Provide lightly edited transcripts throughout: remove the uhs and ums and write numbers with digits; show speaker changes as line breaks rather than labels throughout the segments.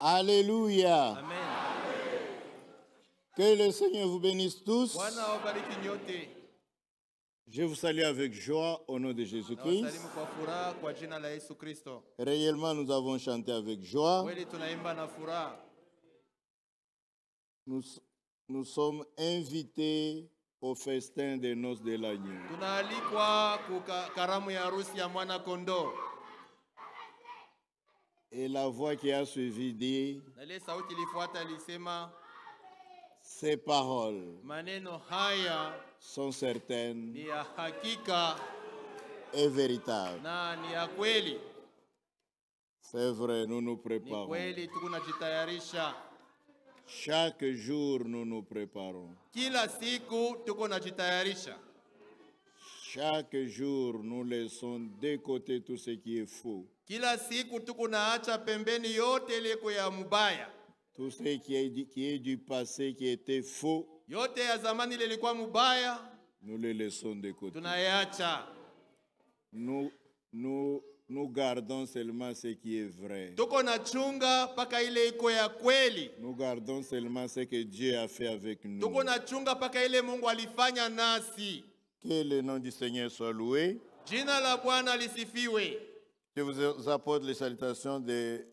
Alléluia.
Amen.
Que le Seigneur vous bénisse tous.
Bwana wabariki nyote.
Je vous salue avec joie au nom de Jésus-Christ.
Nawasalimu kwa furaha kwa jina la Yesu Kristo.
Réellement, nous avons chanté avec joie.
Kweli tunaimba na furaha.
Nous sommes invités au festin des noces de l'agneau.
Tunaalikwa karamu ya harusi ya mwana kondoo.
Et la voix qui a suivi dit,
Na ile sauti ilifuata ilisema,
ces paroles
maneno haya
sont certaines
ni ya hakika
et véritables.
na ni ya kweli.
C'est vrai, nous nous
Ni
préparons.
kweli tunajitayarisha.
Chaque jour, nous nous préparons.
Kila siku tuko najitayarisha.
Chaque jour, nous laissons de côté tout ce qui est faux.
Kila siku tuko naacha pembeni yote ile ya mubaya.
Tout ce qui est du passé, qui était faux,
Yote ya zamani ile ilikuwa mubaya,
nous le laissons de côté.
tunayaacha.
Nous gardons seulement ce qui est vrai.
Tuko na chunga paka ile iko ya kweli.
Nous gardons seulement ce que Dieu a fait avec nous.
Tuko na chunga paka ile Mungu alifanya nasi.
Que le nom du Seigneur soit loué.
Jina la Bwana lisifiwe.
Je vous apporte les salutations de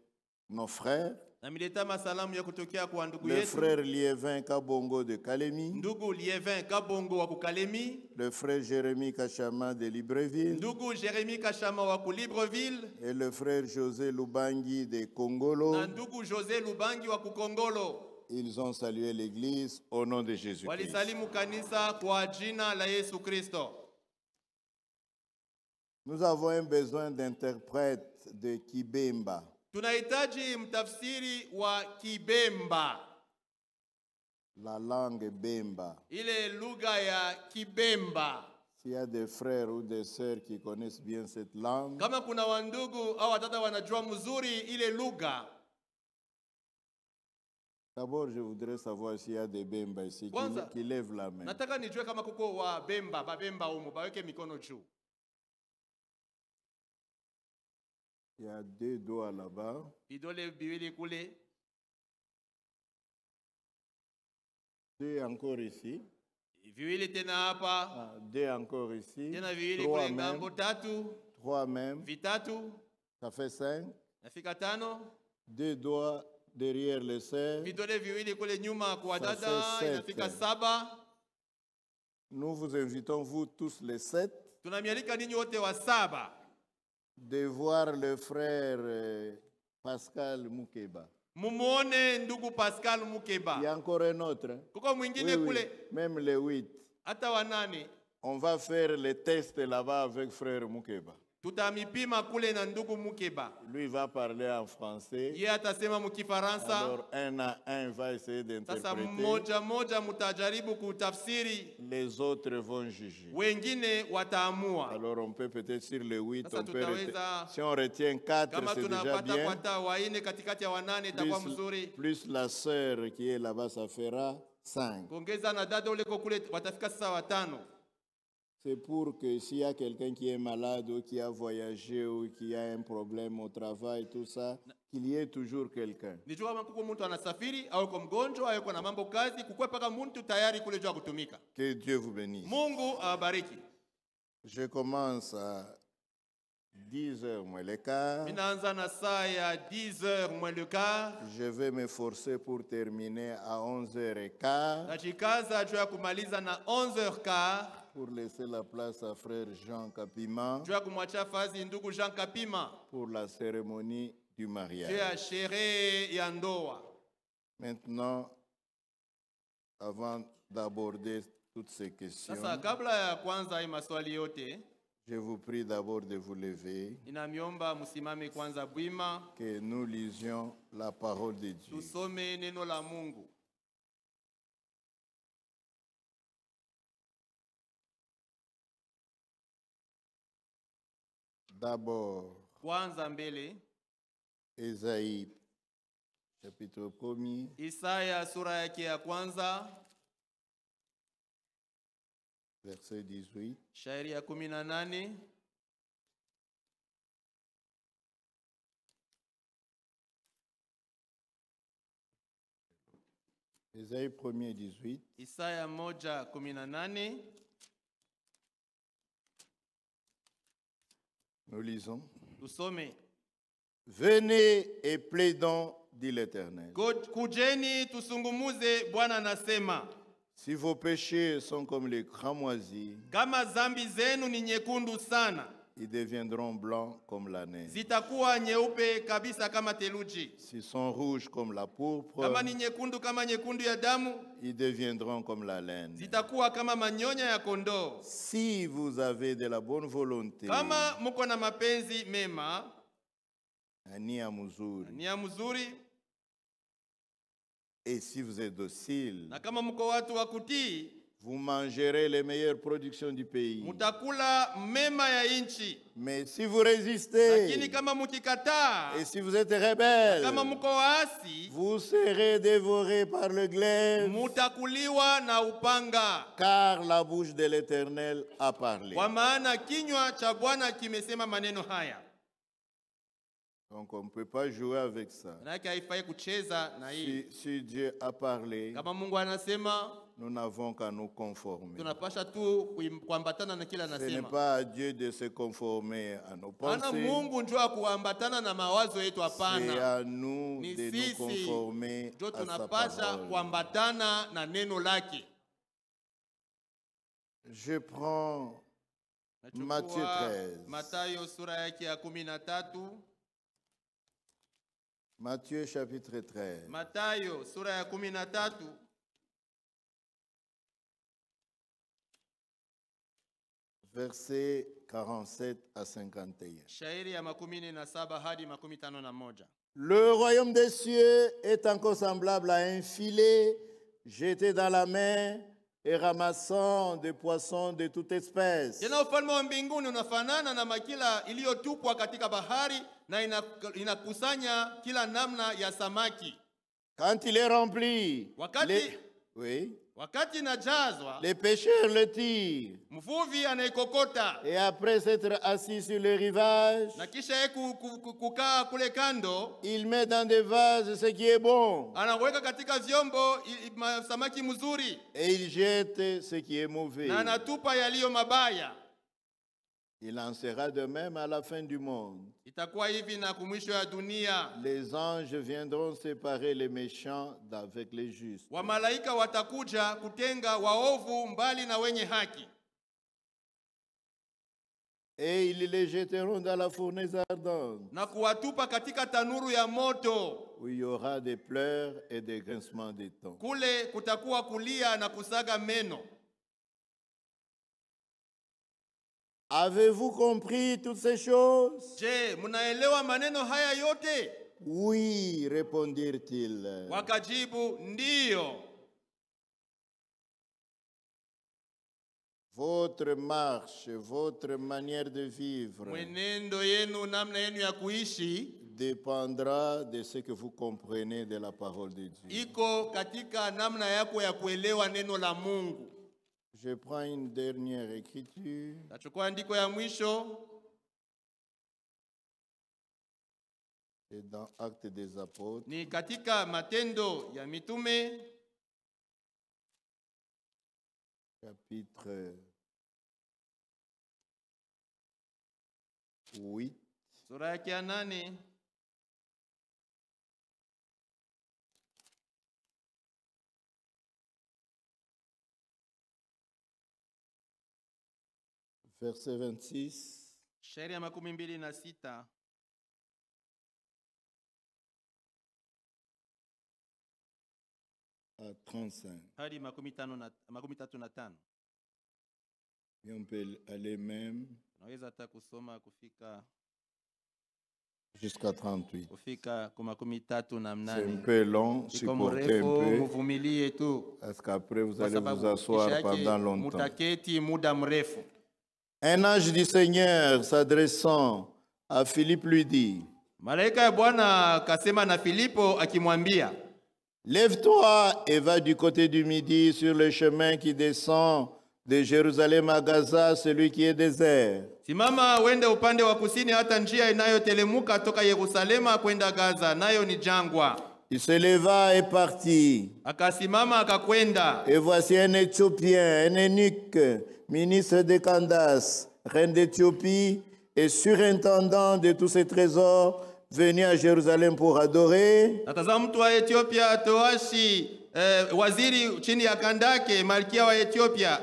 nos frères.
Na mileta masalamu ya kutokea kwa ndugu
Le
yetu.
frère Liévin Kabongo de Kalemi.
Ndugu Liévin Kabongo wa Kukalemi.
Le frère Jérémie Kachama de Libreville.
Ndugu Jérémie Kachama wa Libreville.
Et le frère José Lubangi de Kongolo.
Na ndugu José Lubangi wa Kukongolo.
Ils ont salué l'église au nom de Jésus-Christ.
Walisalimu kanisa kwa jina la Yesu Kristo.
Nous avons un besoin d'interprète de Kibemba.
Tunahitaji mtafsiri wa Kibemba.
La langue Bemba.
Ile lugha ya Kibemba.
S'il y a des frères ou des sœurs qui connaissent bien cette langue,
Kama kuna wandugu au watata wanajua mzuri ile lugha.
d'abord je voudrais savoir s'il y a des Bemba ici qui lèvent la main.
Nataka nijue kama kuko wa Bemba, babemba umu, baweke mikono juu.
Il y a 2 doigts là-bas.
Vidole biwili kule.
2 encore ici.
Viwili tena hapa.
2 encore ici.
Tena viwili
3
kule
même.
ngambo tatu.
3 même.
Vitatu.
Ça fait 5.
Nafika 5.
2 doigts derrière les sœurs.
Vidole viwili kule nyuma kwa
Ça
dada.
fait 7.
Inafika 7.
Nous vous invitons, vous tous les 7,
Tunamialika ninyi wote wa 7.
de voir le frère Pascal Mukeba.
Mumuone ndugu Pascal
Il y
Mukeba.
a encore un autre.
Kuko mwingine
Oui,
kule.
même le 8.
Hata wa 8.
On va faire les tests là-bas avec frère Mukeba.
Tutamipima kule na ndugu Mukeba.
Lui va parler en français.
Yeye atasema mkifaransa.
Alors un à un va essayer
Sasa
d'interpréter.
moja mutajaribu kutafsiri,
Les autres vont juger.
wengine wataamua.
Alors on peut peut-être sur le 8,
Sasa
on peut
tutaweza,
si on retient 4,
kama
c'est déjà
tunapata
bien.
kwata waine katikati ya 8 itakuwa mzuri.
Plus la sœur qui est là-bas, ça fera 5.
Kuongeza na dada ule kule watafika sasa 5.
C'est pour que s'il y a quelqu'un qui est malade ou qui a voyagé ou qui a un problème au travail, tout ça, qu'il y ait toujours quelqu'un.
Nijua kama kuko mtu anasafiri au kwa mgonjwa au kwa na mambo kazi, kukue paka mtu tayari kule jua kutumika.
Que Dieu vous bénisse.
Mungu awabariki.
Je commence à 10h moins le quart.
Minaanza na saa ya 10h moins le quart.
Je vais m'efforcer pour terminer à 11h15.
Najikaza juu ya kumaliza na 11h15.
Pour laisser la place à frère Jean Kapima
Juu ya kumwachia fazi ndugu Jean Kapima.
pour la cérémonie du
Juu
mariage.
ya sherehe ya ndoa.
Maintenant, avant d'aborder toutes ces questions,
Sasa kabla ya kwanza hii maswali yote,
je vous prie d'abord de vous lever,
ninamiomba msimame kwanza bwima,
que nous lisions la parole de Dieu.
tusome neno la Mungu.
D'abord,
Kwanza mbele,
Ésaïe, chapitre 1er,
Isaya sura yake ya kwanza,
verset 18.
shairi ya 18.
Ésaïe 1er 18.
Isaya 1:18.
Nous lisons.
Tusome.
Venez et plaidons, dit l'Éternel.
Kujeni tusungumuze, Bwana anasema.
Si vos péchés sont comme les cramoisis,
Kama zambi zenu ni nyekundu sana,
ils deviendront blancs comme la neige.
zitakuwa nyeupe kabisa kama theluji.
S'ils sont rouges comme la pourpre,
Kama ni nyekundu kama nyekundu ya damu,
ils deviendront comme la laine.
zitakuwa kama manyonya ya kondoo.
Si vous avez de la bonne volonté,
Kama muko na mapenzi mema,
nia mzuri,
nia mzuri,
et si vous êtes docile,
na kama muko watu wa kutii,
vous mangerez les meilleures productions du pays.
mutakula mema ya inchi.
Mais si vous résistez,
Lakini kama mukikataa,
et si vous êtes rebelle,
kama muko waasi,
vous serez dévorés par le glaive,
mutakuliwa na upanga.
car la bouche de l'Éternel a parlé.
Kwa maana kinywa cha Bwana kimesema maneno haya.
Donc on ne peut pas jouer avec ça.
Manake haifai kucheza na hii.
Si Dieu a parlé,
Kama Mungu anasema,
nous n'avons qu'à nous conformer.
tunapasha tu kuambatana na kila
Ce n'est
anasema.
pas à Dieu de se conformer à nos
Ana
pensées.
Mungu njoo kuambatana na mawazo yetu,
C'est
hapana.
à nous
Ni
de nous
sisi
conformer
njoo
à sa
tunapasha
parole.
kuambatana na neno lake.
Je prends Matthieu
Nachukua
13.
Mathayo sura yake ya 13.
Matthieu chapitre 13.
Mathayo sura ya 13.
Versets 47 à 51.
Shairi ya 17 hadi 51.
Le royaume des cieux est encore semblable à un filet jeté dans la mer et ramassant des poissons de toute espèce.
Tena ufalme wa mbinguni unafanana na makila iliyotupwa katika bahari na inakusanya kila namna ya samaki.
Quand il est rempli,
Wakati inajazwa,
les pêcheurs le tirent.
mvuvi anaikokota.
Et après s'être assis sur le rivage,
Na kisha yeye kukaa kule kando,
il met dans des vases ce qui est bon.
anaweka katika vyombo samaki mzuri,
Et il jette ce qui est mauvais.
na anatupa yaliyo mabaya.
Il en sera de même à la fin du monde.
Itakuwa hivi na kumwisho ya dunia.
Les anges viendront séparer les méchants d'avec les justes.
Wamalaika watakuja kutenga waovu mbali na wenye haki.
Et ils les jetteront dans la fournaise ardente,
Na kuwatupa katika tanuru ya moto.
où il y aura des pleurs et des grincements des dents.
Kule kutakuwa kulia na kusaga meno.
Avez-vous compris toutes ces choses?
Je, munaelewa maneno haya yote?
Oui, répondirent-ils.
Wakajibu, ndiyo.
Votre marche, votre manière de vivre
Mwenendo yenu, namna yenu ya kuishi
dépendra de ce que vous comprenez de la parole de Dieu.
iko katika namna yako ya kuelewa neno la Mungu.
Je prends une dernière écriture.
Tachukua andiko ya mwisho.
C'est dans Actes des Apôtres,
Ni katika Matendo ya Mitume
chapitre 8,
sura yake ya 8.
verset 26
Shairi ya 26
à 35.
hadi 35.
Et on peut aller même
Naweza hata kusoma kufika
jusqu'à 38.
kufika kwa
C'est un
38.
peu long,
Iko
supportez
mrefu,
un peu,
muvumilie tu.
parce qu'après vous
Kwa
allez vous
sababu
asseoir
kisha yake
pendant longtemps.
mutaketi muda mrefu.
Un ange du Seigneur s'adressant à Philippe lui dit,
Malaika ya Bwana akasema na Filipo akimwambia,
lève-toi et va du côté du midi sur le chemin qui descend de Jérusalem à Gaza, celui qui est désert.
simama wende upande wa kusini hata njia inayotelemuka toka Yerusalema kwenda Gaza, nayo ni jangwa.
Il se leva et partit.
Akasimama akakwenda.
Et voici un Éthiopien, un eunuque, ministre de Candace, reine d'Éthiopie, et surintendant de tous ses trésors, venu à Jérusalem pour adorer.
Natazama mtu wa Ethiopia Toashi, waziri chini ya Kandake, malkia wa Ethiopia,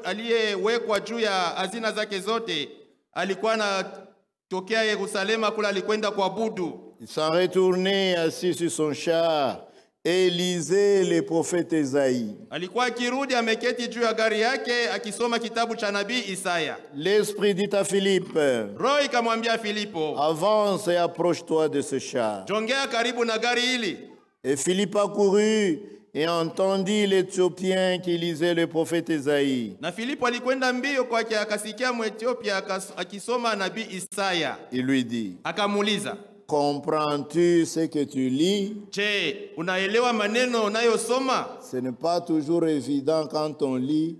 aliyewekwa juu ya hazina zake zote, alikuwa anatokea Yerusalema kula alikwenda kuabudu.
Il s'en retournait assis sur son char et lisait les prophètes Isaïe.
Alikuwa akirudi ameketi juu ya gari yake akisoma kitabu cha nabii Isaya.
L'Esprit dit à Philippe,
Roho ikamwambia Filipo,
avance et approche-toi de ce char.
jongea karibu na gari hili.
Et Philippe accourut et entendit l'Éthiopien qui lisait le prophète Isaïe.
Na Filipo alikwenda mbio kwake akasikia Mwethiopia akisoma nabii Isaya.
Il lui dit,
Akamuuliza,
comprends-tu ce que tu lis?
je, unaelewa maneno unayosoma?
Ce n'est pas toujours évident quand on lit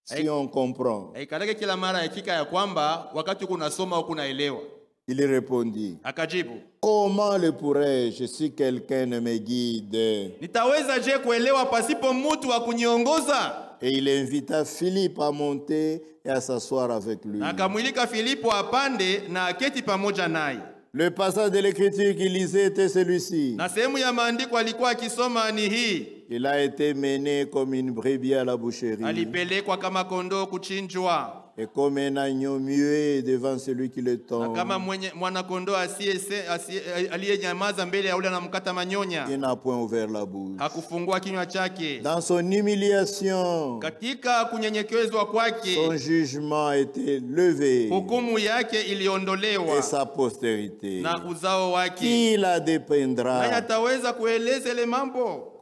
si on comprend.
Haikaleke kila mara hakika ya kwamba wakati kunasoma au kunaelewa.
Il répondit,
Akajibu,
comment le pourrais-je si quelqu'un ne me guide?
nitaweza je kuelewa pasipo mtu wa kuniongoza?
Et il invita Philippe à monter et à s'asseoir avec lui.
Na akamwilika Filipo apande na aketi pamoja naye.
Le passage de l'écriture qu'il lisait était celui-ci.
Na sehemu ya maandiko alikuwa akisoma ni hii.
Il a été mené comme une brebis à la boucherie
Alipelekwa kama kondoo kuchinjwa.
et comme un agneau muet devant celui qui le
Na
tombe.
kama mwana kondoo aliyenyamaza mbele ya ule anamkata manyonya.
Il n'a point ouvert la bouche.
Hakufungua kinywa chake.
Dans son humiliation,
Katika kunyenyekezwa kwake,
son jugement a été levé
hukumu yake iliondolewa
et sa postérité.
na uzao wake.
Qui la
Nani
dépendra?
ataweza kueleza ile mambo?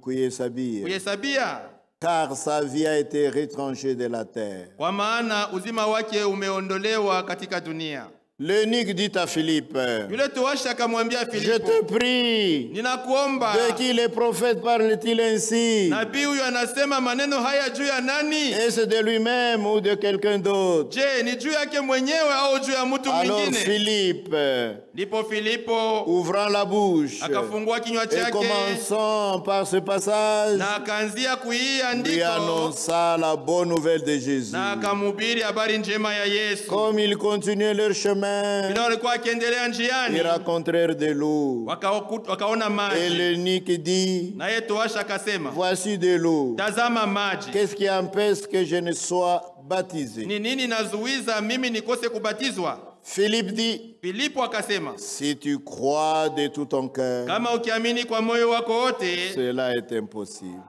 Kuyesabia.
Car sa vie a été retranchée de la terre.
Kwa maana uzima wake umeondolewa katika dunia.
L'eunuque dit à Philippe,
Yule towashi akamwambia
je
Filipo,
te prie,
ninakuomba,
de qui les prophètes parlent-ils ainsi?
nabii huyu anasema maneno haya juu ya nani?
Est-ce de lui-même ou de quelqu'un d'autre?
Je, ni juu yake mwenyewe au juu ya mtu
Alors
mwingine?
Philippe,
Ndipo Filipo
ouvrant la bouche
akafungua kinywa
et
chake
commençant par ce passage,
na akaanzia kuia
lui
andiko
annonça la bonne nouvelle de Jésus.
na akamhubiri habari njema ya Yesu.
Comme ils continuaient leur chemin,
Bila walikuwa akiendelea njiani,
ils rencontrèrent de l'eau.
wakaona
Et
maji.
l'eunuque dit,
Na yeye towashi akasema,
voici de l'eau.
tazama maji.
Qu'est-ce qui empêche que je ne sois baptisé?
Ni nini nazuiza mimi nikose kubatizwa?
Philippe dit,
Filipo akasema,
si tu crois de tout ton cœur,
kama ukiamini kwa moyo wako wote,
cela est impossible.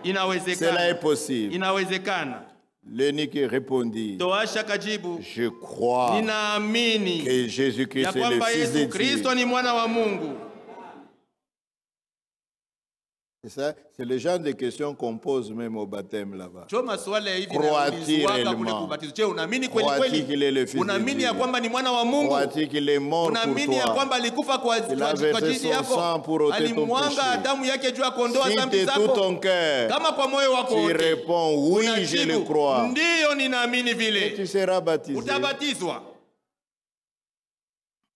Cela est
inawezekana.
possible.
Inawezekana.
L'eunuque répondit,
Towashi akajibu,
je crois
ninaamini
que Jésus-Christ
ya
est le
kwamba
Fils de
Yesu
Dieu.
Kristo ni mwana wa Mungu.
C'est le genre de questions qu'on pose même au baptême là-bas.
Jo maswali hivi
Crois-tu
na kule
réellement?
kubatizwa. Je, unaamini kweli
Crois-tu qu'il est le
kweli?
Fils de
Unaamini ya
Dieu?
kwamba ni mwana wa Mungu?
Crois-tu qu'il est mort pour
Unaamini ya
toi?
kwamba alikufa kwa
Il a versé
ajili
son
yako?
sang pour ôter ton
Alimwanga
péché.
damu yake juu ya kuondoa
Si
dhambi
de tout
zako.
ton cœur,
Kama kwa moyo wako
tu
wote
réponds oui, je le
unajibu,
crois,
ndiyo ninaamini
et
vile,
tu seras baptisé.
utabatizwa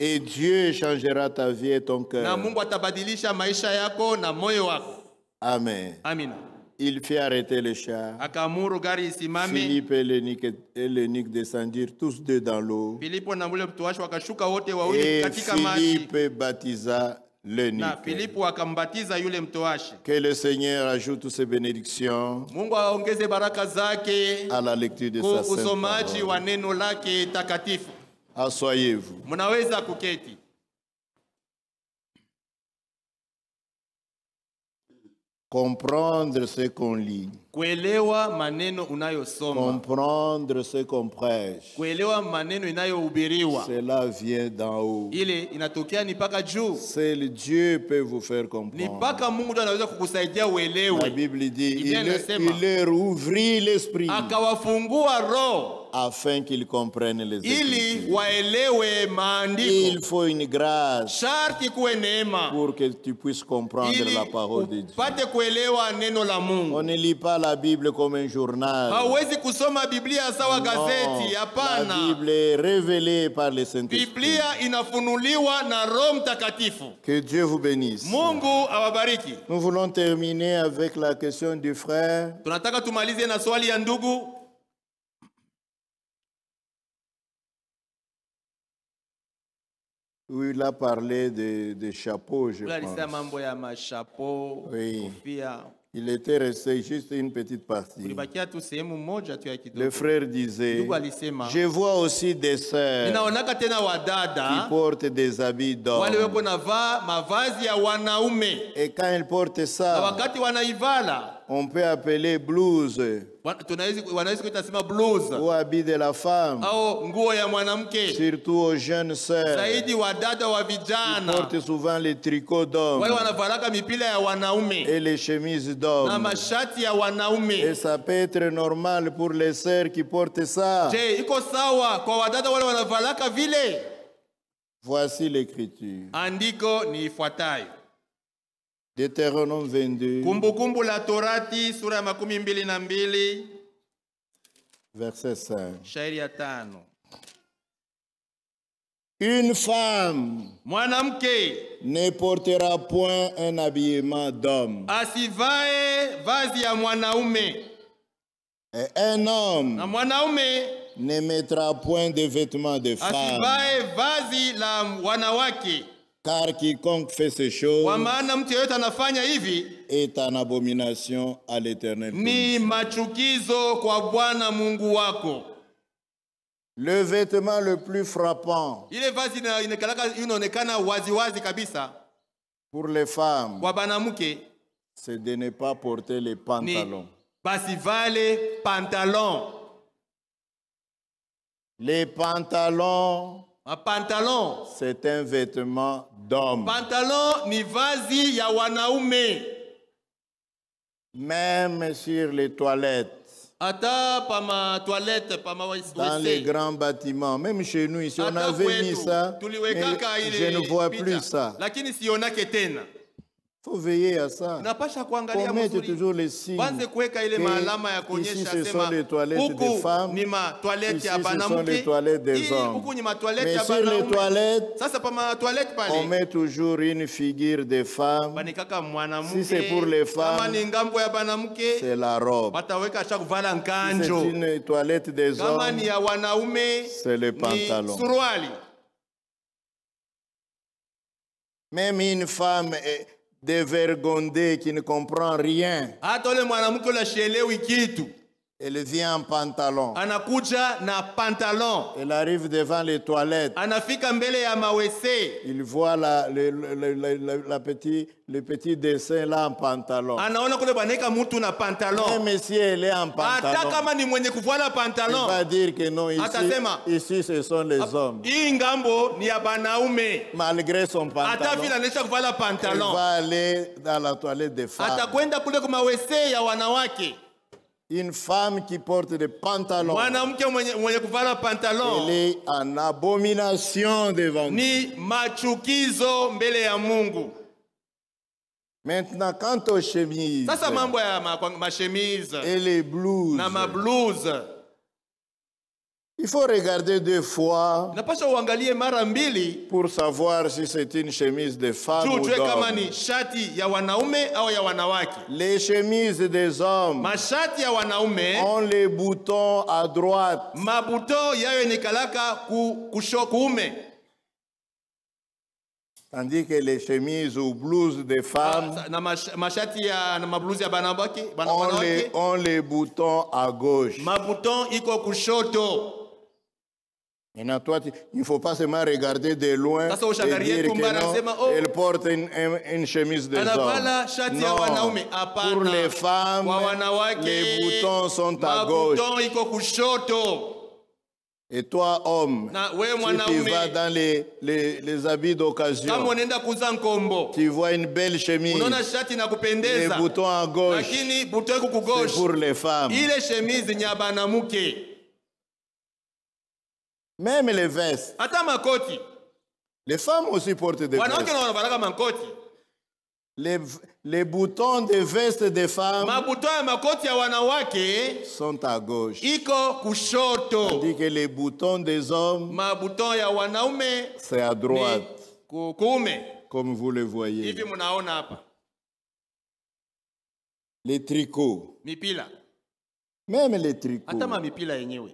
Et Dieu changera ta vie et ton
na
cœur.
Mungu atabadilisha maisha yako na moyo wako.
Amen.
Amina.
Il fit arrêter le char.
Akaamuru gari isimame.
Philippe et l'eunuque descendirent tous deux dans l'eau.
Filipo na ule mtowashi wakashuka wote wawili
Et
katika maji.
Philippe baptisa
Na
l'eunuque.
Filipo akambatiza yule mtowashi.
Que le Seigneur ajoute toutes ses bénédictions
Mungu aongeze baraka zake
à la lecture de
kwa
sa sainte
usomaji
parole.
wa neno lake takatifu.
Asseyez-vous.
Mnaweza kuketi.
Comprendre ce qu'on lit.
Kuelewa maneno unayosoma.
Comprendre ce qu'on prêche.
Kuelewa maneno inayohubiriwa.
Cela vient d'en haut.
Ile inatokea ni paka juu.
Seul Dieu peut vous faire
Ni
comprendre.
paka Mungu ndiye anaweza kukusaidia
La
uelewe.
Bible dit,
Biblia inasema,
il leur ouvrit l'esprit.
Akawafungua roho.
afin qu'ils comprennent les
ili
Écritures.
waelewe maandiko.
Il faut une grâce
Sharti kuwe neema
pour que tu puisses comprendre
ili
la parole de Dieu.
upate kuelewa neno la
On
Mungu.
ne lit pas la Bible comme un journal.
Hauwezi kusoma Biblia sawa gazeti,
La
hapana.
Bible est révélée par le Saint-Esprit.
Biblia inafunuliwa na Roho Mtakatifu.
Que Dieu vous bénisse.
Mungu awabariki.
Nous voulons terminer avec la question du frère.
Tunataka tumalize na swali ya ndugu.
Où il a parlé de chapeaux, je
Alisema
pense.
mambo ya mashapo,
Oui.
kofia.
Il était resté juste une petite partie.
Ulibakia tu sehemu moja tu ya kidogo.
Le frère disait,
Ndugu alisema,
je vois aussi des sœurs
ninaonaka tena
qui
wadada
portent des habits
wale
d'hommes.
weko navaa mavazi ya wanaume,
Et quand ils portent
na
ça,
wakati wanaivala
on peut appeler blouse
wanaweza kuita sema blues
ou habit de la femme,
au nguo ya mwanamke,
surtout aux jeunes sœurs.
zaidi wadada wa
Ils
vijana
portent souvent les tricots d'hommes
wale wanavalaka mipira ya wanaume
et les chemises
na
d'hommes.
mashati ya
Et
wanaume.
ça peut être normal pour les sœurs qui portent ça.
Je, iko sawa kwa wadada wale wanavalaka vile?
Voici l'écriture.
Andiko ni ifuatayo.
Deutéronome 22,
Kumbukumbu la Torati sura ya 22
verset 5.
shairi ya 5.
Une femme
Mwanamke
ne portera point un habillement d'homme,
asivae vazi ya mwanaume,
et un homme
na mwanaume
ne mettra point de vêtements de femme,
asivae vazi la wanawake,
car quiconque fait ces
kwa
choses
maana mtu yeyote anafanya hivi
est en abomination à l'Éternel.
ni machukizo kwa Bwana Mungu wako.
Le vêtement le plus frappant
Ile vazi inaonekana waziwazi kabisa
pour les femmes,
kwa banamuke
c'est de ne pas porter les
ni
pantalons.
basivale pantalon.
Les pantalons,
Pantalon.
c'est un vêtement d'homme.
Pantalon ni vazi ya wanaume.
Même sur les toilettes,
Ata pama toilette pama
dans les
WC.
grands bâtiments, même chez nous ici, on
Ata
avait mis
kwetu,
ça,
tuliwekaka
mais
ile
je ne vois
picha.
plus ça.
Lakini sionake tena.
Il faut veiller à ça.
Unapasha kuangalia
Qu'on mette
mzuri.
toujours les signes.
Kwanza kuweka ile
que
maalama ya
ici,
kuonyesha
ce
sema
sont les toilettes des
huku
femmes.
ni ma toilette
Ici,
ya
ce sont les
banamuke.
toilettes des
Hii
hommes.
huku ni ma toilette
Mais
ya
sur les
banaume.
toilettes,
Sasa pama toilette
on
pale.
met toujours une figure de femme.
Banikaka mwanamke.
Si c'est pour les
Kama
femmes,
ni ngambo ya banamuke.
c'est la robe.
Bataweka acha kuvala
Si c'est
nkanjo.
une toilette des
Kama
hommes,
ni ya wanaume
c'est le
ni
pantalon.
suruali.
Même une femme dévergondée qui ne comprend rien,
Hata ule mwanamke ule ashelewi kitu
elle vient en pantalon.
anakuja na pantalon,
Elle arrive devant les toilettes.
anafika mbele ya mawese,
Il voit le petit dessin là en pantalon.
anaona kule baneka mutu na pantalon.
Même si elle est en
Hata
pantalon,
kama ni mwenye kuvala
il
pantalon,
va dire que non,
Atasema.
ici ce sont les hommes.
hii ngambo ni ya banaume.
Malgré son
Hata
pantalon,
vile anaisha kuvala
elle
pantalon,
va aller dans la toilette des femmes.
atakwenda kule kwa mawese ya wanawake.
Une femme qui porte des pantalons,
Mwanamke mwenye kuvala pantalon
elle est en abomination devant Dieu.
ni machukizo mbele ya Mungu.
Maintenant, quant aux chemises
Sasa mambo ya mashemise
et les blouses,
na mablues,
il faut regarder deux fois
napasha uangalie mara mbili
pour savoir si c'est une chemise de femme
juu
ou
tue kama
d'homme.
ni shati ya wanaume au ya wanawake.
Les chemises des hommes
Mashati ya wanaume
ont les boutons à droite,
mabuto yayo nikalaka kuume,
tandis que les chemises ou blouses des femmes
na mashati ya na mabluzi ya wanawake
ont les boutons à gauche.
mabuton iko kushoto.
Maintenant, toi, il ne faut pas seulement regarder de loin
Sasa
et
ushangalie
dire
tu mbara
que non,
sema, oh,
elle porte une chemise des
anavala
hommes.
shati ya
Non,
wanaume. Hapana.
pour les femmes,
Kwa wanawake
les boutons sont à gauche.
mabuton iko kushoto.
Et toi, homme,
Na wewe
si tu
mwanaume,
vas dans les habits
kama
d'occasion,
unaenda kuza nkombo,
tu vois une belle chemise,
unaona shati na
les
kupendeza,
boutons à gauche,
lakini buto iko
c'est
kugosha,
pour les femmes.
ile shemizi ni ya banamuke.
Même les vestes.
hata makoti.
Les femmes aussi portent des
Wanawake
vestes.
na wanavalaka makoti.
Les boutons des vestes des femmes
Mabuto ya makoti ya wanawake
sont à gauche.
iko kushoto.
Tandis que les boutons des hommes,
Mabuto ya wanaume
c'est à droite,
ni kuume.
comme vous le voyez.
Hivi mnaona hapa.
Les tricots.
Mipila.
Même les tricots.
Hata mipila yenyewe.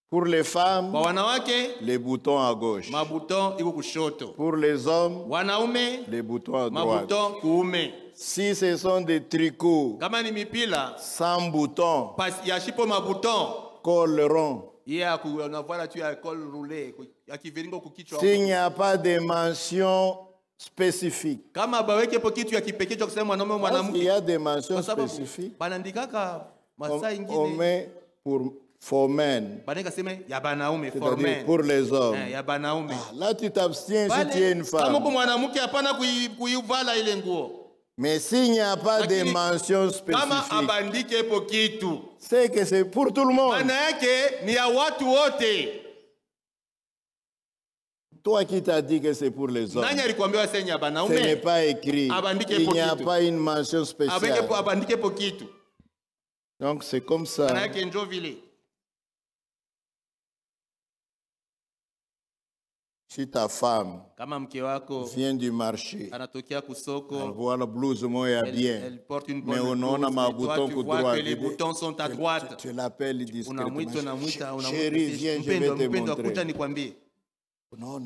Pour les femmes,
Kwa wanawake
les boutons à gauche.
mabuto iko kushoto.
Pour les hommes,
Wanaume
les boutons à droite.
mabuto kuume.
Si ce sont des tricots
Kama ni mipila
sans boutons,
ya shipo mabuton.
col rond,
Yeah, unavala tu ya col roulé ya kiviringo kukichwa.
s'il n'y a pas de mention spécifique,
Kama baweke po kitu ya kipekee cha kusema mwanaume
il y
mwanamke.
a des mentions
Kwa sababu
spécifiques,
banaandikaka masaa
on
ingine
met for men,
baneka sema ya banaume for
c'est-à-dire
men.
pour les hommes.
Ya banaume.
Là, tu t'abstiens si
Pale,
tu es une
kama
femme.
kwa mwanamke hapana kuivala ile nguo.
Mais s'il n'y a pas de
Lakini,
mention
Kama
spécifique,
abandike po kitu.
c'est que c'est pour tout le monde.
Maana yake ni ya watu wote.
Toi qui t'as dit que c'est pour les hommes,
Nani alikwambia wasenya ya
ce n'est
banaume?
pas écrit.
Abandike
Il n'y a
pokitu.
pas une mention spéciale.
Abandike po kitu.
Donc c'est comme
Maana
ça.
yake njo vile.
Si ta femme
Kama mke wako
vient du marché,
anatokea
elle
kusoko,
voit la blouse moya bien,
elle porte une
mais
bonne
on a
blouse,
ma
et toi
bouton
tu
pour
vois
droite.
que les boutons sont à droite.
Tu l'appelles
Unamwita,
discrètement. Chérie, viens, je vais te
mpendo akuta
montrer.
nikwambie.
Non,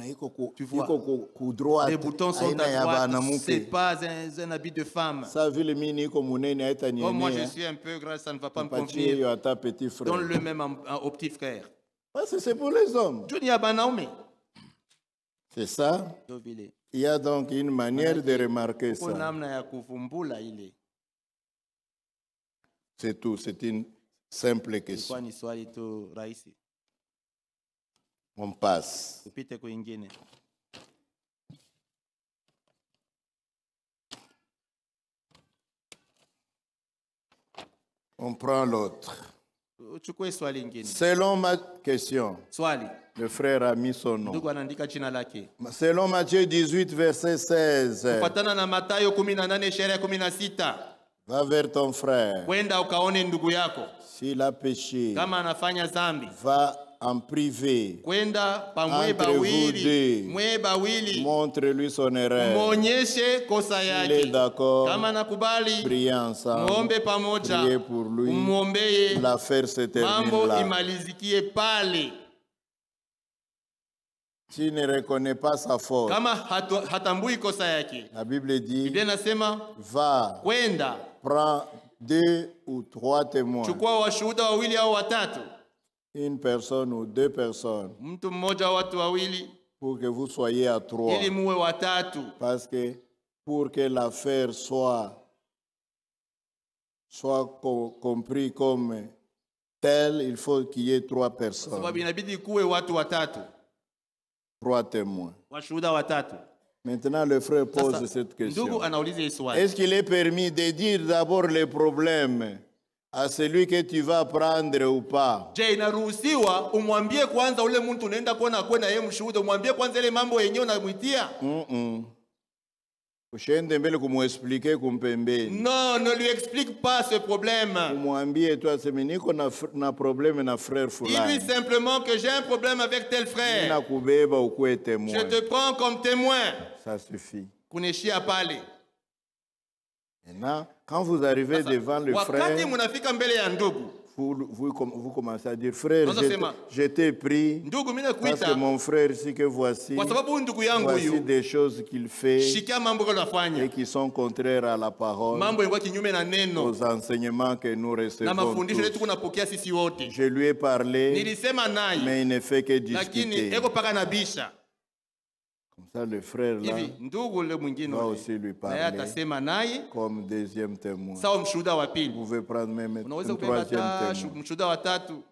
Tu vois,
ku droite.
les boutons sont
Aina
à
ya
droite,
banamuke.
c'est pas un habit de femme.
Ça vile mini iko munene haita
Oh, moi je
nienea.
suis un peu gras, ça ne va pas me
Patie
convenir.
yo ata petit frère.
Donne-le même au petit frère.
Parce que c'est pour les hommes.
Juni ya banaume.
C'est ça.
Ndio vile.
Il y a donc une manière de remarquer
Kuna
ça.
namna ya kuvumbula ile.
C'est tout. C'est une simple question.
Ilikuwa ni swali tu rahisi.
On passe.
Tupite kwingine.
On prend l'autre.
Uchukue swali lingine.
Selon ma question,
Swali.
le frère a mis son nom.
Ndugu anaandika jina lake.
Selon Matthieu 18, verset 16,
Kufuatana na Mathayo 18 sheria 16.
va vers ton frère.
Kwenda ukaone ndugu yako
S'il a péché,
kama anafanya dhambi.
va en privé.
Kwenda pamwe
Entre vous
bawili.
deux.
Mwe bawili.
Montre-lui son erreur.
Muonyeshe kosa
S'il
yake.
est d'accord,
Kama nakubali,
priez ensemble.
muombe pamoja.
Priez pour lui.
Umuombeye.
L'affaire se termine
Mambo
là.
imalizikie pale.
S'il ne reconnaît pas sa faute,
Kama hatambui kosa yake.
la Bible dit,
Biblia inasema
va,
kwenda
prends 2 ou 3 témoins,
chukua washuhuda wawili au watatu.
une personne ou 2 personnes,
Mtu mmoja au watu wawili
pour que vous soyez à 3.
ili muwe watatu.
Parce que pour que l'affaire soit compris comme telle, il faut qu'il y ait 3 personnes,
Sababu inabidi kuwe watu watatu.
3 témoins.
Washuhuda watatu.
Maintenant, le frère pose
Sasa,
cette question.
ndugu anauliza hii swali.
Est-ce qu'il est permis de dire d'abord les problèmes à celui que tu vas prendre ou pas?
Je, inaruhusiwa umwambie kwanza ule mtu unaenda kuona kwenda yeye mshuhuda, umwambie kwanza ile mambo yenyewe unamwitia?
Ushende mbele kumuexplique kumpembeni.
Non, ne lui explique pas ce problème.
Umwambie tu aseme niko na problème na frère
Dis-lui
fulani.
simplement que j'ai un problème avec tel frère.
Na kubeba ukuwe
Je
témoin.
te prends comme témoin.
Ça suffit.
Kuneshia pale.
Maintenant, quand vous arrivez devant le
Wakati
frère,
munafika mbele ya ndugu.
vous commencez à dire, frère,
Sasa sema,
je t'ai pris
Ndugu mimi
parce que
nakuita
mon frère, si que voici,
kwa sababu huyu ndugu yangu
voici
huyu
des choses qu'il fait
shikia mambo unafanya.
et qui sont contraires à la parole,
Mambo yalikuwa kinyume na neno
aux enseignements que nous
na
recevons
mafundisho yetu
tous.
kunapokea sisi wote.
Je lui ai parlé,
Nilisema naye
mais il ne fait que
lakini
discuter.
eko paka nabisha.
Comme ça, le frère là
Hivi ndugu ule mwingine
va
ule
aussi lui
naye
parler
atasema naye
comme deuxième témoin.
sawa, mshuhuda wa
Vous
pili.
pouvez prendre même
Unaweza
un
kubeba
troisième
hata
témoin.
mshuhuda wa tatu.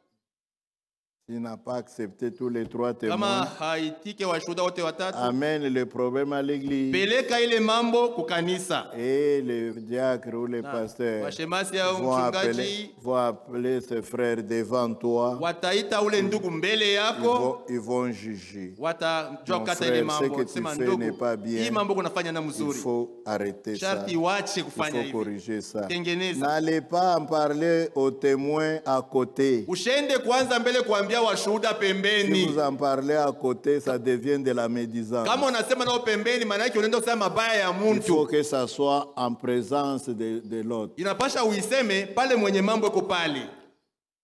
S'il n'a pas accepté tous les trois témoins,
kama haitike washuhuda wote watatu,
amène le problème à l'église.
peleka ile mambo kukanisa.
Et les diacres ou les pasteurs
Washemasi au
vont
mchungaji
appeler ses frères devant toi.
wataita ule ndugu mbele yako,
Ils vont juger.
watajua
Mon
kata ile
frère, ce que
mambo,
tu
sema
fais
ndugu,
n'est pas bien.
hii mambo kunafanya na
Il
mzuri,
faut arrêter ça.
sharti wache
Il
kufanya
faut
hivi,
corriger ça.
tengeneza.
N'allez pas en parler aux témoins à côté.
Ushende kwanza mbele kuambia washuhuda
Si
pembeni.
vous en parlez à côté, ça devient de la médisance.
Kama unasema nao pembeni, maana yake unaenda kusema mabaya ya
Il faut
mtu.
que ça soit en présence de l'autre.
Inapasha uiseme pale mwenye mambo iko pale.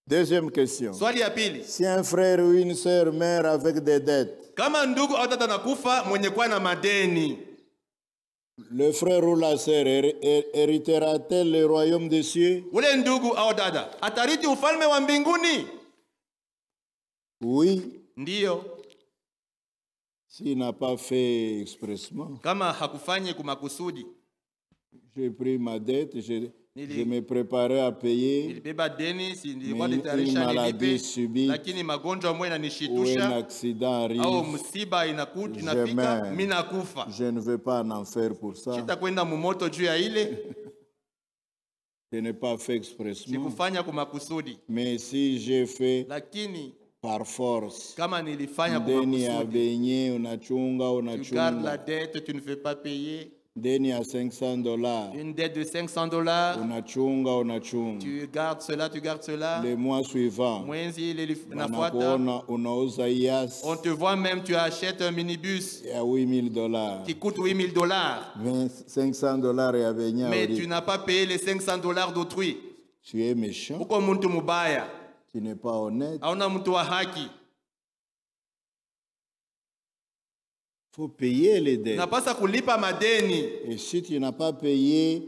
Deuxième question.
Swali ya pili,
Si un frère ou une sœur meurt avec des dettes,
kama ndugu au tata nakufa mwenye kuwa na madeni,
le frère ou la sœur héritera-t-elle le royaume des cieux?
ule ndugu au dada atariti ufalme wa mbinguni?
Oui,
Ndiyo,
s'il n'a pas fait expressement.
kama hakufanye kumakusudi.
J'ai pris ma dette, je me préparais à payer,
Nilibeba deni, si nilikuwa
mais une
nitayarisha
maladie
nilipe,
subite
lakini magonjwa ambayo
ou un
inanishitusha
accident
au
arrive,
msiba inafika,
meurs.
mimi nakufa.
je ne vais pas en enfer pour ça.
Sitakwenda mumoto juu ya ile,
Je n'ai pas fait expressement.
sikufanya kumakusudi.
Mais si j'ai fait
Lakini
par force,
kama nilifanya
deni ya
kumakusudi,
benye unachunga
tu gardes la
unachunga,
dette, tu ne fais pas payer.
deni ya $500
Une dette de $500,
unachunga,
tu gardes cela.
le mois suivant
Mwezi ile nafuata,
wanakuona unauza IAS
on te voit même, tu achètes un minibus
ya $8,000,
qui coûte $8,000,
$500 ya benye
mais tu
uri.
n'as pas payé les $500 d'autrui.
Tu es méchant,
Uko mtu mubaya,
tu n'es pas honnête.
hauna mtu wa haki.
Il faut payer les dettes.
Napasa kulipa madeni,
Et si tu n'as pas payé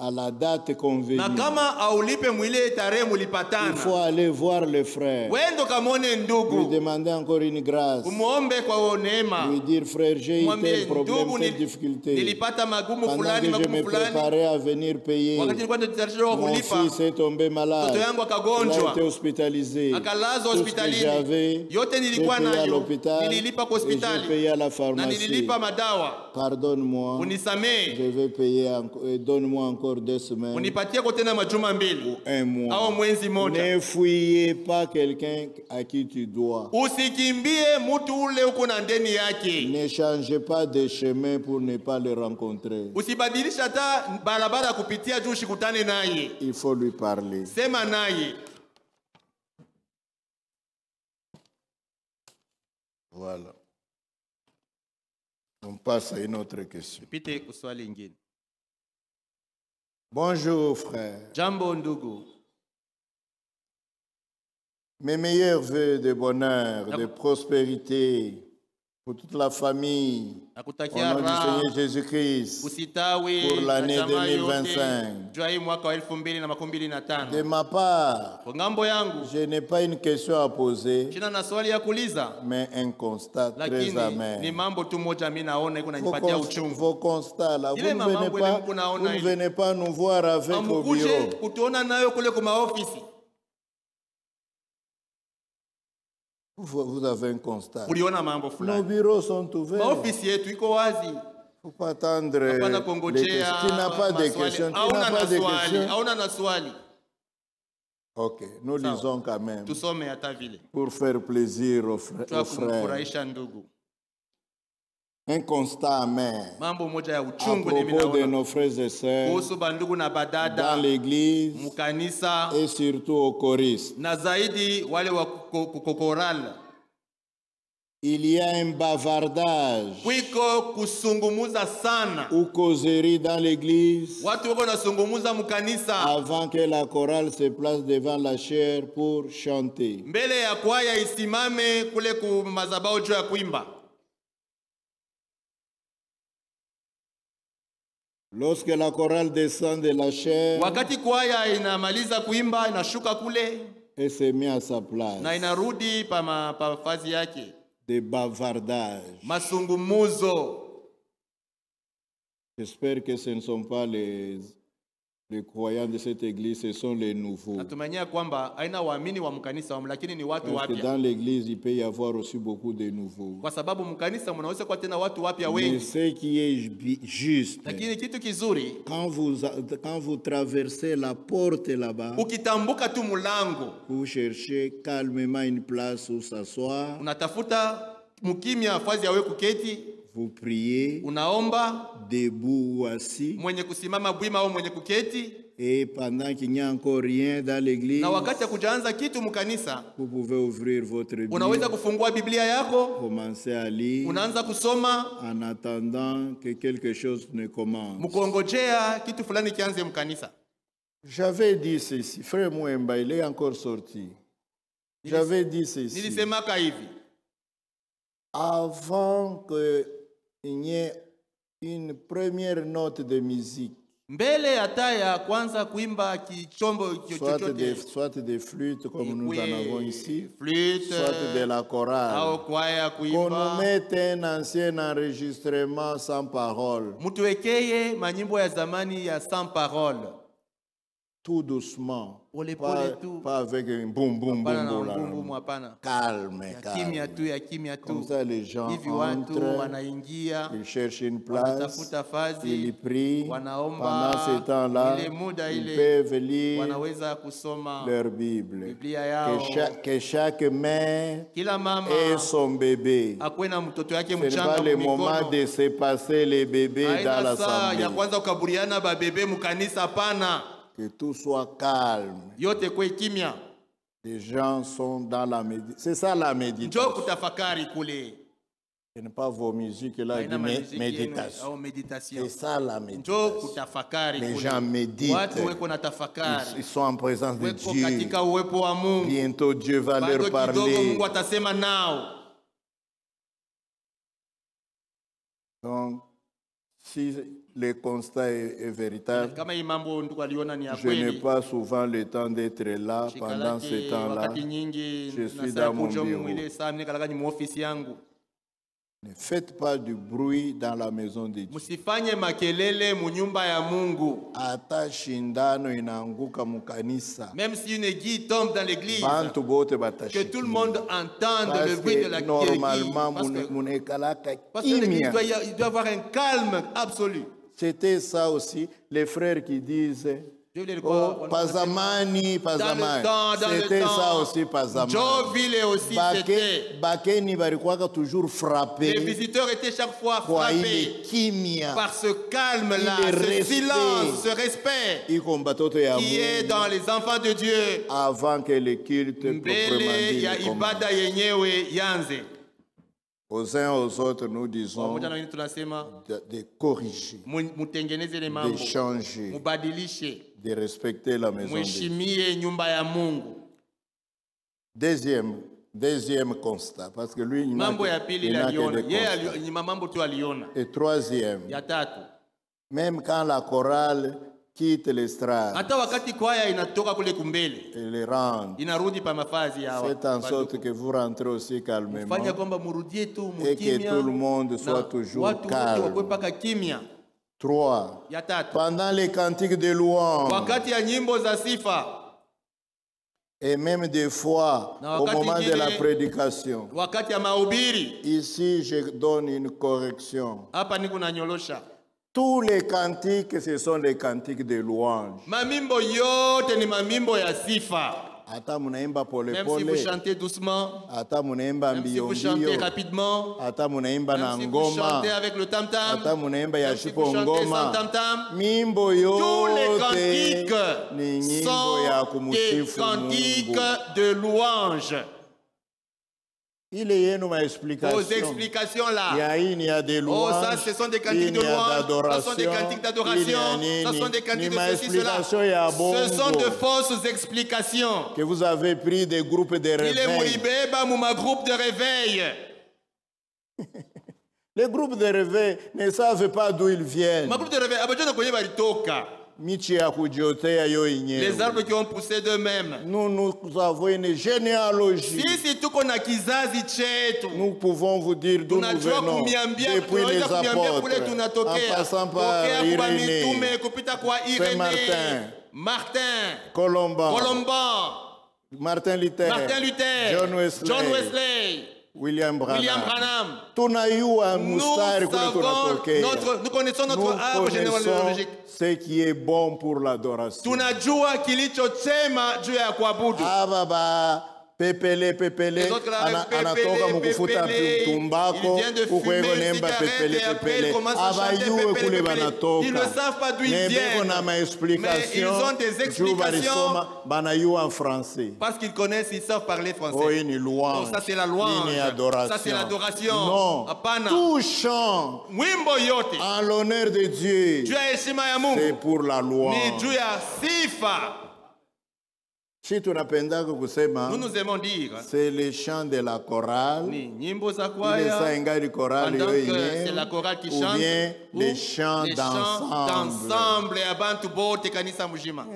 à la date convenue,
na kama aulipe mwile tarehe
il
mulipatana,
faut aller voir le frère,
wendo kamone
lui
ndugu,
demander encore une grâce,
umuombe kwa neema,
lui dire frère, j'ai eu
mwambie
tel problème,
ndugu,
telle difficulté.
nilipata magumu
Pendant
fulani,
que je me
magumu fulani,
préparais à venir payer,
wakati nilikuwa natayarisha
mon
kulipa,
fils est tombé malade,
mtoto yangu
il a été
akagonjwa,
hospitalisé.
akalazwa
Tout ce que
hospitalini,
j'avais,
yote
j'ai
nilikuwa
payé à
nayo,
l'hôpital
nililipa kwa
et j'ai
hospitali
payé à la
na
pharmacie.
nililipa madawa.
Pardonne-moi,
Unisamee,
je vais payer encore, donne-moi encore 2 semaines
unipatie kwa tena majuma mbili
ou 1 mois.
au mwezi moja.
Ne fuyez pas quelqu'un à qui tu dois.
Usikimbie mtu ule uko na ndeni yake.
Ne changez pas de chemin pour ne pas le rencontrer.
Usibadilisha hata barabara kupitia juu ushikutane naye.
Il faut lui parler.
Sema naye.
Voilà. On passe à une autre question.
Pite kuswali ingine.
Bonjour frère.
Jambo ndugu.
Mes meilleurs vœux de bonheur, de prospérité pour toute la famille, au
Nakutakia
nom du
raha,
Seigneur Jésus-Christ,
usitawi
pour l'année
na jamaa yote.
2025.
Jua hii mwaka wa 2025.
De ma part,
Kwa ngambo yangu,
je n'ai pas une question à poser,
sina na swali ya kuuliza,
mais un constat très
lakini ni
amer.
mambo tu moja mimi naona iko nanipatia uchungu.
Vos constats là, vous
Ile
ne venez
mambo
pas,
ile mko naona
vous ne
ile.
venez pas nous voir avec au
Amukuje
bureau.
kutuona nayo kule kwa maofisi.
Vous avez un constat.
Uliona mambo
Nos
fulani.
bureaux sont ouverts.
Maofisi yetu iko wazi.
Il ne faut pas attendre
Hapana
les questions.
kongojea.
Tu n'as pas de
maswali.
questions. Tu
Hauna
n'as
na
pas de
swali,
questions.
hauna na swali.
Ok, nous
Sawa.
lisons quand même
Tusome hata vile.
pour faire plaisir aux frères.
Twa kumfurahisha ndugu.
Un constat amer
Mambo moja ya
à
uchungu ni
propos de
naona.
nos frères et sœurs
Kuhusu bandugu na
dans
badada
l'église
mukanisa
et surtout au choriste.
na zaidi wale wa kukokoral.
Il y a un bavardage
Kwiko kusungumuza sana.
ou causerie dans l'église
Watu wako nasungumuza mukanisa.
avant que la chorale se place devant la chaire pour chanter.
Mbele ya kwaya isimame kule ku mazabao juu ya kuimba.
Lorsque la chorale descend de la chaire
Wakati kwaya inamaliza kuimba inashuka kule
et se met à sa place,
na inarudi pa fazi yake.
des bavardages.
Masungumuzo.
J'espère que ce ne sont pas les Les croyants de cette église, ce sont les nouveaux.
Natumania kwamba haina waamini wa mkanisa lakini ni watu
Parce que
wapya.
dans l'église, il peut y avoir aussi beaucoup de nouveaux.
Kwa sababu mkanisa mnaweza kuwa tena watu wapya
Mais
wengi.
ce qui est juste,
Lakini kitu kizuri,
quand vous traversez la porte là-bas,
ukitambuka tu mulango,
vous cherchez calmement une place où s'asseoir,
unatafuta mkimya nafasi ya wewe kuketi,
vous priez,
unaomba
debout ou assis,
mwenye kusimama bwima au mwenye kuketi,
et pendant qu'il n'y a encore rien dans l'église,
na wakati ya kujaanza kitu mkanisa,
vous pouvez ouvrir votre Bible,
unaweza kufungua Biblia yako,
commencer à lire,
unaanza kusoma
en attendant que quelque chose ne commence.
mkongojea kitu fulani kianze mkanisa.
J'avais dit ceci, frère Mouemba, il est encore sorti. J'avais dit ceci.
Nilisemaka hivi,
Avant qu'il n'y ait une première note de musique,
mbele hata ya kwanza kuimba kichombo chochote,
soit des flûtes comme nous en avons ici,
flûte,
soit de la chorale,
au kwaya
qu'on nous
kuimba,
mette un ancien enregistrement sans parole,
mutuwekeye manyimbo ya zamani ya sans parole,
tout doucement,
pole pole tu,
pas avec un boum boum
hapana
boum
na
boum,
nguvu, hapana,
calme,
ya kimya
calme.
tu, ya kimya
Comme
tu.
ça les gens
Hivi watu
entrent,
wanaingia,
ils cherchent une place,
wanatafuta fazi,
ils prient.
wanaomba,
Pendant ce temps-là,
ile muda
ils
ile
peuvent lire
wanaweza kusoma
leur Bible.
Biblia yao.
Que chaque mère
Kila mama
ait son bébé.
akuwe na mtoto yake
Ce n'est
mchanga
pas le
mikono.
moment de se passer les bébés dans
Haina saa
l'assemblée.
ya kwanza ukaburiana babebe mkanisa, hapana.
Que tout soit calme.
Yote kwe kimya.
Les gens sont dans la méditation. C'est ça la
Njoo
méditation.
kutafakari kule.
Ce n'est pas vos musiques là,
Haina
de
muziki yenu
méditation.
au meditation.
C'est ça la
Njoo
méditation.
kutafakari
Les
kule.
gens méditent.
Watu weko na
Ils
tafakari.
sont en présence de
Weko
Dieu.
katika uwepo wa Mungu.
Bientôt Dieu va
Bado
leur
kidogo
parler.
Mungu atasema nao.
Donc, si le constat est véritable,
Kama hii mambo ndugu aliona ni ya
je n'ai
kweli.
pas souvent le temps d'être là pendant ce
Shikalake
temps-là.
wakati nyingi
je suis
nasaa
dans mon
kuja
bureau.
mwile saa mine kalaka ni muofisi yangu.
Ne faites pas du bruit dans la maison de Dieu.
Musifanye makelele munyumba ya Mungu.
Hata shindano inaanguka mukanisa.
Même si une aiguille tombe dans l'église,
Bantu bote
que
batashikia.
tout le monde entende le
Parce
bruit de
que
la
normalement,
aiguille.
munekalaka
Parce que l'église
kimya.
il doit avoir un calme absolu.
C'était ça aussi, les frères qui disent,
Je voulais le
oh,
croire.
Pazamani, Pazamani.
Dans le
C'était
temps,
ça aussi, Pazamani.
Joville aussi c'était.
Bakeni barikuwaka toujours
Les
frappé
visiteurs étaient chaque fois
kwa ile
frappés
kimya
par ce calme-là,
Il
ce
respect.
silence, ce respect
iko batoto ya
qui est
Mungu
dans les enfants de Dieu.
avant que le culte proprement
Mbele
dit
ya
ne commence.
ibada yenyewe yanze.
Aux uns aux autres, nous disons
Pamoja na wengine tunasema
de corriger,
mutengeneze le
de
mambo,
changer,
mubadilishe,
de respecter la maison de Dieu.
mheshimie nyumba ya Mungu.
Deuxième constat, parce que lui, il n'a
Mambo ya
que,
pili
il n'a que
aliona,
des
yeye
constats.
ni mambo tu aliona.
Et troisième,
Ya tatu,
même quand la chorale quitte l'estrade
hata wakati kwaya inatoka kule kumbele
et les rentre,
inarudi pa mafazi ya
faites en sorte que vous rentrez aussi calmement
fanya kwamba murudie tu
et que
mukimya,
tout le monde
na
soit toujours
watu wote
calme.
wakwe paka kimya.
3.
Ya tatu,
Pendant les cantiques de louange,
wakati ya nyimbo za sifa,
et même des fois
Na
au
wakati
moment de
ingine-
la prédication,
wakati ya mahubiri,
ici je donne une correction.
hapa niko nanyolosha.
Tous les cantiques, ce sont les cantiques de louange.
Mamimbo yote ni mamimbo ya sifa.
Ata munaimba pole
Même si vous
pole,
chantez doucement,
ata munaimba
même si
mbio
vous chantez
mbio,
rapidement,
ata munaimba na
même si vous
ngoma,
chantez avec le tam-tam,
ata munaimba ya
même si
shipo
vous chantez sans
ngoma.
tam-tam,
Mimbo
tous les
yote
cantiques
ni nyimbo
sont
ya
des
kumsifu
cantiques
Mungu.
de louange.
Ile yenu ma
Vos
explication.
explications là.
Ya hii ni ya de
Oh,
louange.
ça, ce sont des
hii
cantiques
ni
de
ya
louange, ce sont des
d'adoration,
cantiques
hii
d'adoration,
ni ya
ce
nini.
sont des
Ni
cantiques de
ma
ceci, cela.
explication ya
Ce sont
bongo.
de fausses explications.
Que vous avez pris des groupes de
Il est
réveil.
Moulibeba, Mouma groupe de réveil.
Les groupes de réveil ne savent pas d'où ils viennent.
Ma groupe de réveil, abajana kwenye balitoka.
Michi ya kujiotea yo
Les
yenyewe.
arbres qui ont poussé d'eux-mêmes.
Nous avons une généalogie.
Sisi tuko na kizazi chetu.
Nous pouvons vous dire d'où nous
Tunajua
venons.
kumiambia,
Depuis les
tunaweza kumiambia kule
apôtres, en
tunatokea.
passant par
Tokea kwa
Irénée,
mitume kupita kwa
Saint-Martin,
Martin,
Colomban,
Martin
Martin Luther,
John Wesley,
William
Branham.
Tunayua
Nous
mustari kule tunatokea.
nous connaissons notre
Nous
arbre
connaissons
généalogique.
ce qui est bon pour l'adoration.
Tunajua kilicho chema juu ya kuabudu.
Baba pepele
Les autres là,
anatoka mkufuta tumbako
il vient de
kukwego
fumer
nemba
cigarette et après
pepele
il commence à chanter
abayuwe kule
pepele.
banatoka.
Ils ne savent pas d'où ils
Nebeko
viennent.
na
Mais ils
explication
ont des explications
banayua en français.
parce qu'ils connaissent, ils savent parler
Oh,
français.
une louange.
Oh, ça c'est la louange.
Une adoration.
Ça c'est l'adoration.
Non.
Hapana.
Tout chant
Wimbo yote
en l'honneur de Dieu,
juu ya heshima ya
c'est
Mungu
pour la
ni
louange.
juu ya sifa.
Si tunapendaka kusema
Nous aimons dire
c'est le chant de la chorale,
ni nyimbo za
ile
kwaya
saa ingali chorale
pendant
yo
que c'est
yenyewe,
la chorale qui
ou
chante
bien
ou
les chants d'ensemble.
d'ensemble ya bantu bote kanisa mzima.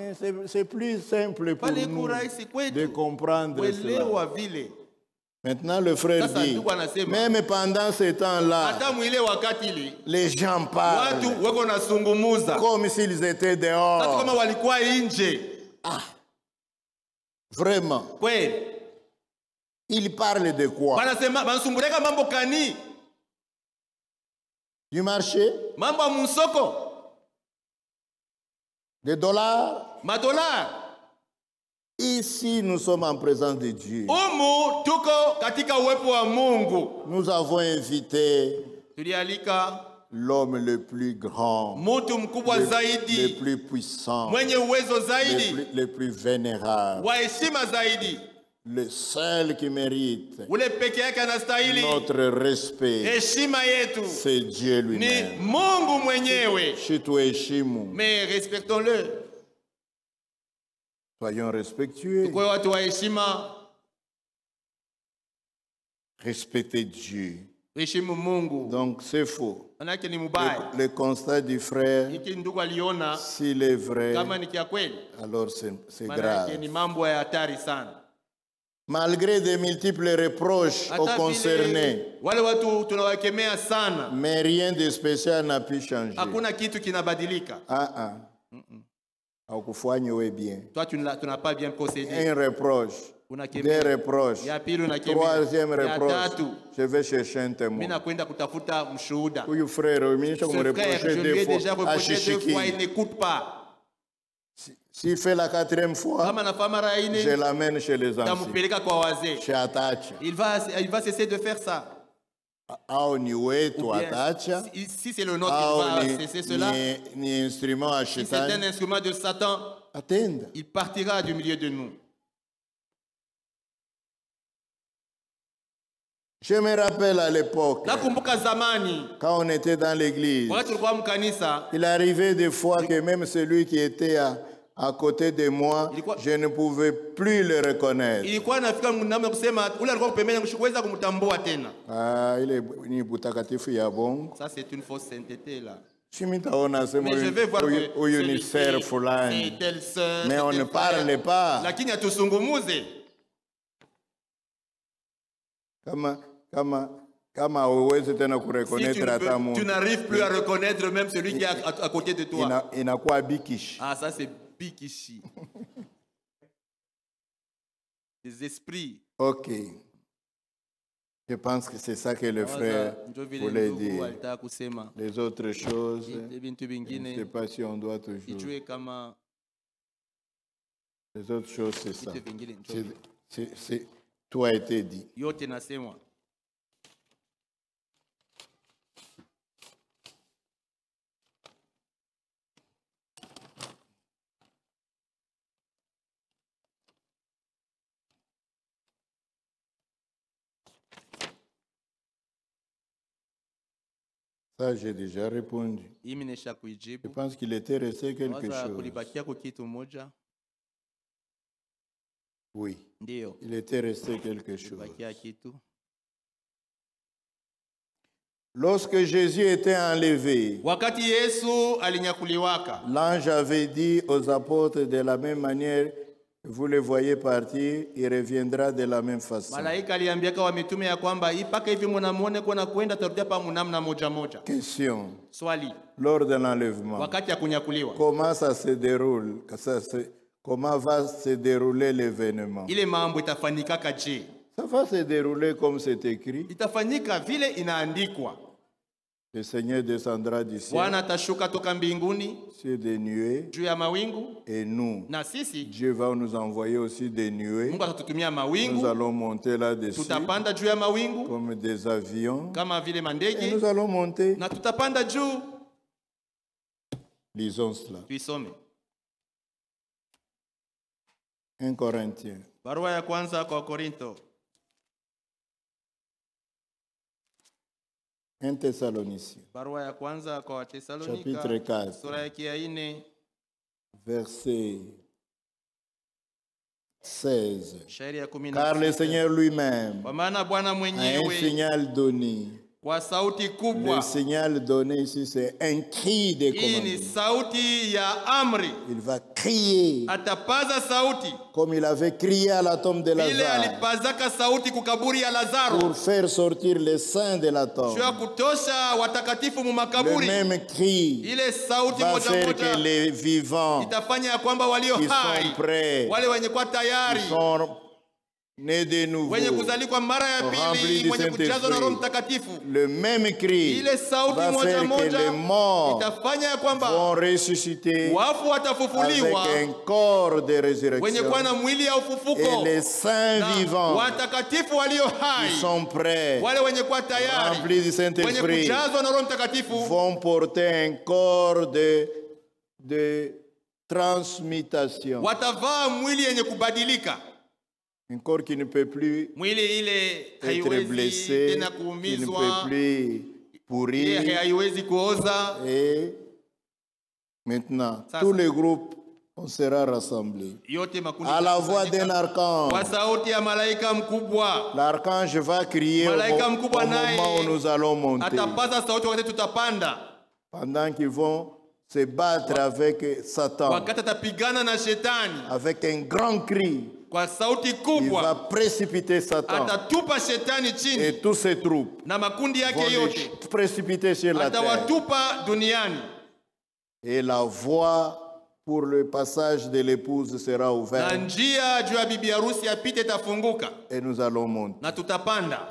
C'est plus simple pour
Pale
nous
kurahisi
de
kwetu
comprendre cela.
kuelewa vile.
Maintenant, le frère
Sasa
dit,
ndugu anasema
même pendant ce temps-là,
hata mwile wakati ile
les gens parlent
watu wako nasungumuza
comme s'ils étaient
sasa
dehors.
kama walikuwa nje
Vraiment.
kweli.
Ils parlent de quoi?
Banasema banasumbureka mambo kani,
Du marché?
mambo ya musoko,
Des dollars?
madola.
Ici, nous sommes en présence de Dieu.
Umu tuko katika uwepo wa Mungu.
Nous avons invité
Tulialika
l'homme le plus grand,
mtu mkubwa
le
zaidi,
plus puissant,
mwenye uwezo zaidi,
le plus vénérable,
wa heshima zaidi,
le seul qui mérite
ule peke yake anastahili
notre respect.
heshima yetu
C'est Dieu
ni
lui-même.
Mungu mwenyewe.
Chituheshimu.
Mais respectons-le.
Soyons respectueux.
Kwa watu wa heshima,
Respectez Dieu.
heshimu Mungu.
Donc c'est faux.
Manake ni mubaya.
Le constat du frère,
Hiki ndugu aliona
s'il est vrai,
kama ni kia kweli,
alors c'est
manake
grave.
ni mambo ya hatari sana.
Malgré de multiples reproches aux
Hata
concernés,
vile wale watu tunawakemea sana,
mais rien de spécial n'a pu changer.
hakuna kitu kinabadilika.
Haukufanya we bien.
Toi tu n'as pas bien procédé.
Un reproche, deux
Unakemea.
reproches,
Ya pili unakemea.
troisième
Ya
reproche,
tatu
je vais chercher un
mimi
témoin.
nakwenda kutafuta mshuhuda.
Huyu frère, mimi
Ce
nisha
frère,
kumreprocher
je lui ai
deux
déjà
fois, à
reproché 2 fois, il
Shishiki.
n'écoute pas.
S'il fait la quatrième fois,
Kama nafaa mara
je
ine,
l'amène chez les anciens,
tampeleka kwa wazee.
chez Atacha.
Il va cesser de faire ça.
Au ni wetu
Ou bien,
Atacha,
si c'est le nôtre, il va
au
cesser cela.
ni instrument à
Si c'est un
Shetani.
instrument de Satan,
Attends.
il partira du milieu de nous.
Je me rappelle à l'époque,
Nakumbuka zamani,
quand on était dans l'église,
wakati tulikuwa mkanisa,
il arrivait des fois que même celui qui était à côté de moi, je ne pouvais plus le reconnaître.
ilikuwa nafika namna kusema ule alikuwa pembeni kuweza kumtambua tena.
Ah, il est ni butakatifu ya bongo.
Ça c'est une fausse sainteté là.
Chimitaona sema
Mais je vais voir
huyu ni sœur
c'est
fulani.
telle sœur.
Mais
c'est
on
tel
ne
frère.
parle pas.
Lakini hatusungumuze.
Kama huwezi tena
Si
kureconnaître hata
tu
mtu.
n'arrives plus à reconnaître même celui qui est à côté de toi.
Inakuwa bikish.
Ah, ça c'est bikishi. Des esprits.
Ok. Je pense que c'est ça que le frère voulait dire. Les autres choses, je ne sais pas si on doit toujours. Les autres choses, c'est ça. Tout a été dit.
Yote nasemwa.
Ça, j'ai déjà répondu. Je pense qu'il était resté quelque chose. Oui. Il était resté quelque chose. Lorsque Jésus était enlevé,
wakati Yesu alinyakuliwaka,
l'ange avait dit aux apôtres de la même manière, vous le voyez partir, il reviendra de la même façon.
malaika aliambiaka wa mitume ya kwamba ipaka hivi mnamuone kuna kwenda tarudia pa mnamna moja moja.
Question.
Swali,
Lors de l'enlèvement,
wakati ya kunyakuliwa,
comment ça se déroule? Comment va se dérouler l'événement?
ile mambo itafanyika je?
Ça va se dérouler comme c'est écrit.
Itafanyika vile inaandikwa.
Le Seigneur descendra du ciel
Bwana atashuka toka mbinguni
sur des nuées,
juu ya mawingu,
et nous,
na sisi
Dieu va nous envoyer aussi des nuées.
Mungu atatutumia
Nous
mawingu,
allons monter là-dessus
tutapanda juu ya mawingu
comme des avions
kama vile
et
mandege,
nous allons monter.
na tutapanda juu.
Lisons cela.
Tuisome
1 Corinthiens.
barua ya kwanza kwa Korinto,
1 Thessaloniciens,
barua ya kwanza kwa
Chapitre
Tesalonika,
4.
sura ya 4,
verset 16.
shairi ya
Car le
16.
Seigneur lui-même
Kwa maana Bwana
a un
mwenyewe
signal donné.
kwa sauti
Le
kubwa,
signal donné ici, c'est un cri de
hii ni
commandement.
sauti ya amri,
Il va crier
atapaza sauti
comme il avait crié à la tombe de
ile
Lazare
alipazaka sauti kukaburi ya Lazaro,
pour faire sortir les saints de la tombe.
juu ya kutosha watakatifu mu
Le
makaburi.
même cri
Ile sauti
va
moja
faire que
moja
les vivants
itafanya ya kwamba walio
qui
hai,
sont prêts,
wale wenye kwa
qui
tayari,
sont nés de nouveau,
wenye kuzalikwa mara ya
remplis
pili,
du
wenye kujazwa na Roho
Saint-Esprit,
Mtakatifu,
le même cri
ile sauti
va
moja
faire que
moja
les morts
itafanya ya kwamba
vont ressusciter
wafu
avec
watafufuliwa,
un corps de
wenye
résurrection,
kuwa na mwili ya
et
ufufuko,
les saints
na
vivants
watakatifu walio
qui
hai,
sont prêts,
wale wenye kuwa tayari,
remplis du
wenye
Saint-Esprit,
kujazwa na Roho Mtakatifu,
vont porter un corps de transmutation.
watavaa mwili yenye kubadilika,
Un corps qui ne peut plus
mwili ile
être
haiwezi
blessé,
tena
qui ne
kuumizwa,
peut plus
ile
pourrir.
haiwezi kuoza.
Et maintenant,
Ça,
tous
ça.
les groupes, on sera rassemblés.
Yote makundi
À la voix d'un
kwa
archange,
sauti ya malaika mkubwa,
l'archange va crier au
malaika mkubwa naye
moment où nous allons monter.
atapaza sauti wakati tutapanda,
Pendant qu'ils vont se battre avec Satan,
wakati atapigana na shetani
avec un grand cri,
kwa sauti
il
kubwa,
va précipiter Satan
atatupa shetani chini
et tous ses troupes
na makundi
vont
yake
les
yote,
précipiter sur la terre.
atawatupa duniani,
Et la voie pour le passage de l'épouse sera
na
ouverte
njia juu ya bibi harusi apite itafunguka,
et nous allons monter.
na tutapanda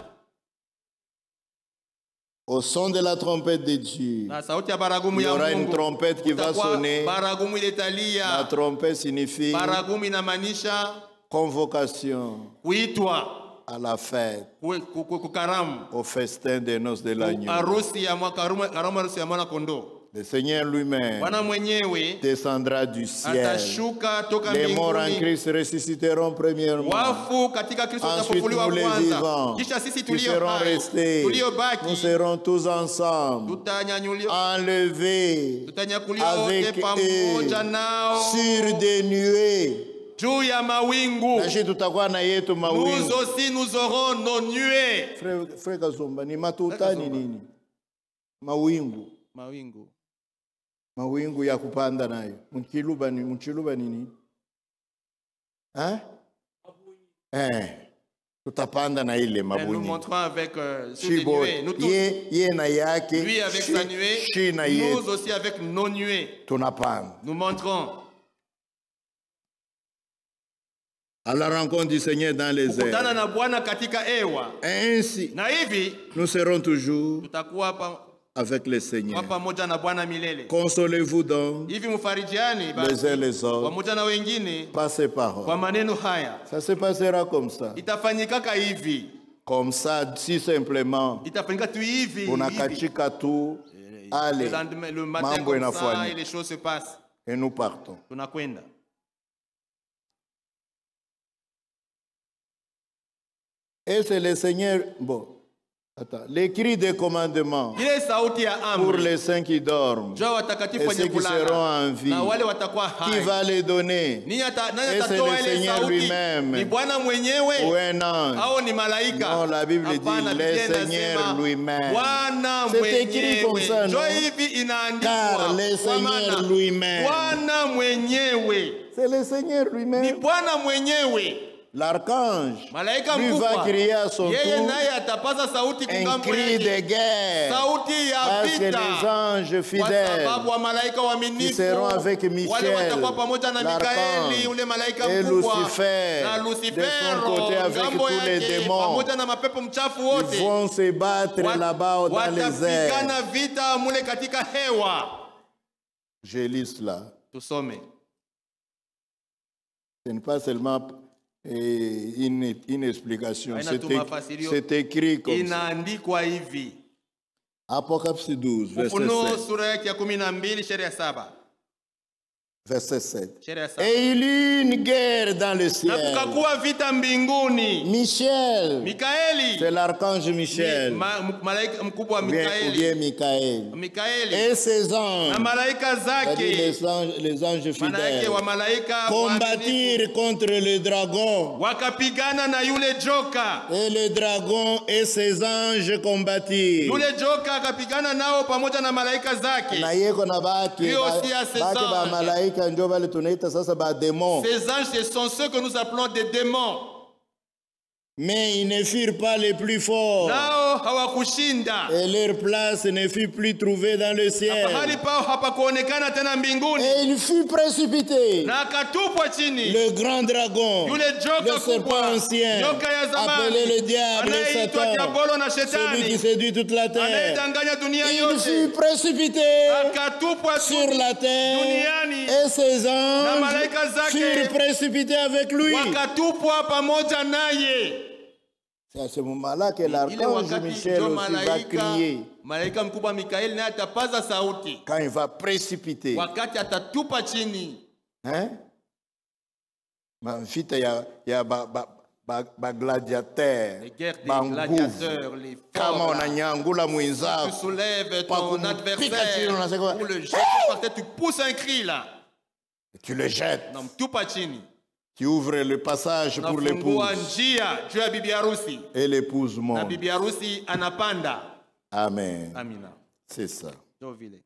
Au son de la trompette de Dieu,
na sauti ya baragumu
il y
ya
aura une
Mungu.
trompette qui va
Kutakuwa
sonner.
baragumu ile
La
italia.
trompette signifie
Baragumu inamaanisha
convocation
kuitwa
à la fête,
kukaramu,
au festin des noces de l'agneau.
harusi ya mwaka, karamu harusi ya mwana kondoo.
Le Seigneur lui-même
Bwana mwenyewe
descendra du ciel.
atashuka toka
Les morts en
mbinguni.
Christ ressusciteront premièrement.
Wafu katika Kristo
Ensuite,
watafufuliwa
nous les
kwanza,
vivants
kisha sisi
qui
tulio
serons
hai,
restés,
tuliobaki
nous serons tous ensemble
tutanyanyuliwa,
enlevés
tutanyakuliwa wote
avec eux
pamoja nao
sur des nuées.
juu ya mawingu.
Nashi tutakuwa na yetu
Nous
mawingu.
aussi nous aurons nos nuées.
Frère Kazumba, ni matutani nini? Mawingu.
Mawingu.
Mawingu ya kupanda nayo. Mchiluba nini? Tutapanda na ile
Et nous
mabuni.
montrons avec sur les
Shibo,
nuées. Nous tous,
ye na yake,
lui avec sa nuée,
shi na yetu.
nous aussi avec nos nuées.
Tunapanda.
Nous montrons
À la rencontre du Seigneur dans les
kukutana
airs.
na Bwana katika hewa,
Ainsi,
na hivi
nous serons toujours
tutakuwa
avec le Seigneur.
pamoja na Bwana milele.
Consolez-vous donc
Hivi mfarijiani
les
basi
uns les autres
pamoja na wengine
par ces
kwa
paroles.
maneno haya.
Ça se passera comme ça.
Itafanyikaka hivi,
Comme ça, si simplement,
itafanyika tu hivi hivi.
unakachika tu, allez,
Le matin
mambo
comme ça,
inafanyika.
et les choses se passent.
Et nous partons.
Tunakwenda.
Et c'est le Seigneur, bon, Attends, les cris des commandements
ile sauti ya
pour
amri
les saints qui dorment
jua watakatifu
et
wenye
ceux qui seront
kulala
en vie.
na wale watakuwa
Qui
hai.
va les donner?
Nani
Et c'est
atatoa
le
ile
Seigneur
sauti?
lui-même
Ni Bwana
ou
mwenyewe
un ange?
au ni malaika?
Non, la Bible
Hapana,
dit le
Biblia
Seigneur
inasema,
lui-même.
Bwana
C'est écrit comme
mwenyewe.
ça,
Ndio
non?
hivi inaandikwa.
Car le
Kwa
Seigneur
maana,
lui-même.
Bwana mwenyewe.
C'est le Seigneur
Ni
lui-même.
Bwana mwenyewe.
L'archange
Malaika
lui va
mkubwa
crier à son
yeye
tour
naye atapaza sauti
un
kungambo
cri de
yake.
guerre.
Sauti ya
Parce que
vita.
les anges
Kwa
fidèles
sababu wa malaika
qui
waaminifu
seront avec
wale
Michel,
watakuwa pamoja na Mikaeli
l'archange,
ule malaika
et
mkubwa
Lucifer,
na
de son
Lucifero
côté avec
ngambo
tous les
yake
démons,
pamoja na mapepo mchafu
ils
wote
vont se battre là-bas dans les airs.
watapigana vita mule katika hewa.
Je lis cela.
Tusome.
Ce n'est pas seulement une explication.
Haina tu mafasirio.
C'est écrit comme ça.
Inaandikwa hivi.
Apocalypse 12, verset
Ufunuo
7.
sura yake ya 12 sheria ya 7.
Verset 7.
Sheria ya 7.
Et il y eut une guerre dans le
Na
ciel.
kukakuwa vita mbinguni.
Michel,
Mikaeli.
c'est l'archange Michel.
Malaika mkubwa wa
Ou bien
Mikaeli.
Michael.
Mikaeli.
Et ses anges,
Na malaika
c'est-à-dire
zake.
les anges
Manake
fidèles,
wa malaika
combattirent contre le dragon.
wakapigana na yule joka.
Et le dragon et ses anges combattirent.
Yule joka akapigana nao pamoja na malaika zake.
Na yeko na baki
Lui aussi a ses
ba
anges.
malaika ndio wale tunaita sasa ba démons.
Ces anges, ce sont ceux que nous appelons des démons.
Mais ils ne furent pas les plus forts.
Nao hawakushinda.
Et leur place ne fut plus trouvée dans le ciel.
Pahali pao hapakuonekana tena mbinguni.
Et il fut précipité.
Na akatupwa chini.
Le grand dragon,
Yule joka
le serpent
kubwa,
ancien,
nyoka ya zamani,
appelé le diable et
anayeitwa
Satan,
Diabolo na
celui qui
Shetani,
séduit toute la terre.
anayedanganya dunia
Il fut
yote,
précipité
akatupwa
sur la terre
duniani,
et ses
na
anges
malaika zake
furent précipités avec lui.
wakatupwa pamoja naye.
C'est à ce moment-là que
Ile
l'archange
wakati
Michel
ndio
aussi va crier
malaika mkubwa Mikaeli naye atapaza sauti
quand il va précipiter.
wakati atatupa chini.
Hein? Mfita ya ba gladiateur,
Les guerres des
ba nguvu.
gladiateurs, les
Kama
forts, là.
unanyangula
Tu
mwenzako
soulèves
Pas
ton
comme
adversaire
Pikachu,
pour le jeter par terre, tu pousses un cri là.
tu le jettes,
Non, tupa chini.
tu ouvres le passage pour
Nafungua
l'épouse
njia juu ya bibi harusi
et l'épouse
na
monte.
bibi harusi anapanda.
Amen.
Amina.
C'est ça.
Ndio vile.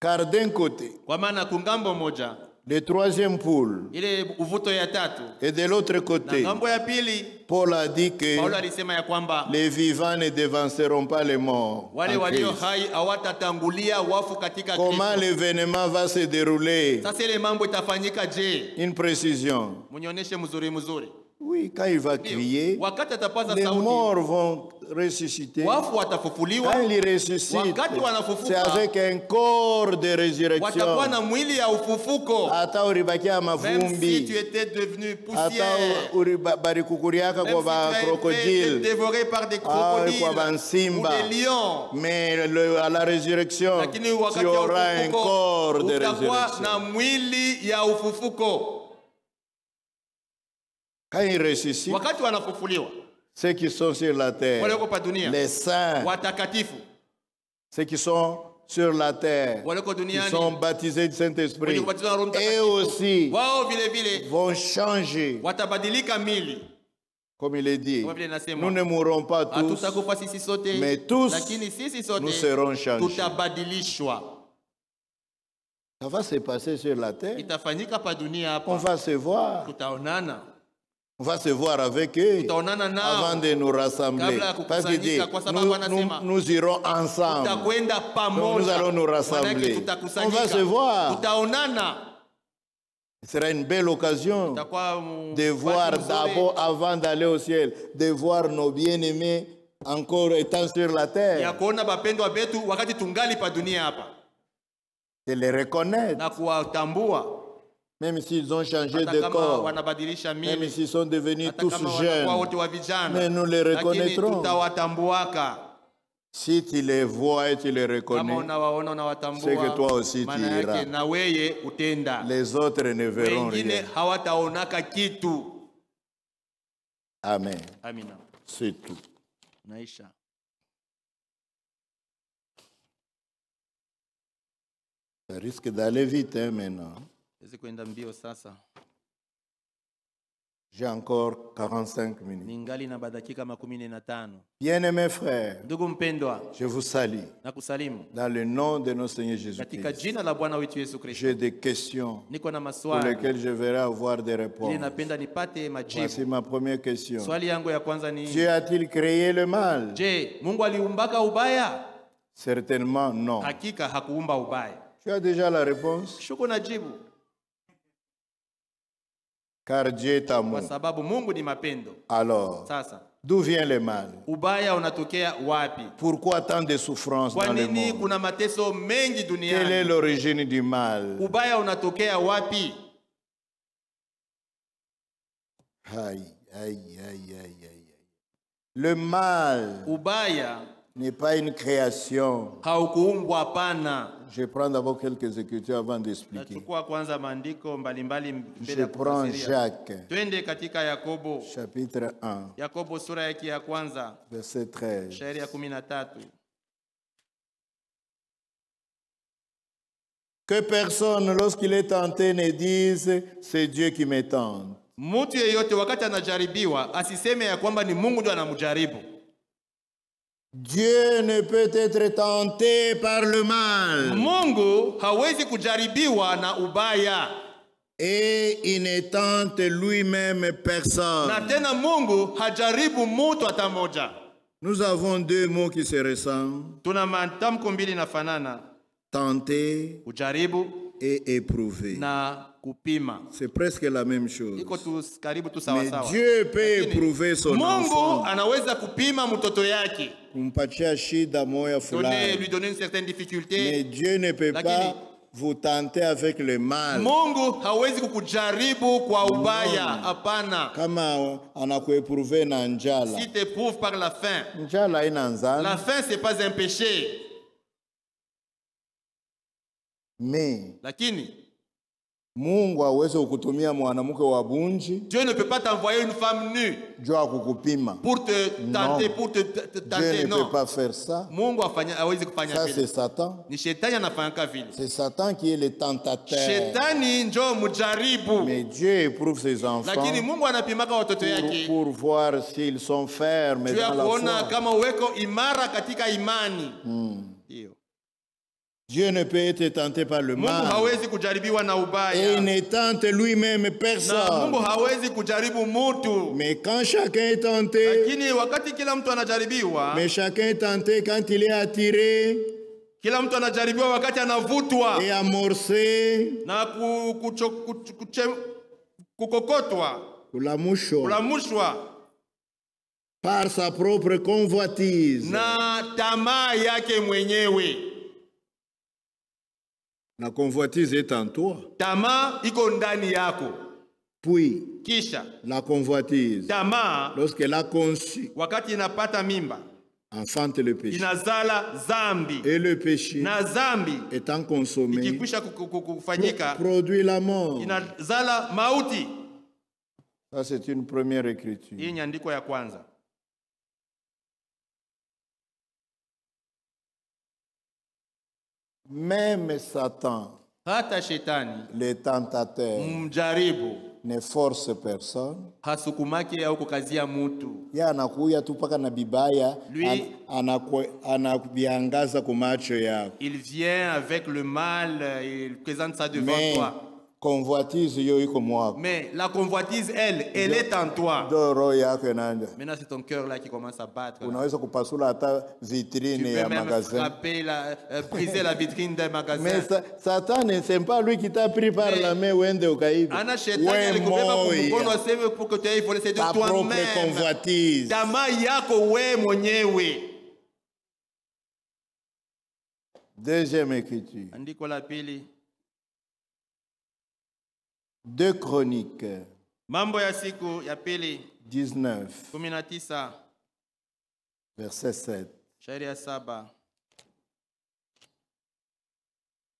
Car d'un côté,
Kwa maana kungambo moja
le troisième poule,
ile uvuto ya tatu
et de l'autre
na
côté,
ngambo ya pili
Paul a dit que
Paulo alisema ya kwamba
les vivants ne devanceront pas les morts.
wale
en
walio
Christ.
hai hawatatangulia wafu katika
Comment
Kristo.
l'événement va se dérouler?
Sasa ile mambo itafanyika je?
Une précision.
Munionyeshe mzuri mzuri.
Oui, quand il va crier,
Wakati atapaza
les
sauti,
morts vont ressusciter.
wafu watafufuliwa.
Quand il ressuscite,
Wakati wanafufuka,
c'est avec un corps de
Watakuwa
résurrection.
na mwili ya ufufuko.
Hata ulibakia
Même si tu
mavumbi,
étais devenu
hata
poussière,
barikukuriaka
même
kwa
si
ba
tu as été
crocodile,
dévoré par des
kwa
crocodiles ou
bansimba.
des lions,
Mais à la résurrection,
lakini
tu
wakati wa
auras un corps de
utakuwa
résurrection.
na mwili ya ufufuko.
Quand il ressuscite,
Wakati wanafufuliwa
ceux qui sont sur la terre,
wale wako pa dunia,
les saints,
watakatifu
ceux qui sont sur la terre,
wale wako
qui
duniani,
sont baptisés du Saint-Esprit,
wenye kubatizwa na Roho
et
Mtakatifu,
aussi
wao vile vile
vont changer.
watabadilika mili.
Comme il est dit,
Kama vile inasema,
nous ne mourrons pas tous,
hatutakufa sisi sote,
mais tous
lakini sisi
nous
sote
serons changés.
tutabadilishwa.
Ça va se passer sur la terre.
Itafanyika pa dunia
On
hapa,
va se voir.
tutaonana,
On va se voir avec eux
tutaonana nao
avant de nous rassembler.
kabla ya
Parce qu'il dit,
kukusanyika, kwa sababu anasema
nous irons ensemble.
tutakwenda pamoja.
Nous allons nous rassembler.
Manake
On
tutakusanyika,
va se voir.
tutaonana.
Ce sera une belle occasion
Itakuwa
de voir
wakati mzuri
d'abord, avant d'aller au ciel, de voir nos bien-aimés encore étant sur la
ya
terre.
kuona bapendwa betu wakati tungali pa dunia hapa
De les reconnaître,
na kuwatambua,
même s'ils ont changé
hata
de
kama
corps,
wanabadilisha
même
mili,
s'ils sont devenus
hata
tous
kama
jeunes.
wanakuwa wote wa vijana,
Mais nous les
lakini
reconnaîtrons.
tutawatambuaka.
Si tu les vois et tu les
Kama
reconnais,
unawaona
c'est que toi
unawatambua,
aussi tu
maana yake
iras.
na weye utenda.
Les autres ne verront
Wengine
rien.
hawataonaka kitu.
Amen.
Amina.
C'est tout.
naisha.
Ça risque d'aller vite maintenant.
Hizi kwenda mbio sasa.
J'ai encore 45 minutes.
Ningali na badakika 15.
Bien-aimés frères,
Ndugu mpendwa,
je vous salue.
nakusalimu
Dans le nom de notre Seigneur
katika
Jésus-Christ.
jina la Bwana wetu Yesu Kristo.
J'ai des questions
Niko na
pour
maswali
lesquelles je verrai avoir des
ili
réponses.
napenda nipate
Voici
majibu.
ma première question.
Swali yangu ya kwanza ni
Dieu a-t-il créé le mal?
je, Mungu aliumbaka ubaya?
Certainement non.
Hakika hakuumba ubaya.
Tu as déjà la réponse?
Shuko na jibu.
Car Dieu est
Kwa
amour.
sababu Mungu ni mapendo.
Alors,
Sasa,
d'où vient le mal?
ubaya unatokea wapi?
Pourquoi tant de souffrances
Kwa
dans le
nini
monde?
kuna mateso mengi
Quelle est
duniani?
l'origine du mal?
Ubaya unatokea wapi?
Aïe, aïe, aïe, aïe, aïe. Le mal
Ubaya
n'est pas une création.
haukuumbwa, hapana.
Je prends d'abord quelques écritures avant d'expliquer.
Nachukua kwanza maandiko mbalimbali mbele
Je
ya
prends
kufasiria.
Jacques,
Twende katika Yakobo.
chapitre 1,
Yakobo sura yake ya kwanza,
verset 13.
shairi ya 13.
Que personne, lorsqu'il est tenté, ne dise « c'est Dieu qui me tente ».
Mtu yeyote wakati anajaribiwa asiseme ya kwamba ni Mungu ndio anamjaribu.
Dieu ne peut être tenté par le mal.
Mungu hawezi kujaribiwa na ubaya.
Et il ne tente lui-même
Na
personne.
tena Mungu hajaribu mtu hata moja.
Nous avons deux mots qui se ressemblent.
Tuna matamko mbili nafanana,
Tenter
kujaribu
et éprouver.
na kupima.
C'est presque la même chose.
Iko tu karibu tu sawa
Mais
sawa.
Dieu peut
Lakini
éprouver son
Mungu
enfant.
anaweza kupima mtoto yake.
Kumpatia shida moya
Lui
fulani.
donner une certaine difficulté.
Mais Dieu ne peut
Lakini
pas vous tenter avec le mal.
Mungu hawezi kukujaribu kwa ubaya, hapana.
Kama anakueprouve na njala.
Si t'éprouve par la faim.
Njala ina
La
nzala.
faim c'est pas un péché.
Mais
Lakini
Mungu hawezi kukutumia mwanamke wa bunji
Dieu ne peut pas t'envoyer une femme nue
juu akukupima.
pour te tenter,
Non.
pour te
Dieu
tenter.
ne
Non.
peut pas faire ça.
Mungu hawezi kufanya
Ça c'est
vile.
Satan.
Ni shetani anafanya vile.
C'est Satan qui est le tentateur.
Shetani njo mjaribu.
Mais Dieu éprouve ses enfants
Lakini Mungu anapimaka watoto yake
pour voir s'ils sont fermes
juu ya
dans la
kuona
foi.
kama uweko imara katika imani. Ndio.
Dieu ne peut être tenté par le
Mungu
mal.
hawezi kujaribiwa na
Et il
ubaya.
ne tente lui-même
Na
personne.
Mungu hawezi kujaribu mutu.
Mais quand chacun est tenté,
Lakini wakati kila mtu anajaribiwa,
mais chacun est tenté quand il est attiré
kila mtu anajaribiwa wakati anavutwa
et amorcé,
na kukokotwa, kulamushwa
par sa propre convoitise.
na tamaa yake mwenyewe.
La convoitise est en toi.
Tamaa iko ndani yako.
Puis,
Kisha
la convoitise,
tamaa
lorsqu'elle a conçu,
wakati inapata mimba
enfante le péché.
inazala zambi,
Et le péché,
na zambi
étant consommé,
ikikwisha kufanyika
produit la mort.
inazala mauti.
Ça, c'est une première écriture.
Hii ni andiko ya kwanza.
Même Satan,
Hata shetani
le tentateur,
mjaribu
ne force personne.
hasukumake au kukazia mutu.
Yeye anakuya tu paka na bibaya,
Lui-
anakubiangaza kwa macho yako.
Il vient avec le mal, il présente ça devant
Mais
toi.
convoitise yo iko mwako.
Mais la convoitise, elle est en toi.
Ndio roho yako inaenda.
Maintenant, c'est ton cœur là qui commence à battre.
Unaweza kupasula hata
Tu
vitrine
peux
ya
même
magasin.
frapper, briser la vitrine d'un magasin.
Mais Satan, c'est pas lui qui t'a pris par
Mais-
la main uende ukaiba.
Ana shetani
Ouais,
alikubeba kwa mkono
moya.
aseme pour que tu ailles voler, c'est de
Ta propre
toi-même.
convoitise.
Tamaa yako we mwenyewe.
Deuxième écriture.
Andiko la pili.
2 Chroniques
Mambo ya siku ya pili
19,
19
verset 7.
shairi ya 7.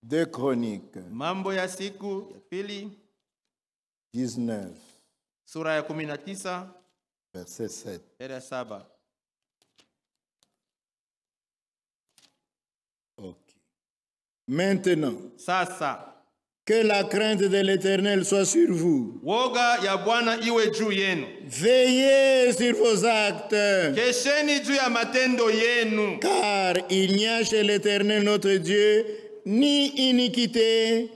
2 Chroniques
Mambo ya siku ya pili
19,
sura ya 19
verset 7.
shairi ya 7.
Maintenant,
Sasa
que la crainte de l'Éternel soit sur vous.
woga ya Bwana iwe juu yenu.
Veillez sur vos actes,
Kesheni juu ya matendo yenu,
car il n'y a chez l'Éternel notre Dieu ni iniquité,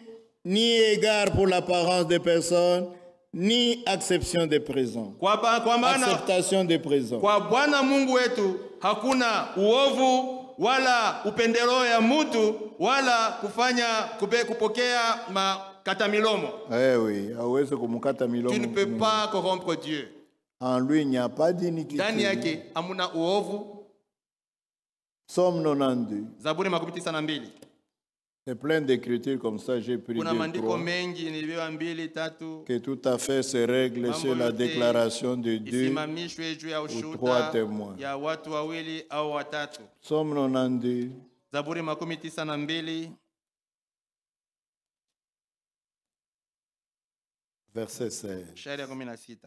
ni égard pour l'apparence des personnes, ni acception des présents.
kwa maana
Acceptation des présents.
kwa Bwana Mungu wetu hakuna uovu wala upendeleo ya mtu wala kufanya kupokea makata milomo.
Eh oui, hawezi kumkata
Tu ne
milomo.
peux pas corrompre Dieu.
En lui, il n'y a pas d'iniquité.
Ndani yake hamuna uovu.
Psaume 92.
Zaburi 92.
C'est plein d'écritures comme ça, j'ai pris
Kuna
deux,
maandiko
trois,
mengi nilibewa 2, 3
que tout à fait se règle sur la déclaration de Dieu.
isimamishwe juu ya
trois
ushuhuda
témoins.
ya watu wawili au watatu.
Psaume 92,
Zaburi 92
verset 16.
shairi ya 16.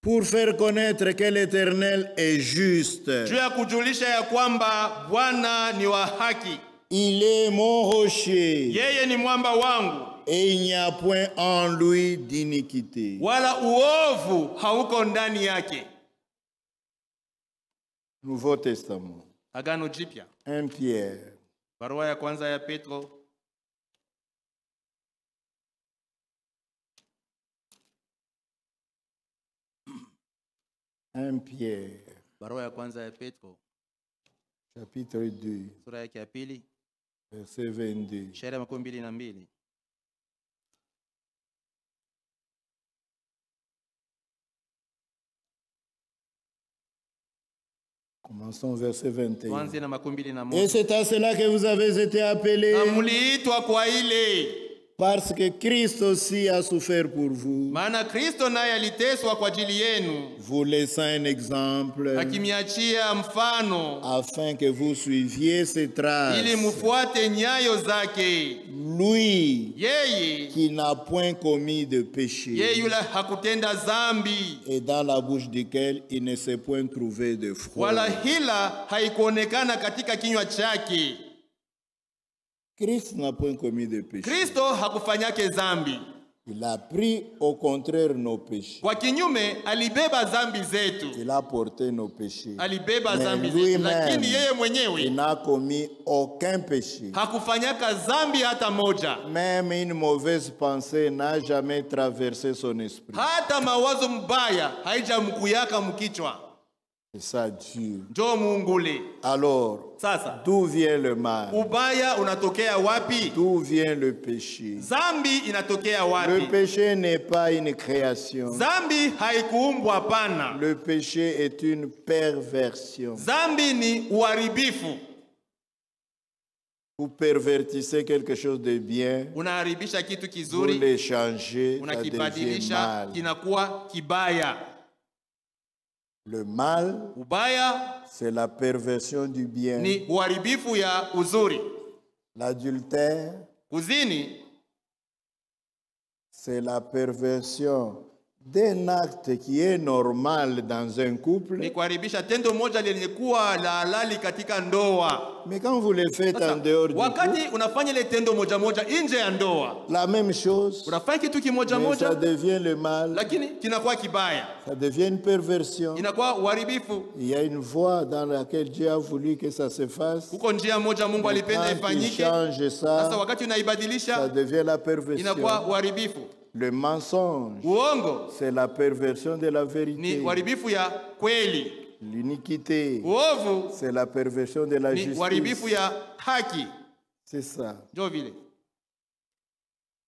Pour faire connaître que l'Éternel est juste,
Juu ya kujulisha ya kwamba Bwana ni wa haki.
il est mon rocher,
Yeye ni mwamba wangu,
et il n'y a point en lui d'iniquité.
wala uovu hauko ndani yake.
Nouveau Testament,
Agano Jipya,
1 Pierre,
barua ya kwanza ya Petro, barua ya kwanza ya Petro,
chapitre 2,
sura yake ya 2,
verset 22.
shairi ya 22.
Commençons verset 21.
Tuanze na 21.
Et c'est à cela que vous avez été appelés,
Na mliitwa kwa ile,
parce que Christ aussi a souffert pour vous,
maana Kristo naye aliteswa kwa ajili yenu,
vous laissant un exemple,
akimiachia mfano
afin que vous suiviez ses traces.
ili mufuate nyayo zake.
Lui
Yeye
qui n'a point commis de péché,
yule hakutenda zambi,
et dans la bouche duquel il ne s'est point trouvé de fraude.
wala hila haikuonekana katika kinywa chake.
Christ n'a point commis de péché.
Kristo hakufanyake zambi,
Il a pris au contraire nos péchés.
kwa kinyume alibeba zambi zetu,
Il a porté nos péchés.
alibeba
Mais
zambi zetu,
lui-même,
lakini yeye
il
mwenyewe
n'a commis aucun péché.
hakufanyaka zambi hata moja.
Même une mauvaise pensée n'a jamais traversé son esprit.
Hata mawazo mbaya haijamkuyaka mkichwa.
C'est ça Dieu.
Njoo muungule.
Alors,
Sasa
d'où vient le mal?
ubaya unatokea wapi?
D'où vient le péché?
Zambi inatokea
Le
wapi?
péché n'est pas une création.
Zambi haikuumbwa, hapana.
Le péché est une perversion.
Zambi ni uharibifu.
Vous pervertissez quelque chose de bien,
Unaharibisha kitu
vous
kizuri,
l'échangez, ça devient
unakibadilisha
mal.
kinakuwa kibaya.
Le mal,
Ubaya
c'est la perversion du bien.
ni uharibifu ya uzuri.
L'adultère,
Kuzini
c'est la perversion d'un acte qui est normal dans un couple.
ni kuharibisha tendo moja lenye kuwa la halali katika ndoa.
Mais quand vous le faites en
Sasa,
dehors du couple,
wakati unafanya ile tendo moja moja nje ya ndoa,
la même chose,
unafanya kitu kimoja
mais ça
moja,
devient le mal,
lakini kinakuwa kibaya,
ça devient une perversion.
inakuwa uharibifu.
Il y a une voie dans laquelle Dieu a voulu que ça se fasse.
Huko njia moja Mungu
Mais
alipenda
quand il
ifanyike.
change
Sasa
ça,
wakati
ça
unaibadilisha
devient la perversion.
inakuwa uharibifu.
Le mensonge,
Uongo
c'est la perversion de la
ni
vérité.
uharibifu ya kweli.
L'iniquité,
Uovu
c'est la perversion de la
ni uharibifu
justice.
ya haki.
C'est ça.
Ndio vile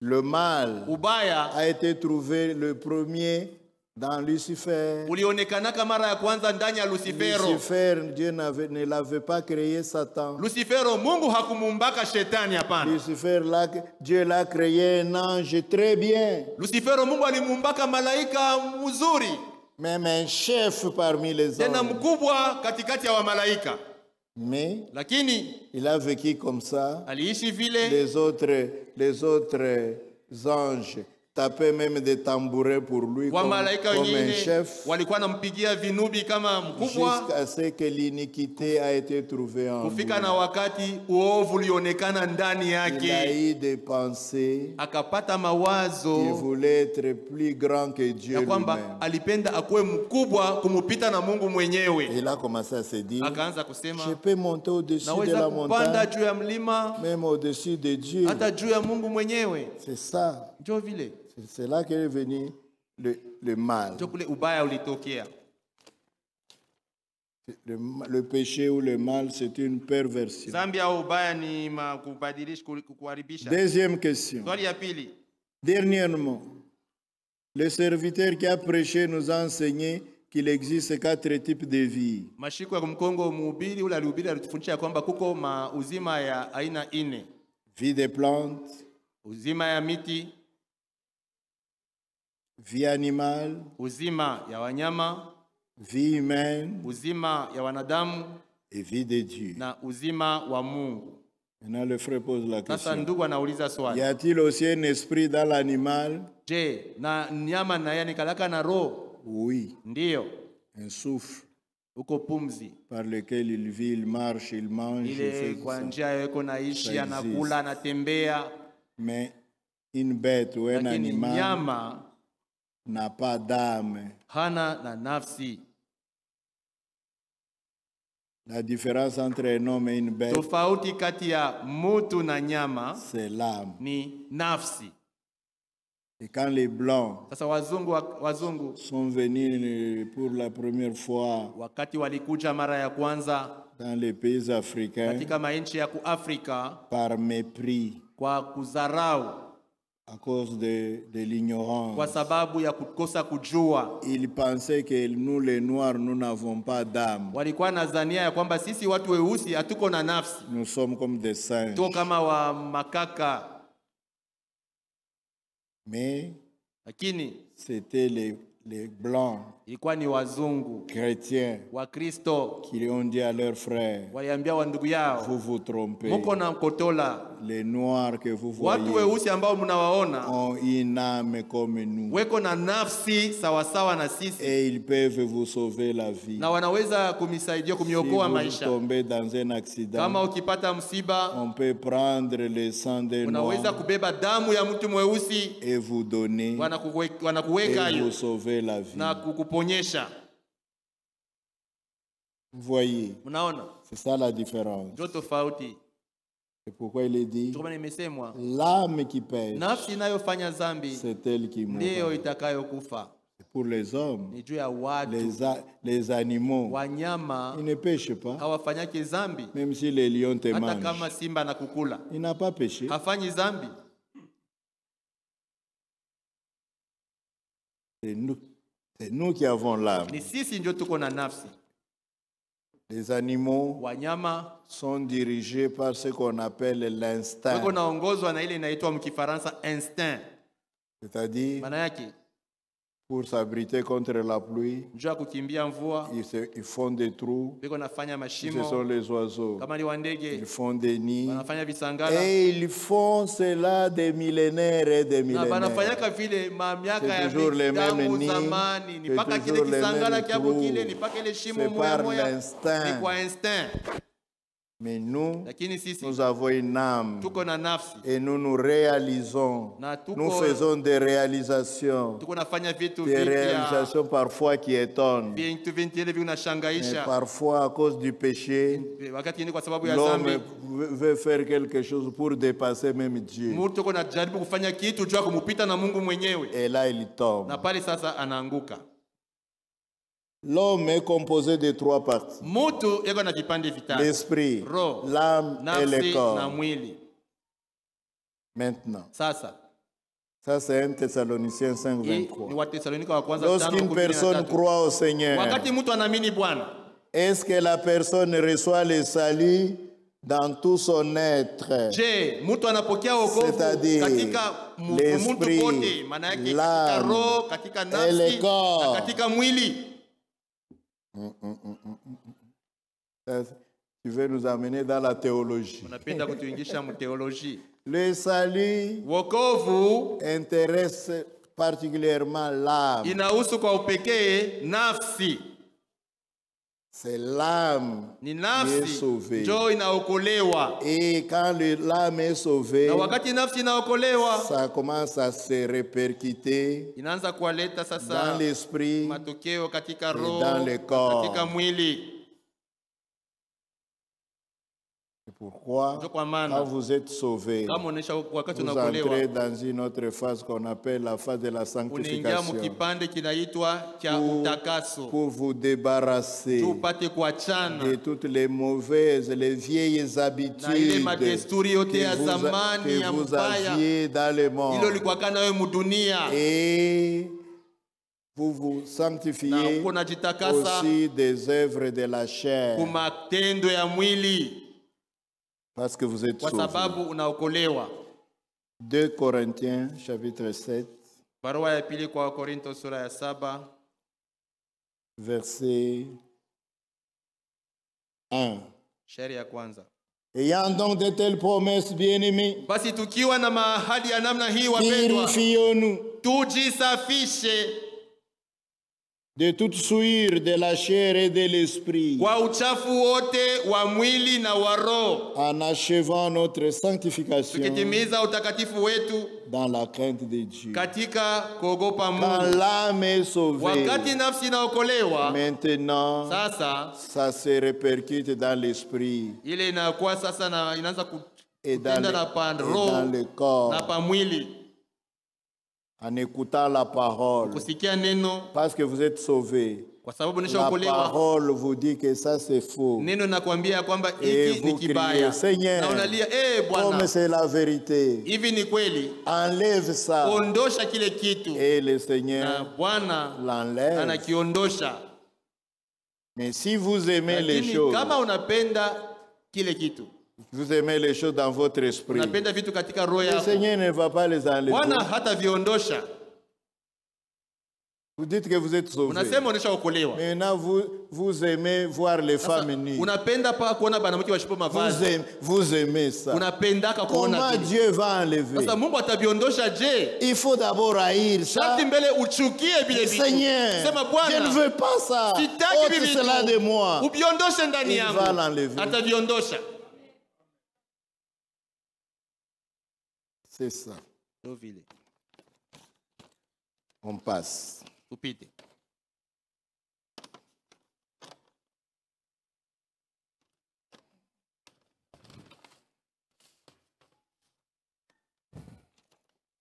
Le mal
ubaya
a été trouvé le premier dans Lucifer.
ulionekanaka mara ya kwanza ndani ya Lucifero.
Lucifer, Dieu ne l'avait pas créé Satan.
Lucifero Mungu hakumuumbaka shetani, hapana.
Lucifer, Dieu l'a créé un ange très bien.
Lucifero Mungu alimuumbaka malaika mzuri,
Même un chef parmi les
tena
anges.
mkubwa katikati ya wamalaika,
Mais
lakini
il a vécu comme ça.
aliishi vile.
Les autres anges tapaient même des tambourins pour lui comme
Wamalaika
un
wengine
chef,
walikuwa nampigia vinubi kama mkubwa,
jusqu'à ce que l'iniquité a été trouvée en lui.
kufika na wakati uovu ulionekana ndani
Il a
yake,
eu des pensées,
akapata
il
mawazo
voulait être plus grand que Dieu
ya kwamba
lui-même.
alipenda akuwe mkubwa kumupita na Mungu
Et
mwenyewe.
il a commencé à se dire,
Akaanza
je
kusema
peux monter au-dessus de
naweza
la
kupanda
montagne,
juu ya mlima
même au-dessus de Dieu.
hata juu ya Mungu mwenyewe.
C'est ça.
Njo vile
C'est là qu'est venu le mal.
njo kule ubaya ulitokea.
Le péché ou le mal, c'est une perversion.
Zambi au ubaya ni kubadilisha, kuharibisha.
Deuxième question.
Swali ya pili,
Dernièrement, le serviteur qui a prêché nous a enseigné qu'il existe 4 types de vie.
mashiko ya Mkongo, mhubiri ule alihubiri alitufundisha kwamba kuko uzima ya aina 4:
Vie des plantes,
uzima ya miti,
vie animale,
uzima ya wanyama,
vie humaine
uzima ya wanadamu
et vie de Dieu.
na uzima wa Mungu.
Maintenant, le frère pose la
Sasa
question.
ndugu anauliza
Y
swali,
a-t-il aussi un esprit dans l'animal?
je, na nyama na yani kalaka na roho?
Oui,
Ndiyo,
un souffle
uko pumzi
par lequel il vit, il marche, il mange, il
ile
fait
kwa
ça.
njia yako naishi,
Ça
anakula, anatembea.
Mais une bête ou un
Lakini
animal
nyama
n'a pas d'âme.
hana na nafsi.
La différence entre un homme et une bête,
Tofauti kati ya mutu na nyama
c'est l'âme.
ni nafsi.
Et quand les Blancs
Sasa wazungu
sont venus pour la première fois
wakati walikuja mara ya kwanza
dans les pays africains,
katika mainchi ya kuafrika,
par mépris,
kwa kuzarau,
à cause de
kwa
l'ignorance,
sababu ya kukosa kujua,
ils pensaient que nous, les Noirs, nous n'avons pas d'âme.
walikuwa na zania ya kwamba sisi watu weusi hatuko na nafsi,
Nous sommes comme des singes.
tuko kama wa makaka.
Mais
Lakini
c'était les Blancs
ilikuwa ni wazungu
chrétiens
wa Kristo
qui ont dit à leurs frères,
waliambia wa ndugu
vous
yao,
vous trompez.
muko na mkotola.
Les Noirs que vous
Watu
voyez
weusi ambao mnawaona
ont une âme comme nous.
weko na nafsi sawasawa na sisi,
Et ils peuvent vous sauver la vie.
na wanaweza kumisaidia
Si
kumiokoa
vous
maisha.
tombez dans un accident,
Kama ukipata msiba,
on peut prendre le sang des
unaweza
Noirs
kubeba damu ya mtu mweusi,
et vous donner
wanakuweka
et vous
hiyo
sauver la vie.
na kukuponyesha.
Vous voyez,
Mnaona
c'est ça la différence.
ndio tofauti.
C'est pourquoi il est dit,
Ndio maana nimesemwa
l'âme qui pêche,
nafsi inayofanya dhambi
c'est elle qui
ndiyo
mourra.
itakayokufa.
Pour les hommes,
Ni juu ya watu.
les animaux,
Wanyama
ils ne pêchent pas.
hawafanyake dhambi,
Même si les lions te
hata
mangent,
kama simba na kukula
il n'a pas péché.
hafanyi dhambi.
C'est nous qui avons l'âme.
Ni sisi ndio tuko na nafsi.
Les animaux
Wanyama
sont dirigés par ce qu'on appelle l'instinct.
wako naongozwa na ile inaitwa mkifaransa instinct.
C'est-à-dire,
Maana yake
pour s'abriter contre la pluie,
njoo kukimbia mvua,
ils font des trous.
biko nafanya
Ce sont
mashimo.
les oiseaux.
Kama ni
Ils
wandege
font des nids.
wanafanya visangala,
Et ils font cela des millénaires et des
na
millénaires.
banafanyaka vile miaka
C'est
ya
toujours les mêmes
tangu
nids,
zamani, ni
c'est
mpaka kile
toujours les
kisangala
mêmes
kyabo
trous.
kile, ni mpaka ile shimo
C'est
moya
par
moya,
l'instinct.
ni kwa instinct.
Mais nous,
Lakini sisi
nous avons une âme.
tuko na nafsi
Et nous réalisons.
na tuko
Nous faisons des réalisations.
tuko nafanya vitu
Des
vipya,
réalisations parfois qui étonnent.
vitu vile
Mais
vinashangaisha.
parfois, à cause du péché,
Wakati ni kwa sababu ya
l'homme
dhambi,
veut faire quelque chose pour dépasser même Dieu.
mtu uko najaribu kufanya kitu juu ya kumupita na Mungu mwenyewe,
Et là, il tombe.
na pale sasa anaanguka.
L'homme est composé de 3 parties.
Mtu yako na vipande vitatu:
L'esprit,
roho,
l'âme et le
nafsi na
corps.
mwili.
Maintenant,
Sasa
ça c'est 1 Thessaloniciens 5,
hii ni
23.
Watesalonika wa kwanza
Lorsqu'une
5:13.
personne croit au Seigneur,
Wakati mtu anaamini Bwana,
est-ce que la personne reçoit le salut dans tout son être?
je, mtu anapokea wokovu
C'est-à-dire
katika mtu
l'esprit,
pote, maana yake katika
l'âme
roho, katika
et le
nafsi
corps.
na katika mwili.
Ça, Tu veux nous amener dans la théologie.
Unapenda kutuingisha mu theologie.
Le salut
Wokovu
intéresse particulièrement l'âme.
inahusu kwa upekee nafsi.
C'est l'âme
Ni
qui est
nafsi
sauvée.
ndio inaokolewa.
Et quand l'âme est sauvée,
Na wakati nafsi inaokolewa,
ça commence à se répercuter
inaanza kuwaleta
dans
sasa
l'esprit.
matokeo katika roho,
dans le corps.
katika mwili.
C'est pourquoi,
Ndio kwa
quand
maana
vous êtes sauvés,
kama unaisha wakati
vous
unaokolewa,
entrez dans une autre phase qu'on appelle la phase de la
unaingia
sanctification.
mkipande kinaitwa cha utakaso.
Pour vous débarrasser
Tupate kuachana
de toutes les mauvaises, les vieilles
na ile
habitudes
madesturi yote ya zamani
que
ya
vous
mbaya
aviez dans le
ilo
monde.
likuwa kana wewe mudunia,
Et vous vous
na
sanctifiez
uko najitakasa
aussi des œuvres de la chair.
kumatendo ya mwili
Parce que vous êtes
kwa
sauvés.
sababu unaokolewa.
2 Corinthiens chapitre 7
Barua ya pili kwa Wakorinto sura ya 7
verset 1.
shairi ya kwanza.
Ayant donc de telles promesses, bien-aimés,
Basi tukiwa na mahadi ya namna hii wapendwa,
purifions-nous
tujisafishe
de toute souillure de la chair et de l'esprit,
kwa uchafu wote wa mwili na wa roho,
en achevant notre sanctification
tukitimiza utakatifu wetu
dans la crainte de Dieu.
katika kuogopa
Quand
Mungu.
l'âme est sauvée,
Wakati nafsi inaokolewa,
maintenant,
sasa
ça se répercute dans l'esprit
ile inakuwa sasa na inaanza
et dans
kutenda na pa
et dans
roho
le corps,
na pa mwili,
en écoutant la parole.
kusikia neno,
Parce que vous êtes sauvés.
kwa sababu
La
nishaokolewa.
parole vous dit que ça c'est faux.
Neno nakwambia kwamba
Et
hiki ni
vous criez,
kibaya,
Seigneur,
na unalia
comme
Bwana,
c'est la vérité,
hivi ni kweli,
enlève ça.
ondosha kile kitu,
Et le
na
Seigneur
Bwana
l'enlève.
anakiondosha.
Mais si vous aimez les
Lakini
choses,
kama unapenda kile kitu,
vous aimez les choses dans votre esprit,
unapenda vitu katika roho
le
yako,
Seigneur ne va pas les enlever.
Bwana hata viondosha.
Vous dites que vous êtes sauvés.
Unasema unishaokolewa,
Maintenant, vous aimez voir les femmes nues.
unapenda pa kuona banamke washipo mavazi,
Vous aimez ça.
unapendaka kuona
Comment
vile.
Dieu va enlever?
Sasa Mungu ataviondosha je?
Il faut d'abord haïr ça.
Sharti mbele uchukie vile vitu.
Seigneur,
Sema
je ne
Bwana,
veux pas ça.
sitaki
Ôte
hivi
cela de
vitu,
moi.
uviondoshe ndani
Il
yangu.
va l'enlever.
Ataviondosha.
C'est ça.
Ndio vile.
On passe.
Tupite.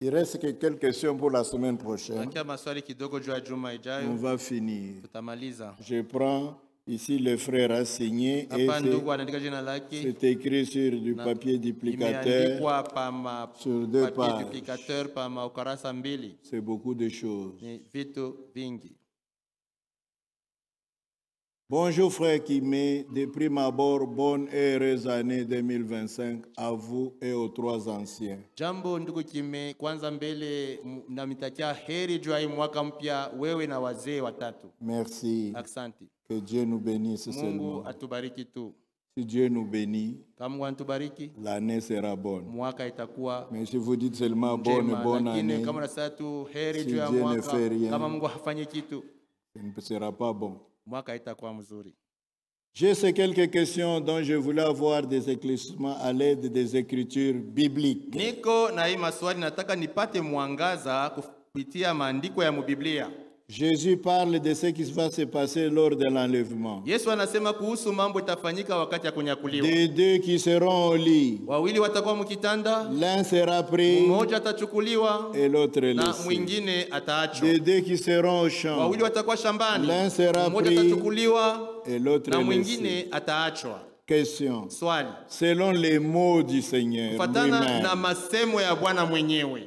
Il reste que quelques questions pour la semaine prochaine.
Nakia maswali kidogo juu ya juma
On
ijayo,
va finir.
tutamaliza.
Je prends ici le frère a signé et
Hapa ndugu anaandika jina lake,
c'est écrit sur du papier duplicateur.
imeandikwa pa
Sur 2
papier
pages.
duplicateur pa maukarasa 2.
C'est beaucoup de choses.
Ni vitu vingi.
Bonjour frère Kimé, de prime abord, bonne et heureuse année 2025 à vous et aux 3 anciens.
Jambo ndugu Kime, kwanza mbele namitakia heri juu ya hii mwaka mpya wewe na wazee watatu.
Merci.
Asante.
Que Dieu nous bénisse
Mungu
seulement.
atubariki tu.
Si Dieu nous bénit,
Kama Mungu anatubariki,
l'année sera bonne.
mwaka itakuwa
Mais si vous dites seulement bonne,
njema.
bonne
Lakini
année,
kama nasema tu heri
Si
juu ya
Dieu ne
mwaka,
fait rien.
kama Mungu hafanyi kitu,
ce ne sera pas bon.
mwaka itakuwa mzuri.
J'ai ces quelques questions dont je voulais avoir des éclaircissements à l'aide des écritures bibliques.
Niko na hii maswali, nataka nipate mwangaza kupitia maandiko ya Biblia.
Jésus parle de ce qui va se passer lors de l'enlèvement.
Yesu anasema kuhusu mambo itafanyika wakati ya kunyakuliwa.
Des deux qui seront au lit,
Wawili watakuwa mkitanda,
l'un sera pris
mmoja atachukuliwa
et l'autre
na
laissé.
mwingine ataachwa.
Des deux qui seront au champ,
Wawili watakuwa shambani,
l'un sera
mmoja
pris
atachukuliwa
et l'autre
na
laissé.
mwingine ataachwa.
Question.
Swali,
Selon les mots du Seigneur
kufatana
lui-même,
na masemo ya Bwana mwenyewe,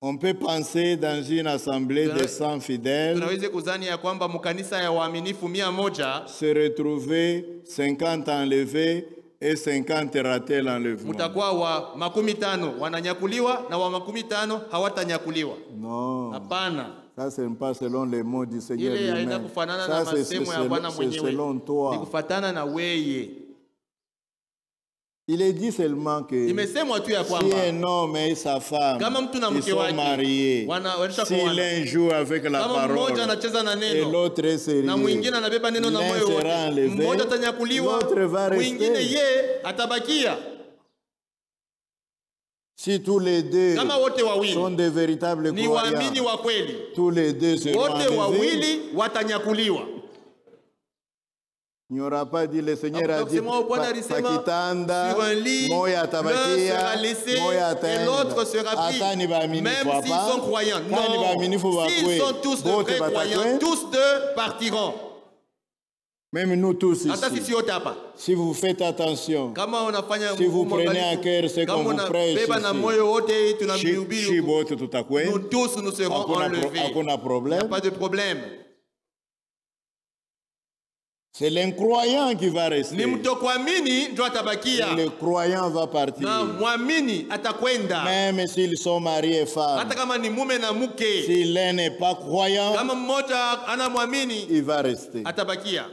on peut penser dans une assemblée de 100 fidèles
tunaweza kuzani ya kwamba mkanisa ya waaminifu 100
se retrouver 50 enlevés et 50 ratés l'enlèvement.
mutakuwa wa 50 wananyakuliwa na wa 50 hawatanyakuliwa.
Non.
Hapana.
Ça, ce n'est pas selon les mots du Seigneur
Ile haina
lui-même.
kufanana
Ça,
na masemo ya Bwana
c'est
mwenyewe.
selon
Ni
toi.
kufatana na weye.
Il est dit seulement que
Imesemwa tu ya
si
kwamba
un homme et sa femme
kama mtu na
ils
mke
sont
wake
mariés,
walisha
si
kuoana,
l'un joue avec la
kama mmoja
parole
anacheza na
et
neno
l'autre est sérieux,
na mwingine anabeba neno na
l'un
moyo
sera
wote,
enlevé,
mmoja atanyakuliwa,
l'autre va
mwingine
rester.
ye atabakia.
Si tous les deux
Kama wote
sont
wawili
des véritables
ni waamini
croyants,
wa kweli,
tous les deux seront
wote
enlevés.
wawili watanyakuliwa.
Il n'y aura pas dit le Seigneur a dit
Pakitanda, sur un lit, l'un sera laissé et l'autre sera pris. Même s'ils sont croyants. Non, s'ils sont tous de vrais croyants, tous deux partiront.
Même nous tous
Hata
ici,
sisi wote hapa.
si vous faites attention,
Kama unafanya
si vous prenez à cœur ce qu'on vous prêche
beba na moyo wote tunamhubiri,
ici,
nous tous nous serons enlevés. Il n'y a pas de problème.
c'est l'incroyant qui va rester.
Ni mtokuamini ndio atabakia.
Le croyant va partir.
Na muamini atakwenda.
Même s'ils sont mariés et femmes.
Hata kama ni mume na mke.
Si l'un n'est pas croyant,
kama mmoja ana muamini,
il va rester.
Atabakia.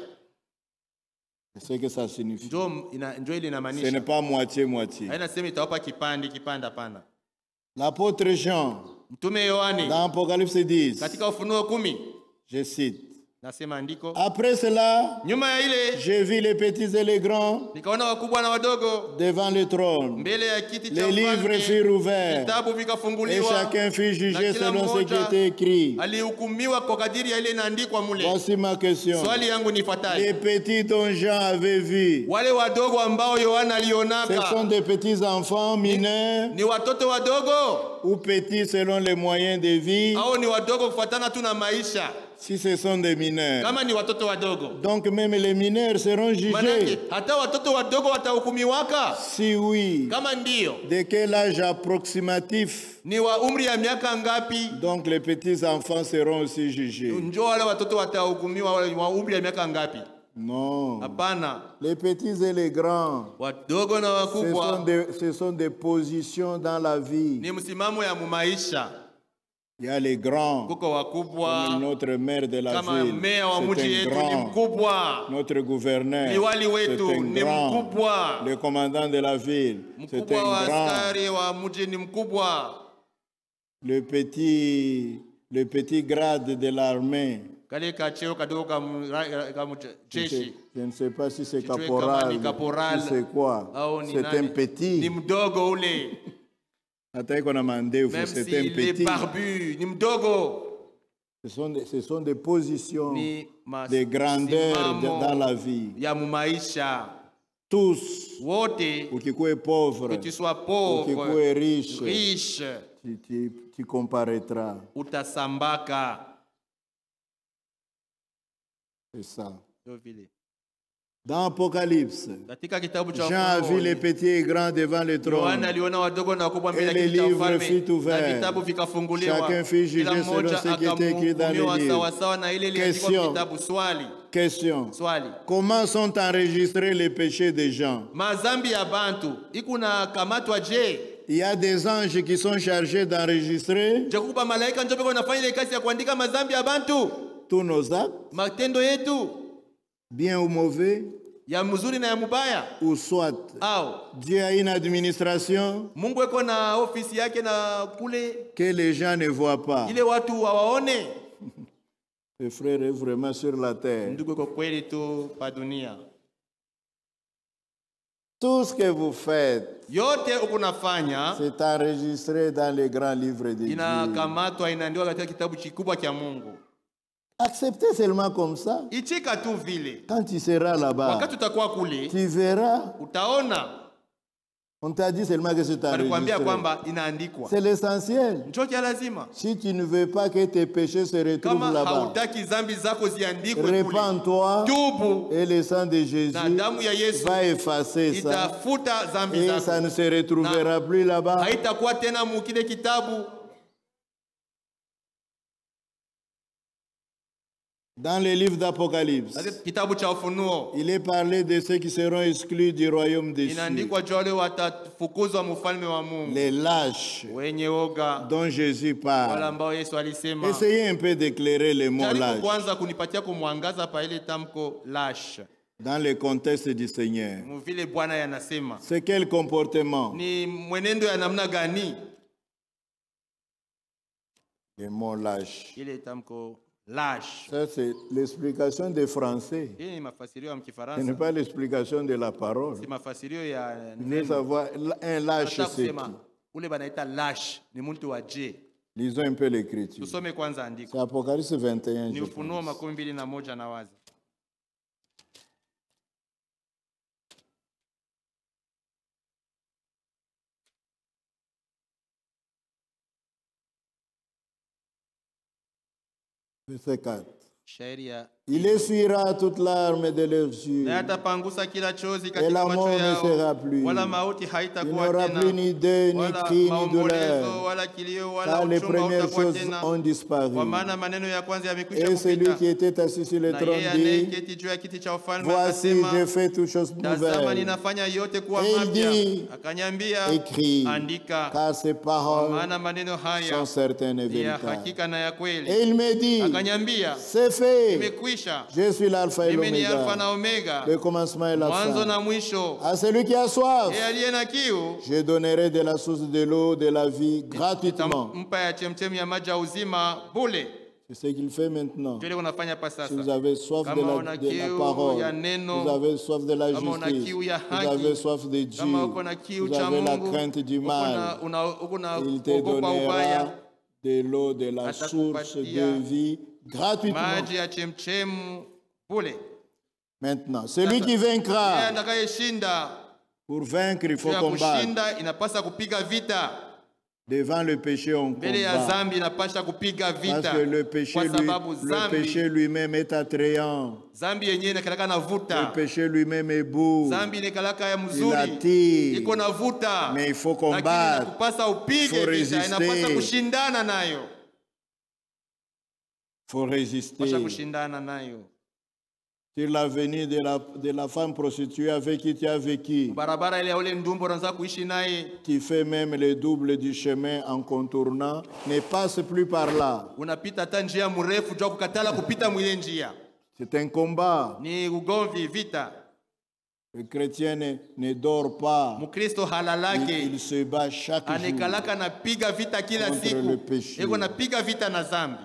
C'est ce que ça signifie.
Ndio ile inamaanisha.
Ce n'est pas moitié-moitié.
Haina sema itawapa kipande hapana.
L'apôtre Jean,
Mtume Yohane,
dans Apocalypse 10,
katika Ufunuo 10,
je cite.
Nasema andiko.
Après cela,
nyuma ya ile,
j'ai vu les petits et les grands
nikaona wakubwa na wadogo
devant le trône.
Mbele ya kiti cha
les livres furent ouverts
vitabu vikafunguliwa,
et chacun fut jugé selon ce qui était écrit.
Alihukumiwa kwa kadiri ya ile inaandikwa mule.
Voici ma question.
Swali yangu ni fatali.
Les petits dont Jean avait vu,
wale wadogo ambao Yohana alionaka,
ce sont des petits enfants mineurs
ni watoto wadogo
ou petits selon les moyens de vie?
Au ni wadogo kufuatana tu na maisha?
Si ce sont des mineurs,
kama ni watoto wadogo,
donc même les mineurs seront jugés.
Manake, hata watoto wadogo watahukumiwaka?
Si oui,
kama ndio,
de quel âge approximatif?
Ni wa umri ya miaka ngapi?
Donc les petits enfants seront aussi jugés.
Njoo wale watoto watahukumiwa wa umri ya miaka ngapi?
Non.
Hapana.
Les petits et les grands,
wadogo na wakubwa,
ce sont des positions dans la vie.
Ni msimamo ya maisha.
Il y a les grands, comme notre maire de la ville, c'est un grand. Notre gouverneur, c'est un grand. Le commandant de la ville, c'est un grand. Le petit grade de l'armée, je ne sais pas si c'est caporal, si c'est quoi. C'est un petit.
Même s'il est barbu, ni mdogo.
Ce sont des positions de grandeur dans la vie.
Ya mumaisha.
Tous,
wote,
ou qui soient pauvres,
que tu sois pauvre,
ou qui soient
riche,
tu comparaîtras.
Utasambaka.
C'est ça. Dans Apocalypse, Jean a vu les petits et grands devant le trône. Et les livres furent ouverts. Chacun fut jugé selon ce qui était écrit dans les livres. Question. Comment sont enregistrés les péchés des gens? Il y a des anges qui sont chargés d'enregistrer tous nos actes, bien ou mauvais,
ya mzuri na ya mubaya,
ou soit Dieu a une administration
Mungu eko na ofisi yake na kule
que les gens ne voient pas.
Ile watu hawaone.
Le frère est vraiment sur la terre.
Ndugu kwa kweli tu pa dunia.
Tout ce que vous faites,
yote ukunafanya,
c'est enregistré dans les grands livres de Dieu.
Inakamatwa, inaandikwa katika kitabu kikubwa cha Mungu.
Acceptez seulement comme ça.
Quand
tu seras là-bas, tu verras. On t'a dit seulement que c'est enregistré. C'est l'essentiel. Si tu ne veux pas que tes péchés se retrouvent là-bas, répands-toi et le sang de Jésus va effacer ça. Et ça ne se retrouvera plus là-bas. Dans le livre d'Apocalypse, il est parlé de ceux qui seront exclus du royaume des cieux. Les lâches dont Jésus parle. Essayez un peu d'éclairer les mots lâches. dans le contexte du Seigneur.
Vile Bwana yanasema.
C'est quel comportement?
Ni mwenendo ya namna gani?
Le mot lâche.
Ile tamko lâche.
Ça, c'est l'explication des Français.
Hii ni mafasirio ya
Ce
Kifaransa.
n'est pas l'explication de la parole.
Si mafasirio ya
Vous voulez savoir, un lâche, c'est qui?
Ule banaita lâche ni mtu wa je.
Lisons un peu l'écriture.
Tusome kwanza andiko.
C'est Apocalypse 21.
Ni
je
Ufunuo
pense.
21 na waza.
Verset 4.
Shairi ya
Il essuiera toute larme de leurs yeux.
na atapangusa kila chozi
Et
katika
la
macho
mort ne sera
yao,
plus.
wala mauti
Il
haitakuwa
n'aura plus
tena,
ni deuil, ni
wala
cri, ni
maombolezo,
douleur.
wala kilio, wala
Car les
uchungu
premières
hautakuwa
choses
tena,
ont disparu.
kwa maana maneno ya kwanza yamekwisha
Et celui
kupita.
qui était assis sur le
Na
trône
yeye
dit,
anayeketi juu ya kiti cha ufalme
voici,
akasema,
je fais toutes choses
tazama
nouvelles.
ninafanya yote kuwa
Et il
mapya.
dit,
Akanyambia,
écris,
andika,
car ces
kwa
paroles
maana maneno haya
sont certaines et
ni ya
véritables.
hakika na ya kweli.
Et il me dit,
Akanyambia,
c'est fait.
imekwisha.
Je suis l'alpha et
Mimi ni Alfa na
l'oméga,
Omega,
le commencement et la
mwanzo
fin.
na mwisho.
À celui qui a soif,
Yeye aliye na kiu
je donnerai de la source de l'eau de la vie gratuitement.
nitampa ya chemchemi ya maji ya uzima bure.
C'est ce qu'il fait maintenant.
Ndio unafanya pa
Si
sasa.
vous avez soif de
Kama una
la
kiu
parole,
ya neno,
vous avez soif de la
kama una
justice,
kiu ya
vous
haki,
avez soif de Dieu,
kama uko na kiu
vous
cha
avez la
Mungu,
crainte du mal,
uko na
il te
kuogopa ubaya,
donnera de l'eau de la source de vie gratuitement.
maji ya chemchemu bure.
Maintenant, celui qui
Yeye
vaincra,
atakayeshinda,
pour vaincre, il faut
ya
combattre.
kushinda inapasa kupiga vita.
Devant le péché, on
Mbele ya
combat.
zambi inapasha kupiga
Parce
vita.
que le péché,
Kwa sababu
le péché lui-même est attrayant.
zambi yenyewe inakalaka na
Le
vuta.
péché lui-même est beau.
Zambi inakalaka ya
Il
mzuri.
attire.
Iko na vuta.
Mais il faut
Lakini
combattre.
inakupasa upige
Faut
vita, inapasa
résister.
kushindana nayo.
Il faut résister.
Pasha kushindana nayo.
Sur l'avenir de la femme prostituée avec qui tu as vécu,
Barabara ile ya ule ndumbo unaanza kuishi naye,
qui fait même le double du chemin en contournant, ne passe plus par là.
unapita hata njia mrefu jua kukatala kupita mwile njia.
C'est un combat.
Ni ugomvi, vita.
Le chrétien ne dort pas.
Mkristo halalake,
Il se bat chaque jour.
anekalaka napiga vita kila
Contre le
siku.
péché.
Eko napiga vita na zambi.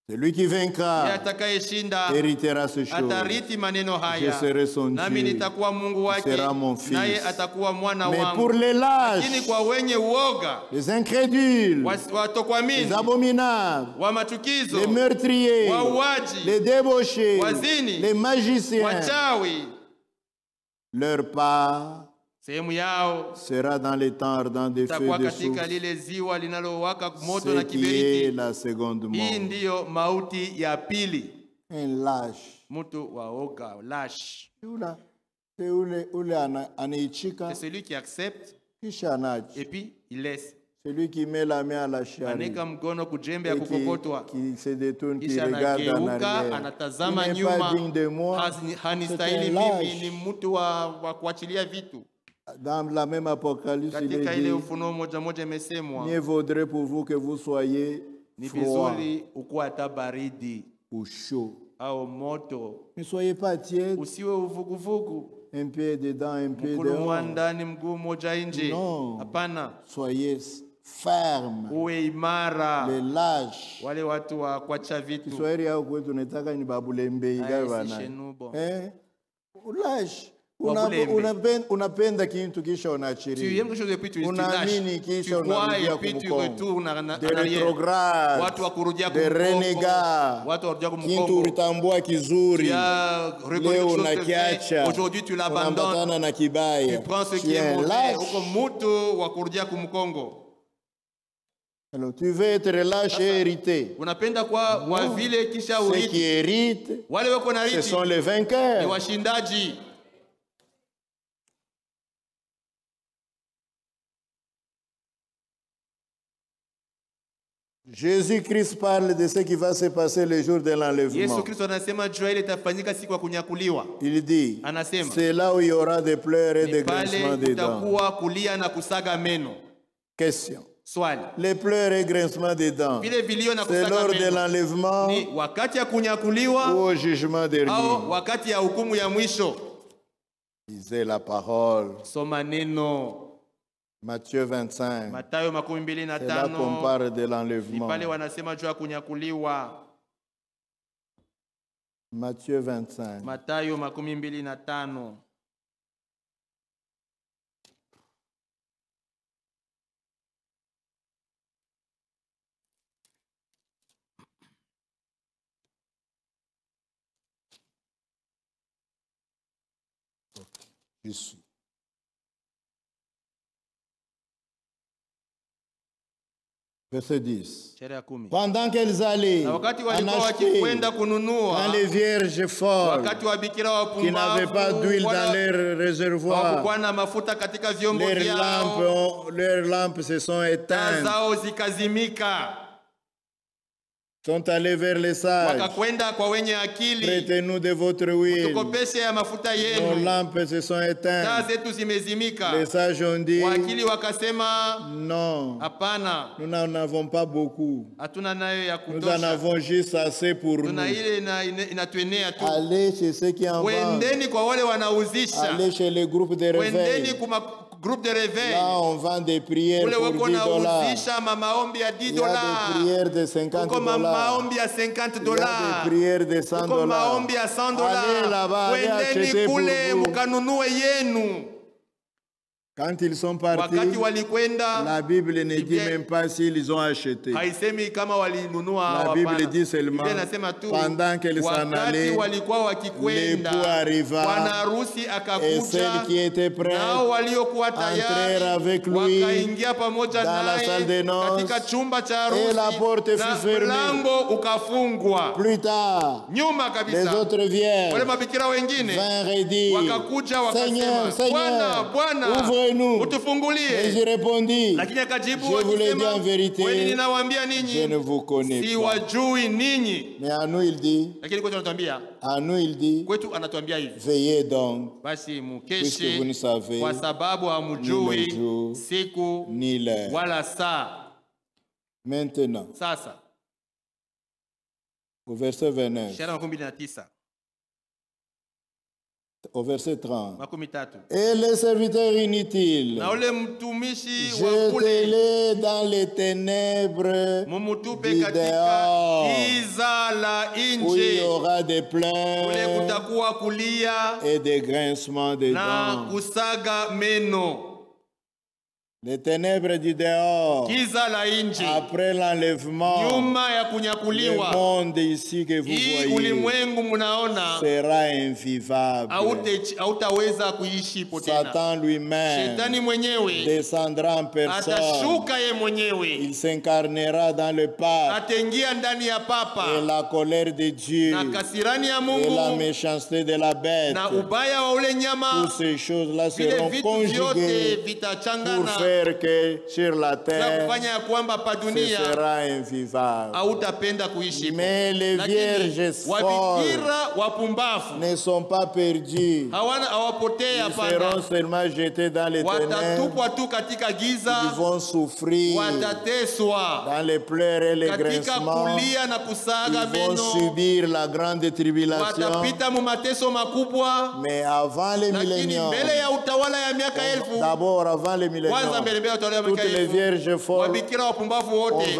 Celui qui
Yeye
vaincra
atakayeshinda
héritera ces choses.
atariti maneno haya.
Je serai son
Nami
Dieu.
nitakuwa Mungu
Il
wake,
sera mon fils.
naye atakuwa mwana
Mais
wangu.
pour les
Lakini
lâches,
kwa wenye uoga,
les incrédules,
watokwamini,
les abominables,
wa machukizo,
les meurtriers,
wauaji,
les débauchés,
wazini,
les magiciens,
wachawi,
leur part
sehemu yao
sera dans les temps ardents des feux
itakuwa
de
katika
soufre,
lile ziwa linalowaka moto na
ce qui est
kiberiti.
la seconde mort.
Hii ndiyo mauti ya pili.
Un lâche.
Mtu waoga, lâche.
C'est ule anaichika,
C'est celui qui accepte
kisha anachi.
et puis il laisse.
Celui qui met la main à la charrue
Aneka mkono kujembe ya
et
kukokotwa.
qui se détourne, qui
Kisha
regarde en
anageuka,
arrière.
anatazama
Il n'est
nyuma.
pas digne de moi.
Hanistahili
C'est un
mimi,
lâche.
ni mtu wa kuachilia vitu.
Dans la même Apocalypse, il
Katika
est
ile
dit,
Ufunuo moja imesemwa,
mieux vaudrait pour vous que vous soyez
ni
froid
vizuri ukuwa hata baridi
ou chaud.
au moto,
Ne soyez pas tiède,
usiwe uvuguvugu,
un pied dedans, un pied
mkulu
dehors.
mwandani mguu moja nje.
Non.
Hapana,
Soyez ferme.
uwe imara.
Les lâches.
Wale watu wa kuacha vitu
Kiswahili yao kwetu nataka ni babulembei gavana.
shenubo.
Lâche.
Wabulembe.
Unapenda kitu kisha
Tu
unaachilia.
aimes quelque chose et puis tu lâches.
Unaamini
Tu
kisha
crois
unarudia
et puis tu
kumkongo.
retournes en
Des
arrière.
rétrogrades,
Watu wa kurudia
des
kumkongo.
renégats.
Watu wa kurudia
Kitu
kumkongo.
ulitambua kizuri,
Tu as reconnu
leo
quelque chose de
unakiacha,
vrai. Aujourd'hui tu l'abandonnes.
unaambatana na kibaya.
Tu prends ce
Tu
qui
es
est
un
mauvais.
lâche.
Uko mutu wa kurudia kumkongo.
Alors, tu veux être lâche et hérité.
Unapenda kwa wa vile kisha
Ceux qui
urithi.
héritent,
Wale wako na
ce
rithi
sont les
ni
vainqueurs.
washindaji.
Jésus-Christ parle de ce qui va se passer le jour de l'enlèvement.
Yesu Kristo anasema jua ile itafanyika siku ya kunyakuliwa.
Il dit,
Anasema
c'est là où il y aura des pleurs et des
pale
grincements des dents.
kutakuwa kulia na kusaga meno.
Question.
Swali.
Les pleurs et grincements des dents,
Vile vilio na
c'est
kusaga
lors de
meno.
l'enlèvement
Ni wakati ya
ou
kunyakuliwa
au jugement dernier.
au wakati ya hukumu ya mwisho.
Lisez la parole.
Soma neno.
Matthieu 25.
Mathayo 25.
C'est là qu'on parle de
Ni
l'enlèvement.
pale wanasema juu ya kunyakuliwa.
Matthieu 25.
Mathayo 25.
Je suis. Verset 10.
Sheria ya 10.
Pendant qu'elles allaient
Na wakati
en
walikuwa
acheter,
wakikwenda kununua,
quand les vierges folles
wakati wa bikira
qui n'avaient pas d'huile dans
wapumbavu
leur réservoir,
hawakuwa na mafuta katika vyombo vyao,
leurs lampes se sont
taa
éteintes,
zao zikazimika,
sont allés vers les sages.
wakakwenda kwa wenye akili,
Prêtez-nous de votre huile.
tukopeshe ya mafuta
Nos
yenu,
lampes se sont
taa
éteintes.
zetu zimezimika.
Les sages ont dit,
Wakili wakasema
non,
hapana,
nous n'en avons pas beaucoup.
hatuna nayo ya
Nous en
kutosha,
avons juste assez pour nous.
tuna ile inatuenea tu.
Allez chez ceux qui en vendent.
Wendeni kwa wale wanauzisha,
Allez chez les groupes de
wendeni
réveil.
kuma groupe de réveil,
Là, on vend des prières
kule
pour
wako
10 $.
nauzisha maombi ya 10
Il y a des
dollars,
prières de 50
uko
$.
maombi ya 50
Il y a
dollars,
des prières de 100
uko
$.
maombi ya 100
Allez
dollars.
là-bas, allez acheter
Wendeni
pour
kule
vous.
mukanunue yenu.
Quand ils sont partis,
Wakati walikwenda,
la Bible ne dit
Biblia
même pas s'ils ont acheté.
haisemi kama walinunua.
La Bible dit seulement,
Biblia inasema tu
pendant qu'elles s'en
wakati
allaient,
walikuwa wakikwenda,
l'époux arriva,
bwana harusi
et
akakuja,
celles qui étaient prêtes
nao waliokuwa
entrèrent
tayari
avec lui
wakaingia pamoja
dans la salle
naye
des noces,
katika chumba cha
et la porte
harusi, na
fut fermée.
mlango ukafungwa.
Plus tard,
Nyuma
les
kabisa
autres
wale
vierges
mabikira wengine
vinrent et dirent,
wakakuja
Seigneur,
wakasema, Bwana,
Seigneur,
Bwana,
ouvre-nous.
utufungulie.
Et je répondis,
Lakini akajibu
je vous l'ai dit en
akisema,
vérité,
kweli ninawaambia
je
ninyi,
ne vous connais pas.
siwajui ninyi.
Mais à nous, il dit,
Lakini kwetu anatuambia, hivi,
veillez donc,
basi
puisque vous ne
mukeshe
savez
kwa sababu
ni le
hamujui
jour
siku
ni l'heure.
wala saa.
Maintenant,
Sasa
au verset 29,
ishara 29
au verset 30.
30,
Et les serviteurs inutiles,
na ule mtumishi wa kule
jetez-les dans les ténèbres
mumutupe
du
katika
dehors,
giza la
où il y
nje,
aura des
kule
pleurs
kutakuwa kulia
et des grincements de
na
dents.
kusaga meno.
Les ténèbres du dehors,
Giza la nje,
après l'enlèvement,
nyuma ya
le
kunyakuliwa,
monde ici que vous
hii
voyez
ulimwengu munaona
sera invivable.
hautaweza kuishi po tena.
Satan lui-même
Shetani mwenyewe
descendra en personne.
atashuka ye mwenyewe,
Il s'incarnera dans le pape,
ataingia ndani ya
et
papa,
la colère de Dieu
na kasirani ya
et la
Mungu
méchanceté de la bête.
na ubaya wa ule
Toutes
nyama,
ces choses-là
vile
seront
vitu
conjuguées
vyote
pour
vitachangana
faire que sur la
na
terre,
kufanya ya kwamba pa
ce
dunia
sera invivable.
hautapenda kuishi.
Mais les vierges folles
wabikira wapumbafu
ne sont pas perdus.
hawapotee,
Ils
hapana,
seront seulement jetés dans les ténèbres.
watatupwa tu katika
Ils
giza,
vont souffrir
watateswa
dans les pleurs et les
katika
grincements.
kulia na kusaga
Ils vont
meno,
subir la grande tribulation.
watapita mu mateso makubwa.
Mais avant les
Lakini
milléniums,
mbele ya utawala ya miaka elfu,
d'abord avant les
kwanza
milléniums,
mbele ya utawala ya
toutes
miaka
les
elfu,
vierges folles,
wabikira wapumbavu wote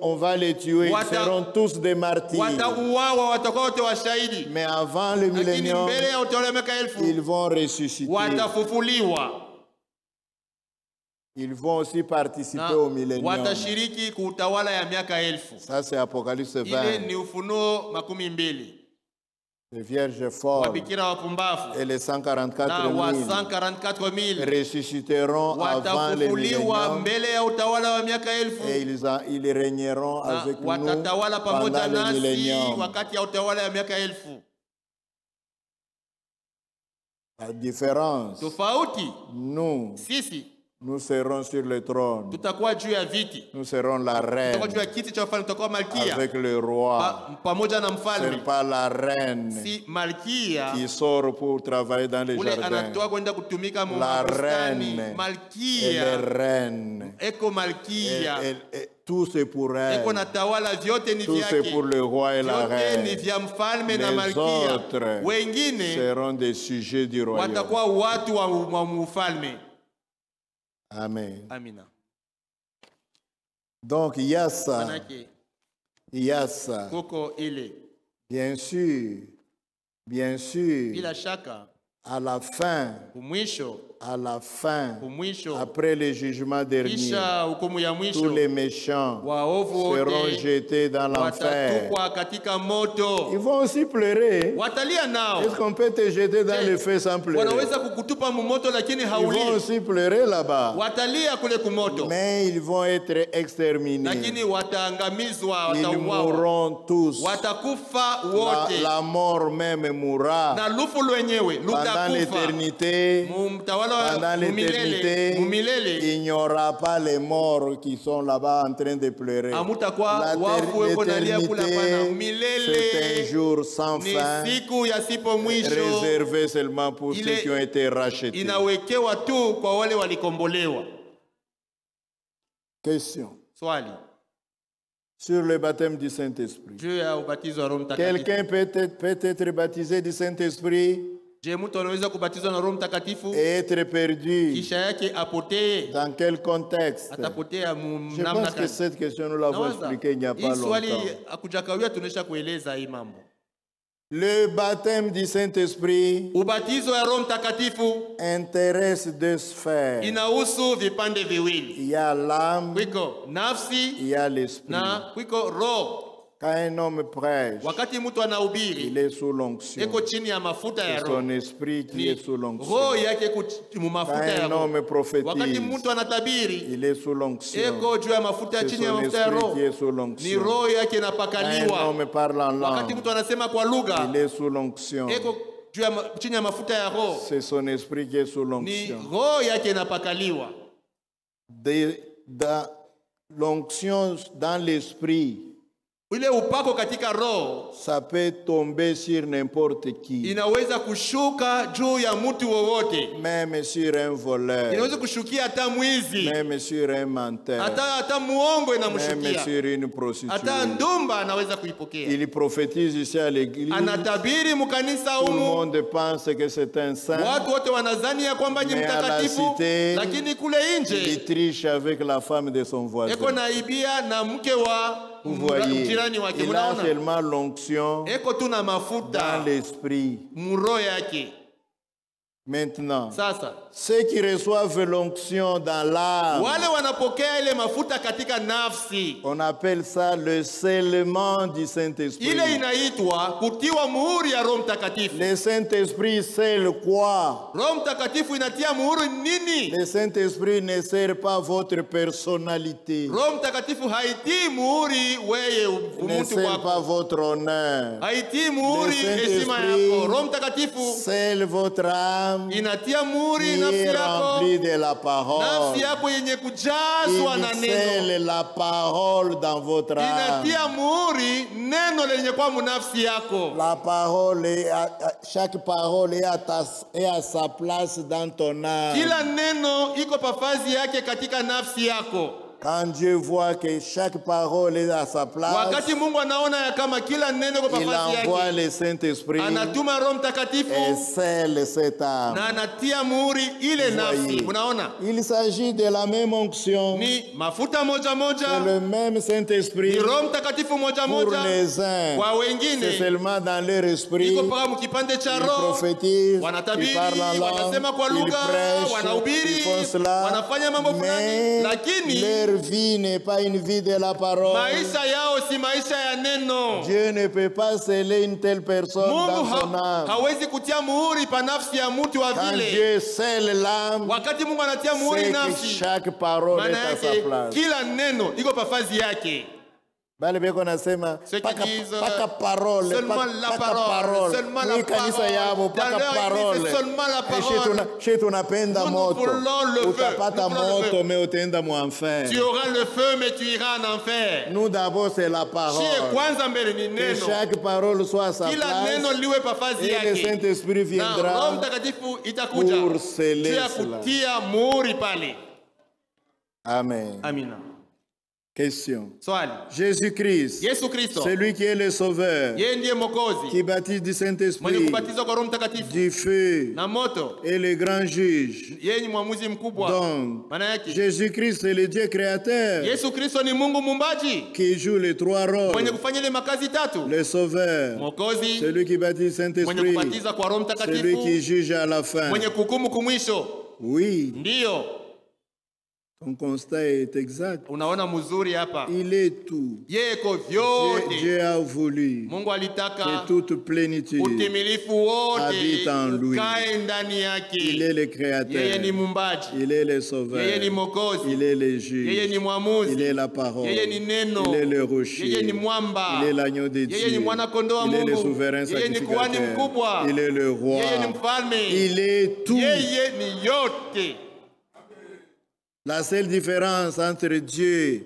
on va les tuer. Ils
Wata-
seront tous des martyrs.
watauawa, watakuwa wote washahidi.
Mais avant le
Lakini
millénium,
mbele ya utawala ya miaka elfu
ils vont ressusciter.
watafufuliwa
Ils vont aussi participer
na
au millénium.
watashiriki kuutawala ya miaka elfu.
Ça, c'est Apocalypse
Ile
20.
ni Ufunuo 12.
Les vierges folles
Wabikira wapumbavu
et les
na
144
wa
000
144,000
ressusciteront avant le
watafufuliwa
millénium
mbele ya utawala wa miaka elfu,
et ils régneront
na
avec nous
watatawala pamoja
pendant le
nasi
millénium.
wakati ya utawala ya miaka elfu.
La différence,
Tofauti
nous,
sisi
Nous serons sur le trône.
Tutakuwa juu ya viti.
Nous serons la reine.
Tutakuwa juu ya kiti cha ufalme, tutakuwa malkia.
Avec le roi.
Pamoja na
Ce
mfalme.
n'est pas la reine
Si malkia
qui sort pour travailler dans les
ule
jardins.
anatoka kwenda kutumika mu
La
bustani.
reine, elle est
Malkia
reine.
eko malkia.
Tout c'est pour elle.
Eko natawala, vyote ni
Tout c'est
vyake.
pour le roi et la
Vyote ni
reine.
vya mfalme na
Les
malkia.
autres
Wengine
seront des sujets du royaume.
watakuwa watu wa mfalme.
Amen.
Amina.
Donc il y a ça.
Manake
Il y a ça.
koko ile.
Bien sûr.
Bila shaka
À la fin.
kumwisho,
À la fin.
kumwisho,
Après le jugement dernier.
kisha hukumu ya
Tous
mwisho,
les méchants
waovu
seront
wote
jetés dans l'enfer.
watatukwa katika moto.
Ils vont aussi pleurer.
Watalia nao.
Est-ce qu'on peut te jeter dans le feu sans pleurer?
Wanaweza kukutupa mumoto lakini
Ils vont
hauli.
aussi pleurer là-bas.
Watalia kule kumoto.
Mais ils vont être exterminés.
Lakini wataangamizwa,
Ils
watauawa.
mourront tous.
Watakufa wote.
La mort même mourra.
Na lufu lwenyewe
Pendant
lutakufa.
l'éternité,
Mtawala
pendant l'éternité,
mumilele.
il n'y aura pas les morts qui sont là-bas en train de pleurer.
Amutakuwa wafu weko nalia kula pana.
C'est un
Milele
jour sans
ni
fin,
siku ya sipo mwisho.
réservé seulement pour ceux qui ont été rachetés.
Inawekewa tu kwa wale walikombolewa.
Question.
Swali.
Sur le baptême du Saint-Esprit.
Juu ya ubatizo wa Roho Mtakatifu.
Quelqu'un peut être baptisé du Saint-Esprit
Je, mtu anaweza kubatizwa na Roho Mtakatifu
et être perdu.
kisha yake apotee?
Dans quel contexte?
Atapotea
Je
namna
pense que
gani?
cette question, nous l'avons expliquée il n'y a pas
Hii swali
longtemps.
akujakawia tunesha kueleza hii mambo.
Le baptême du Saint-Esprit
Ubatizo ya Roho Mtakatifu
intéresse deux sphères.
inahusu vipande viwili.
Il y a l'âme,
Kwiko nafsi
il y a l'esprit.
na kwiko roho.
Quand un homme prêche,
Wakati mtu
il
anahubiri
est sous l'onction.
eko chini ya mafuta ya
C'est
roho.
son esprit qui est sous l'onction.
Roho yake mu
Quand
mafuta ya
un
roho.
homme prophétise,
Wakati mtu anatabiri
il est sous l'onction.
eko juu ya mafuta,
C'est
chini ya
son
mafuta ya
esprit
roho.
qui est sous
Ni
l'onction.
roho yake
Quand un
inapakaliwa.
homme parle en
Wakati
langue,
mtu anasema kwa lugha
il est sous l'onction.
eko juu ya chini ya mafuta ya roho.
C'est son esprit qui est sous
Ni
l'onction.
roho yake inapakaliwa.
Dans l'onction dans l'esprit,
Ile upako katika roho
ça peut tomber sur n'importe qui,
inaweza kushuka juu ya mtu wowote.
même sur un voleur,
Inaweza kushukia hata mwizi,
même sur un menteur,
hata muongo
même
inamshukia,
sur une
hata
prostituée.
ndumba anaweza kuipokea.
Il prophétise ici à l'église.
Anatabiri mkanisa
Tout le
humu,
monde pense que c'est un saint.
watu wote wanadhani ya kwamba ni
Mais à la
mtakatifu,
cité,
lakini kule
Il
nje
triche avec la femme de son voisin.
eko naibia na mke wa
Vous voyez,
jirani wake.
il a
Munaona,
seulement l'onction
eko tu na
dans
mafuta
l'esprit.
muroho yake.
Maintenant,
Sasa
ceux qui reçoivent l'onction dans l'âme,
wale wanapokea ile mafuta katika nafsi,
on appelle ça le scellement du Saint-Esprit.
ile inaitwa kutiwa muhuri ya Roho Mtakatifu.
Le Saint-Esprit scelle quoi?
Roho Mtakatifu inatia muhuri nini?
Le Saint-Esprit ne sert pas votre personnalité.
Roho Mtakatifu haitii muhuri weye
Il ne
mtu
scelle
wako,
pas votre honneur.
haitii muhuri
Le
heshima
Saint-Esprit
yako. Roho Mtakatifu
scelle votre âme
inatia
qui
muhuri nafsi
est
yako,
remplie de la parole.
nafsi yako yenye kujazwa na
Il
neno.
scelle la parole dans votre âme.
Inatia muhuri neno lenye kwa munafsi yako.
La parole chaque parole est à sa place dans ton âme.
Kila neno iko pafazi yake katika nafsi yako.
Quand Dieu voit que chaque parole est à sa place,
Wakati Mungu anaona ya kama kila neno iko
il
pafazi
envoie
yake,
le Saint-Esprit
anatuma Roho
et
Mtakatifu
scelle cette âme.
na anatia muhuri ile nafsi. Unaona,
Il s'agit de la même onction,
ni mafuta moja
c'est
moja,
le même Saint-Esprit
ni Roho Mtakatifu moja
pour
moja.
les uns.
Kwa
C'est
wengine
seulement dans leur esprit.
iko paka mkipande cha
Ils
roho,
prophétisent, ils
wanatabiri,
parlent en langue,
wanasema kwa
ils
lugha,
prêchent,
wanahubiri,
ils font cela,
wanafanya mambo fulani,
mais
lakini
leur vie n'est pas une vie de la parole.
maisha yao si maisha ya neno.
Dieu ne peut pas sceller une telle personne
Mungu
dans son âme.
hawezi kutia muhuri pa nafsi ya mtu wa
Quand
vile.
Dieu scelle l'âme,
Wakati Mungu anatia muhuri
c'est que
nafsi,
chaque parole
maana
est à sa
yake
place.
kila neno iko pafazi yake.
Bale beko nasema
Ceux qui
paka
disent
paka parole,
seulement la parole, seulement la parole. Dans leur église, c'est seulement la parole.
Chez tunapenda
Nous
moto.
voulons le feu.
Utapata
Nous voulons le
moto
feu.
mais utaenda mu enfer.
Tu auras le feu, mais tu iras en enfer.
Nous d'abord c'est la parole.
Kwanza mbele ni
Que
neno.
chaque parole soit à sa
Kila neno
place.
liwe pafazi
Et le
yake.
Saint-Esprit
Na Roho
viendra
Mtakatifu itakuja.
pour sceller
Tu ya
cela.
kutia muhuri pale.
Amen.
Amina.
Question.
Swali.
Jésus-Christ,
Yesu Kristo.
celui qui est le Sauveur,
Yeye ndiye Mwokozi.
qui baptise du
Mwenye
Saint-Esprit,
kubatizwa kwa Roho Mtakatifu
du feu
na moto.
et le grand juge.
Yeye ni mwamuzi mkubwa.
Donc,
Maana yake
Jésus-Christ, c'est le Dieu créateur
Yesu Kristo ni Mungu muumbaji.
qui joue les trois
Mwenye
rôles.
kufanya ile makazi tatu.
Le Sauveur,
Mwokozi,
celui qui baptise
mwenye
Saint-Esprit,
kubatiza kwa Roho
celui qui
Mtakatifu,
juge à la fin.
mwenye kuhukumu kumwisho.
Oui,
Ndiyo.
ton constat est exact.
Unaona mzuri hapa.
Il est tout.
Yeye ko vyote.
Dieu a voulu
Mungu
que
alitaka
toute plénitude
utimilifu wote
habite en lui.
ukae ndani
Il
yake.
est le
Yeye
Créateur,
ni muumbaji.
il est le Sauveur,
Yeye ni Mwokozi.
il est le
Yeye
juge,
ni mwamuzi.
il est la parole,
Yeye ni neno.
il est le rocher,
Yeye ni mwamba.
il est l'agneau de Dieu,
Yeye ni mwana kondoo wa
il est le
Mungu.
souverain
Yeye ni kuhani
sacrificateur,
mkubwa.
il est le roi,
Yeye ni mfalme.
il est tout.
Yeye ni yote.
La seule différence entre Dieu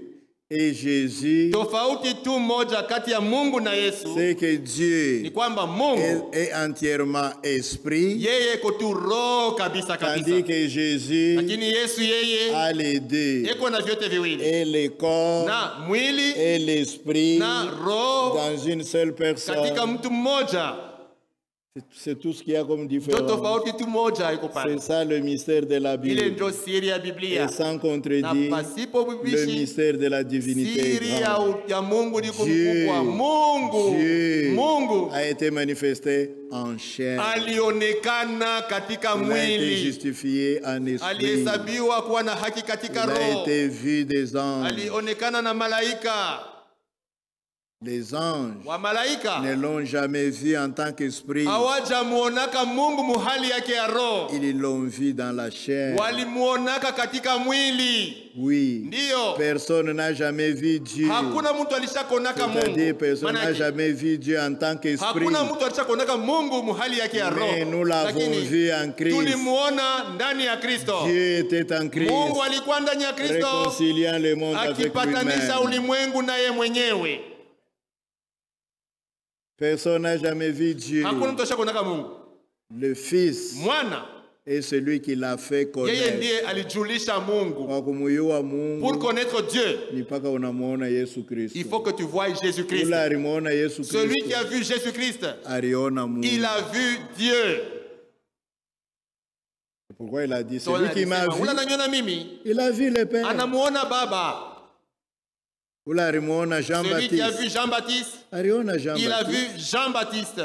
et Jésus,
Tofauti tu moja kati ya Mungu na Yesu
c'est que
ni
Dieu
kwamba Mungu
est entièrement esprit,
yeye iko tu roho kabisa
tandis
kabisa,
que Jésus
lakini Yesu yeye
a les deux,
iko na vyote viwili,
et le corps
na mwili
et l'esprit
na roho
dans une seule
katika
personne.
mtu mmoja.
C'est tout ce qu'il y a comme
Ndio
différence.
tofauti tu moja iko
C'est
pale.
ça le mystère de la
Ile
Bible.
ndio siri ya Biblia,
Et sans
na
contredire,
pasipo
le
bibishi
mystère de la divinité est
siri
grand.
ya Mungu liko
Dieu,
mkubwa. Mungu
a été manifesté en chair.
alionekana katika
Il a été
mwili,
justifié en esprit.
alihesabiwa kuwa na haki katika
Il a
roho,
été vu des anges.
alionekana na malaika.
Les anges
Wa malaika
ne l'ont jamais vu en tant qu'esprit.
hawajamuonaka Mungu muhali yake ya roho,
Ils l'ont vu dans la chair.
walimuonaka katika mwili.
Oui.
Ndiyo,
Personne n'a jamais vu Dieu.
hakuna mtu alishakonaka
C'est-à-dire,
Mungu.
personne n'a
Manake,
jamais vu Dieu en tant qu'esprit.
hakuna mtu alishakonaka Mungu muhali yake ya roho,
Mais nous l'avons
lakini
vu en Christ.
tulimuona ndani ya Kristo.
Dieu était en Christ,
Mungu alikuwa ndani ya Kristo
réconciliant le monde avec
akipatanisha
lui-même.
ulimwengu naye mwenyewe.
Personne n'a jamais vu Dieu.
Hakuna mtu ashakonaka Mungu.
Le Fils
Mwana
est celui qui l'a fait
yeye
connaître.
ndiye alijulisha Mungu.
Kwa kumuyua
Pour
Mungu
connaître Dieu,
ni mpaka unamuona Yesu Kristo.
il faut que tu voies Jésus-Christ.
Ule alimuona Yesu
Celui qui
Kristo,
a vu Jésus-Christ,
aliona Mungu.
il a vu Dieu.
Pourquoi il a dit,
So,
celui qui m'a
anasema,
vu,
ule ananiona mimi,
il a vu le Père.
anamuona Baba.
Ule alimuona
Celui qui a vu
Jean-Baptiste.
Jean-Baptiste,
Aliona
il a vu
Jean-Baptiste.
Jean-Baptiste.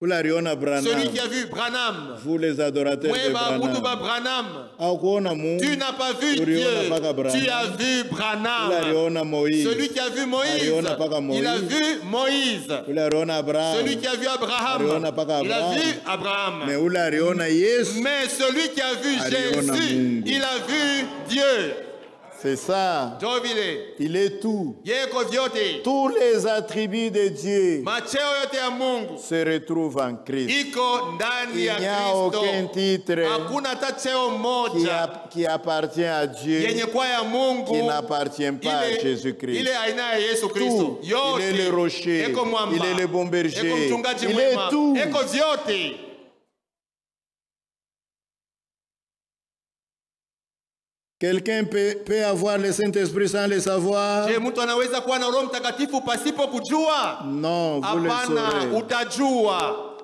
Ule aliona
Celui
Branham.
qui a vu Branham,
Vous les adorateurs de
Mweba Mutuba
Branham.
Branham,
Hakuona Mungu.
tu n'as pas vu
Uliona
Dieu,
mpaka Branham.
tu as vu
Ule
Branham.
aliona Moïse.
Celui qui a vu Moïse,
Aliona mpaka Moïse.
il a vu Moïse.
Ule aliona Abraham.
Celui qui a vu Abraham,
Aliona mpaka
il a
Abraham.
vu Abraham.
Mais ule aliona Yesu.
Mais celui qui a vu
Aliona
Jésus,
Mungu.
il a vu Dieu.
C'est ça.
Jovile,
Il est tout.
yeko vyote,
Tous les attributs de Dieu
macheo yote ya Mungu
se retrouvent en Christ.
iko ndani
Il
ya
n'y a aucun
Kristo.
titre
Hakuna hata cheo moja
qui appartient à Dieu
yenye kwa ya Mungu
qui n'appartient pas à Jésus-Christ.
ile aina ya Yesu
Tout.
Kristo.
Il
Yote
est le rocher.
eko mwamba,
Il est le bon berger.
eko mchungaji
Il
mwema,
est tout.
eko vyote.
Quelqu'un peut avoir le Saint-Esprit sans le savoir?
Je, mtu anaweza kuwa na Roho Mtakatifu pasipo kujua?
Non, vous le
Hapana,
saurez.
utajua.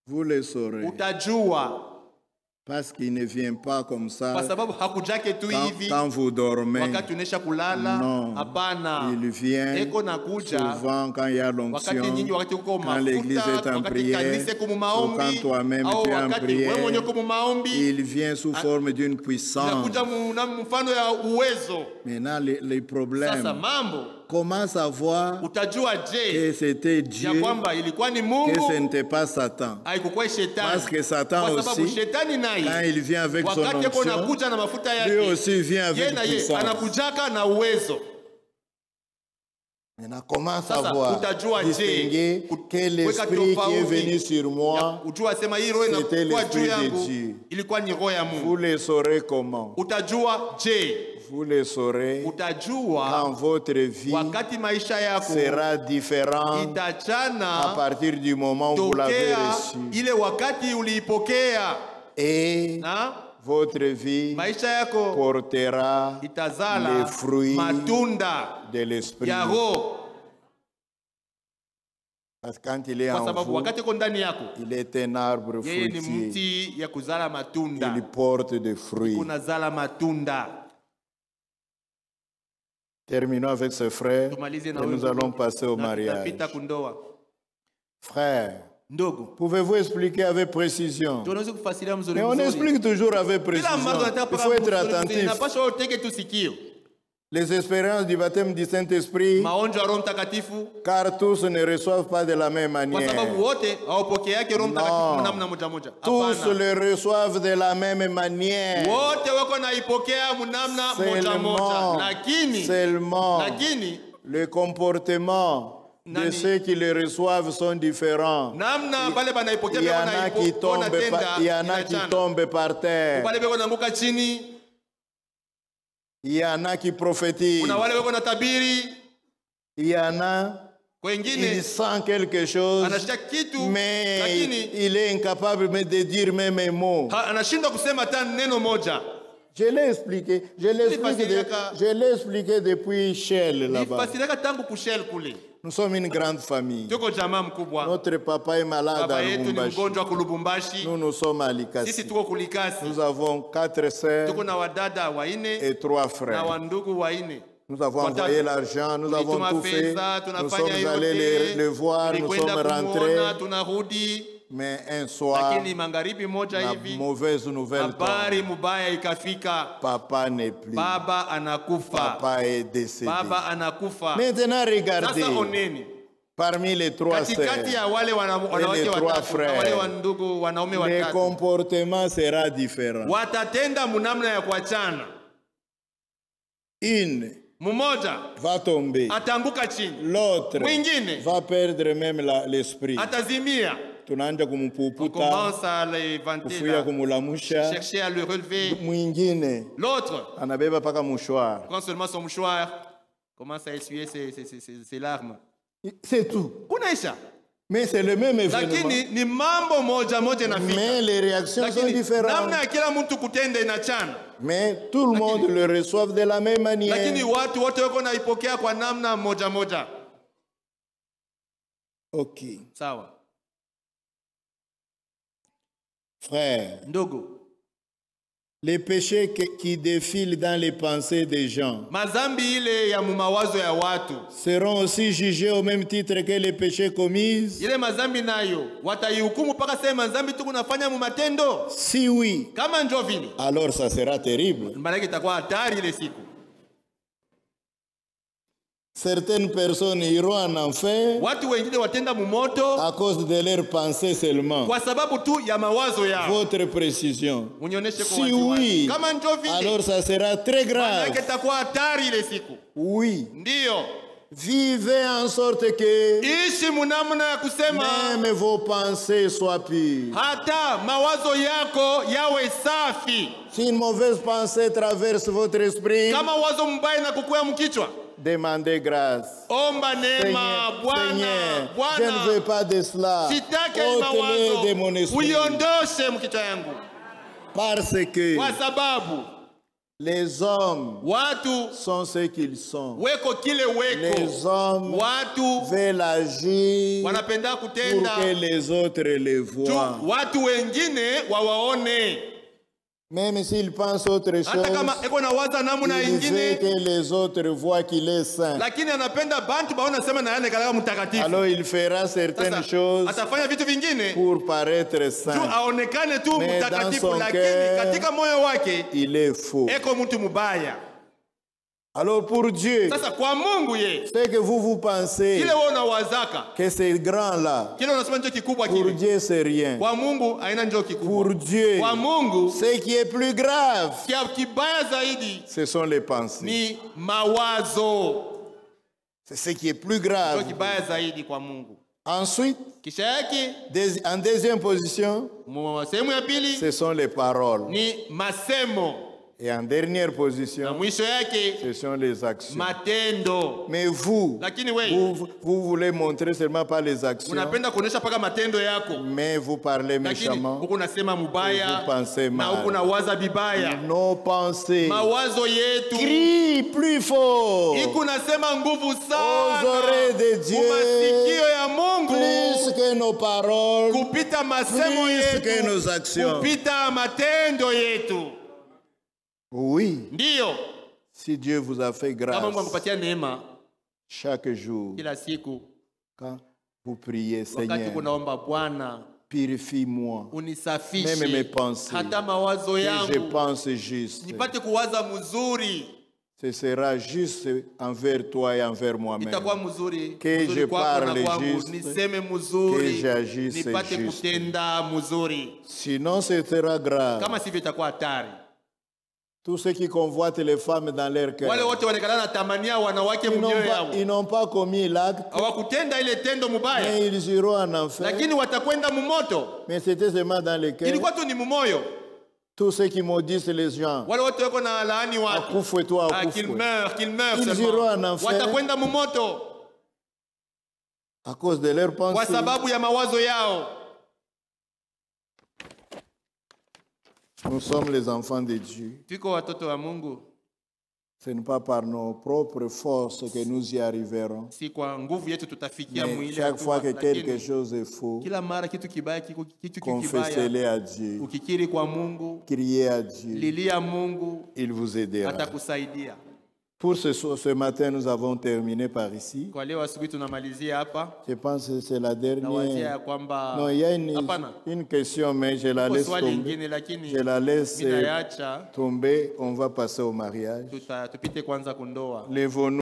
Vous le saurez.
Utajua.
Parce qu'il ne vient pas comme ça
Kwa sababu hakujake tu hivi
quand vous dormez.
wakati unesha kulala.
Non.
Hapana.
Il vient
Eko nakuja
souvent quand il y a
wakati
l'onction,
nyinyi, wakati uko
quand l'église
mafuta,
est en
wakati
prière,
kanisa iko mu
ou
maombi,
quand toi-même
au
tu es en
wakati wewe mwenyewe
prière.
uko mu maombi,
Il vient sous forme d'une puissance.
inakuja na mfano ya uwezo.
Maintenant, les
Sasa
problèmes.
mambo
Comment savoir
utajua
que
je
c'était
ya
Dieu,
kwamba ilikuwa ni
que ce
Mungu,
n'était pas Satan?
haikukuwa shetani?
Parce que Satan
Kwa sababu
aussi,
shetani
quand
naye
il vient avec son
wakati yuko
onction,
nakuja na mafuta
lui
yake,
aussi vient
yeye
avec
na yeye
puissance.
anakujaka na uwezo.
Maintenant, comment
Sasa,
savoir
utajua je,
distinguer quel
weka
esprit qui est
tofauti
venu sur moi?
ujua sema hii roho
C'était
inakuwa juu
l'esprit de
yangu
Dieu.
ilikuwa ni roho ya Mungu.
Vous le saurez comment?
Utajua je,
Vous le saurez quand
utajua
votre vie
wakati maisha yako
sera différente à
itachana
partir du moment où vous l'avez
tokea
reçu.
ile wakati uliipokea,
Et
na
votre vie
maisha yako
portera
itazala
les fruits
matunda
de l'esprit.
ya roho,
Parce que quand il est
kwa
en
sababu
vous,
wakati uko ndani yako
il est un arbre
yeye ni
fruitier.
mti ya kuzala matunda,
Il porte des fruits.
kunazala matunda.
Terminons avec ce frère
Tumalize
et
na
nous
huyu
allons
ndugu,
passer au
na
mariage.
tutapita kundoa.
Frère,
Ndogo,
pouvez-vous expliquer avec précision?
tunaweza kufasiria mzuri
Mais on
mzuri.
explique toujours avec
Kila
précision.
mara tunataka
Il
paka
faut être
mzuri mzuri,
attentif.
inapaswa utege tu sikio.
Les expériences du baptême du Saint-Esprit,
Maonjo ya Roho Mtakatifu,
car tous ne reçoivent pas de la même
kwa sababu
manière.
wote hawapokeake Roho Mtakatifu
Non.
namna moja moja.
Tous
Hapana.
le reçoivent de la même manière.
Wote wako naipokea mnamna moja moja.
Seulement,
Lakini
le comportement de
Nani?
ceux qui le reçoivent sont différents.
namna pale banaipokea
Il y
pia
en a qui tombent, il y en a qui tombent par terre.
Wale beko naanguka chini,
Il y en a qui prophétisent.
kuna wale beko na tabiri,
Il y en a, il
wengine
sent quelque chose,
anashika kitu
mais
lakini
il est incapable de dire même un mot.
anashindwa kusema hata neno moja.
Je l'ai expliqué. Je l'ai expliqué depuis Shell là-bas.
Nifasirika tangu kushel kule.
Nous sommes une grande famille.
Tuko jamaa mkubwa.
Notre papa est malade
Baba
à
yetu ni
Lubumbashi.
mgonjwa kulubumbashi.
Nous sommes à
Sisi
Likasi.
tuko kulikasi.
Nous avons 4 sœurs
Tuko na wadada waine
et 3
na
frères.
wandugu waine.
Nous avons
Watatu.
envoyé l'argent, nous avons
Tulituma
tout fait.
fedha,
Nous
tunafanya
sommes allés
yote,
les voir, nous
tulikwenda
sommes
kumuona,
rentrés.
tunarudi,
Mais un soir,
lakini magharibi moja
la
hivi
mauvaise nouvelle
habari
tombe.
mubaya ikafika.
Papa n'est plus.
Baba anakufa.
Papa est décédé.
Baba anakufa.
Maintenant, regardez,
Sasa oneni,
parmi les 3 sœurs,
katikati ya wale wanawake
trois
watatu na
frères.
wale wandugu wanaume
le
watatu
comportement sera différent.
watatenda munamna ya kuachana.
Une
Mmoja
va tomber,
atanguka chini,
l'autre
mwingine
va perdre même l'esprit.
atazimia.
Tunaanza
On
kumpuputa,
commence à les vanter,
kufuya
là,
kumulamusha,
chercher à le relever.
mwingine
L'autre
anabeba paka mouchoir.
prend seulement son mouchoir, commence à essuyer ses larmes.
C'est tout.
Kunaisha.
Mais c'est le même événement.
Lakini ni mambo moja moja inafika.
Mais les réactions sont
Lakini
différentes.
namna ya kila mtu kutenda inachana.
Mais tout le monde le reçoit de la même manière.
Lakini watu wote wako naipokea kwa namna moja moja.
Ok.
Sawa.
Frère,
Ndogo,
les péchés qui défilent dans les pensées des gens
mazambi ile ya mumawazo ya watu,
seront aussi jugés au même titre que les péchés commis?
ile mazambi nayo wataihukumu mpaka sema mazambi tu kunafanya mu matendo.
Si oui,
Kama njo vile,
alors ça sera terrible.
maana itakuwa hatari ile siku.
Certaines personnes iront en enfer
Watu wengine watenda mumoto
à cause de leurs pensées seulement.
kwa sababu tu ya mawazo yao.
Votre précision.
Unionyeshe kwa
Si
wazi wazi.
oui,
Kama njo vile,
alors ça sera très
maana
grave.
itakuwa hatari ile siku.
Oui.
Ndiyo,
Vivez en sorte que
ishi munamna ya kusema
même vos pensées soient pures.
hata mawazo yako yawe safi.
Si une mauvaise pensée traverse votre esprit,
Kama wazo mbaya na kukuya mkichwa,
demandez grâce.
omba neema.
Seigneur,
Bwana,
je ne veux pas de cela.
sitake hii
Ôtez-le de mon
mawazo,
esprit.
uiondoshe mkichwa yangu,
Parce que
kwa sababu
les hommes
watu
sont ce qu'ils sont.
weko kile weko.
Les hommes
Watu
veulent agir
wanapenda
pour
kutenda
que les autres le
tu
voient.
watu wengine wawaone,
Même s'ils pensent autre
hata
chose,
kama eko na waza namna
il veut
ingine,
que les autres voient qu'il est saint.
lakini anapenda bantu baona sema na yeye kalaga mtakatifu.
Alors il fera certaines
Sasa
choses
atafanya vitu vingine
pour paraître
tu
saint.
aonekane tu
Mais dans
mtakatifu,
son
lakini
cœur,
katika moyo wake
Il est faux.
eko mtu mubaya.
Alors pour Dieu,
Sasa kwa Mungu ye,
ce que vous pensez
kile wewe unawazaka,
que c'est grand là,
kile unasema ndio kikubwa
pour
kile,
Dieu c'est rien.
kwa Mungu haina ndio kikubwa.
Pour Dieu,
Kwa Mungu
ce qui est plus grave,
kia kibaya zaidi
ce sont les pensées.
ni mawazo.
C'est ce qui est plus
Ndio
grave.
kibaya zaidi kwa Mungu.
Ensuite,
Kisha yake
en deuxième position,
sehemu ya pili
ce sont les paroles.
ni masemo,
Et en dernière
na
position,
mwisho yake
ce sont les actions.
matendo.
Mais vous,
Lakini wewe
vous voulez montrer seulement par les actions,
unapenda kuonesha paka matendo yako,
mais vous parlez
lakini
méchamment.
huko unasema mubaya
Vous pensez
na
mal.
huko unawaza bibaya.
Nos pensées
Mawazo yetu
crient plus fort
iko nasema nguvu
aux
sana
oreilles de Dieu,
kumasikio ya Mungu
plus que nos paroles,
kupita masemo
plus que
yetu,
nos actions.
kupita matendo yetu.
Oui,
Ndiyo,
si Dieu vous a fait
kama Mungu
grâce
akupatia neema
chaque jour,
kila siku,
quand vous priez,
wakati
Seigneur,
kunaomba Bwana
purifie-moi, même mes
unisafishe
pensées,
hata mawazo
que je
yangu
pense juste.
nipate kuwaza mzuri,
Ce sera juste envers toi et envers moi-même.
itakuwa mzuri
Que
mzuri
je
kwako
parle
na kwangu,
juste,
niseme
que
mzuri,
j'agisse
nipate
juste.
kutenda mzuri,
Sinon, ce sera grave.
kama sivyo itakuwa hatari.
Tous ceux qui convoitent les femmes dans leur cœur,
Wale wote wanekana na tamania wanawake
ils
mwenyewe yao
ils n'ont pas commis l'acte,
hawakutenda ile tendo mubaya,
mais ils iront en enfer.
lakini watakwenda mumoto.
Mais c'était seulement dans le cœur.
Ilikuwa tu ni mumoyo.
Tous ceux qui maudissent les gens,
Wale wote wako na laani watu,
akufwe-toi,
qu'il
akufwe.
meurt
Ils
seulement,
iront en enfer
watakwenda mumoto
à cause de leurs
kwa
pensées.
sababu ya mawazo yao.
Nous sommes les enfants de Dieu.
Tuko watoto wa Mungu,
Ce n'est pas par nos propres forces que nous y arriverons.
si kwa nguvu yetu tutafikia
Mais
mwili
chaque fois que
hatua,
quelque
lakini
chose est faux,
kila mara kitu kibaya kitu kibaya,
confessez-les à Dieu.
ukikiri kwa Mungu,
Criez à Dieu.
lilia Mungu,
Il vous aidera.
atakusaidia.
Pour ce matin, nous avons terminé par ici.
Kwa leo asubuhi tunamalizia hapa.
Je pense que c'est la
Nawazia
dernière.
ya kwamba
Non, il y a
hapana,
une question, mais je la
kwa
laisse
swali
tomber.
lingine, lakini
Je la laisse
mimi naacha
tomber. On va passer au mariage.
tupite kwanza kundoa.
Lèvons-nous.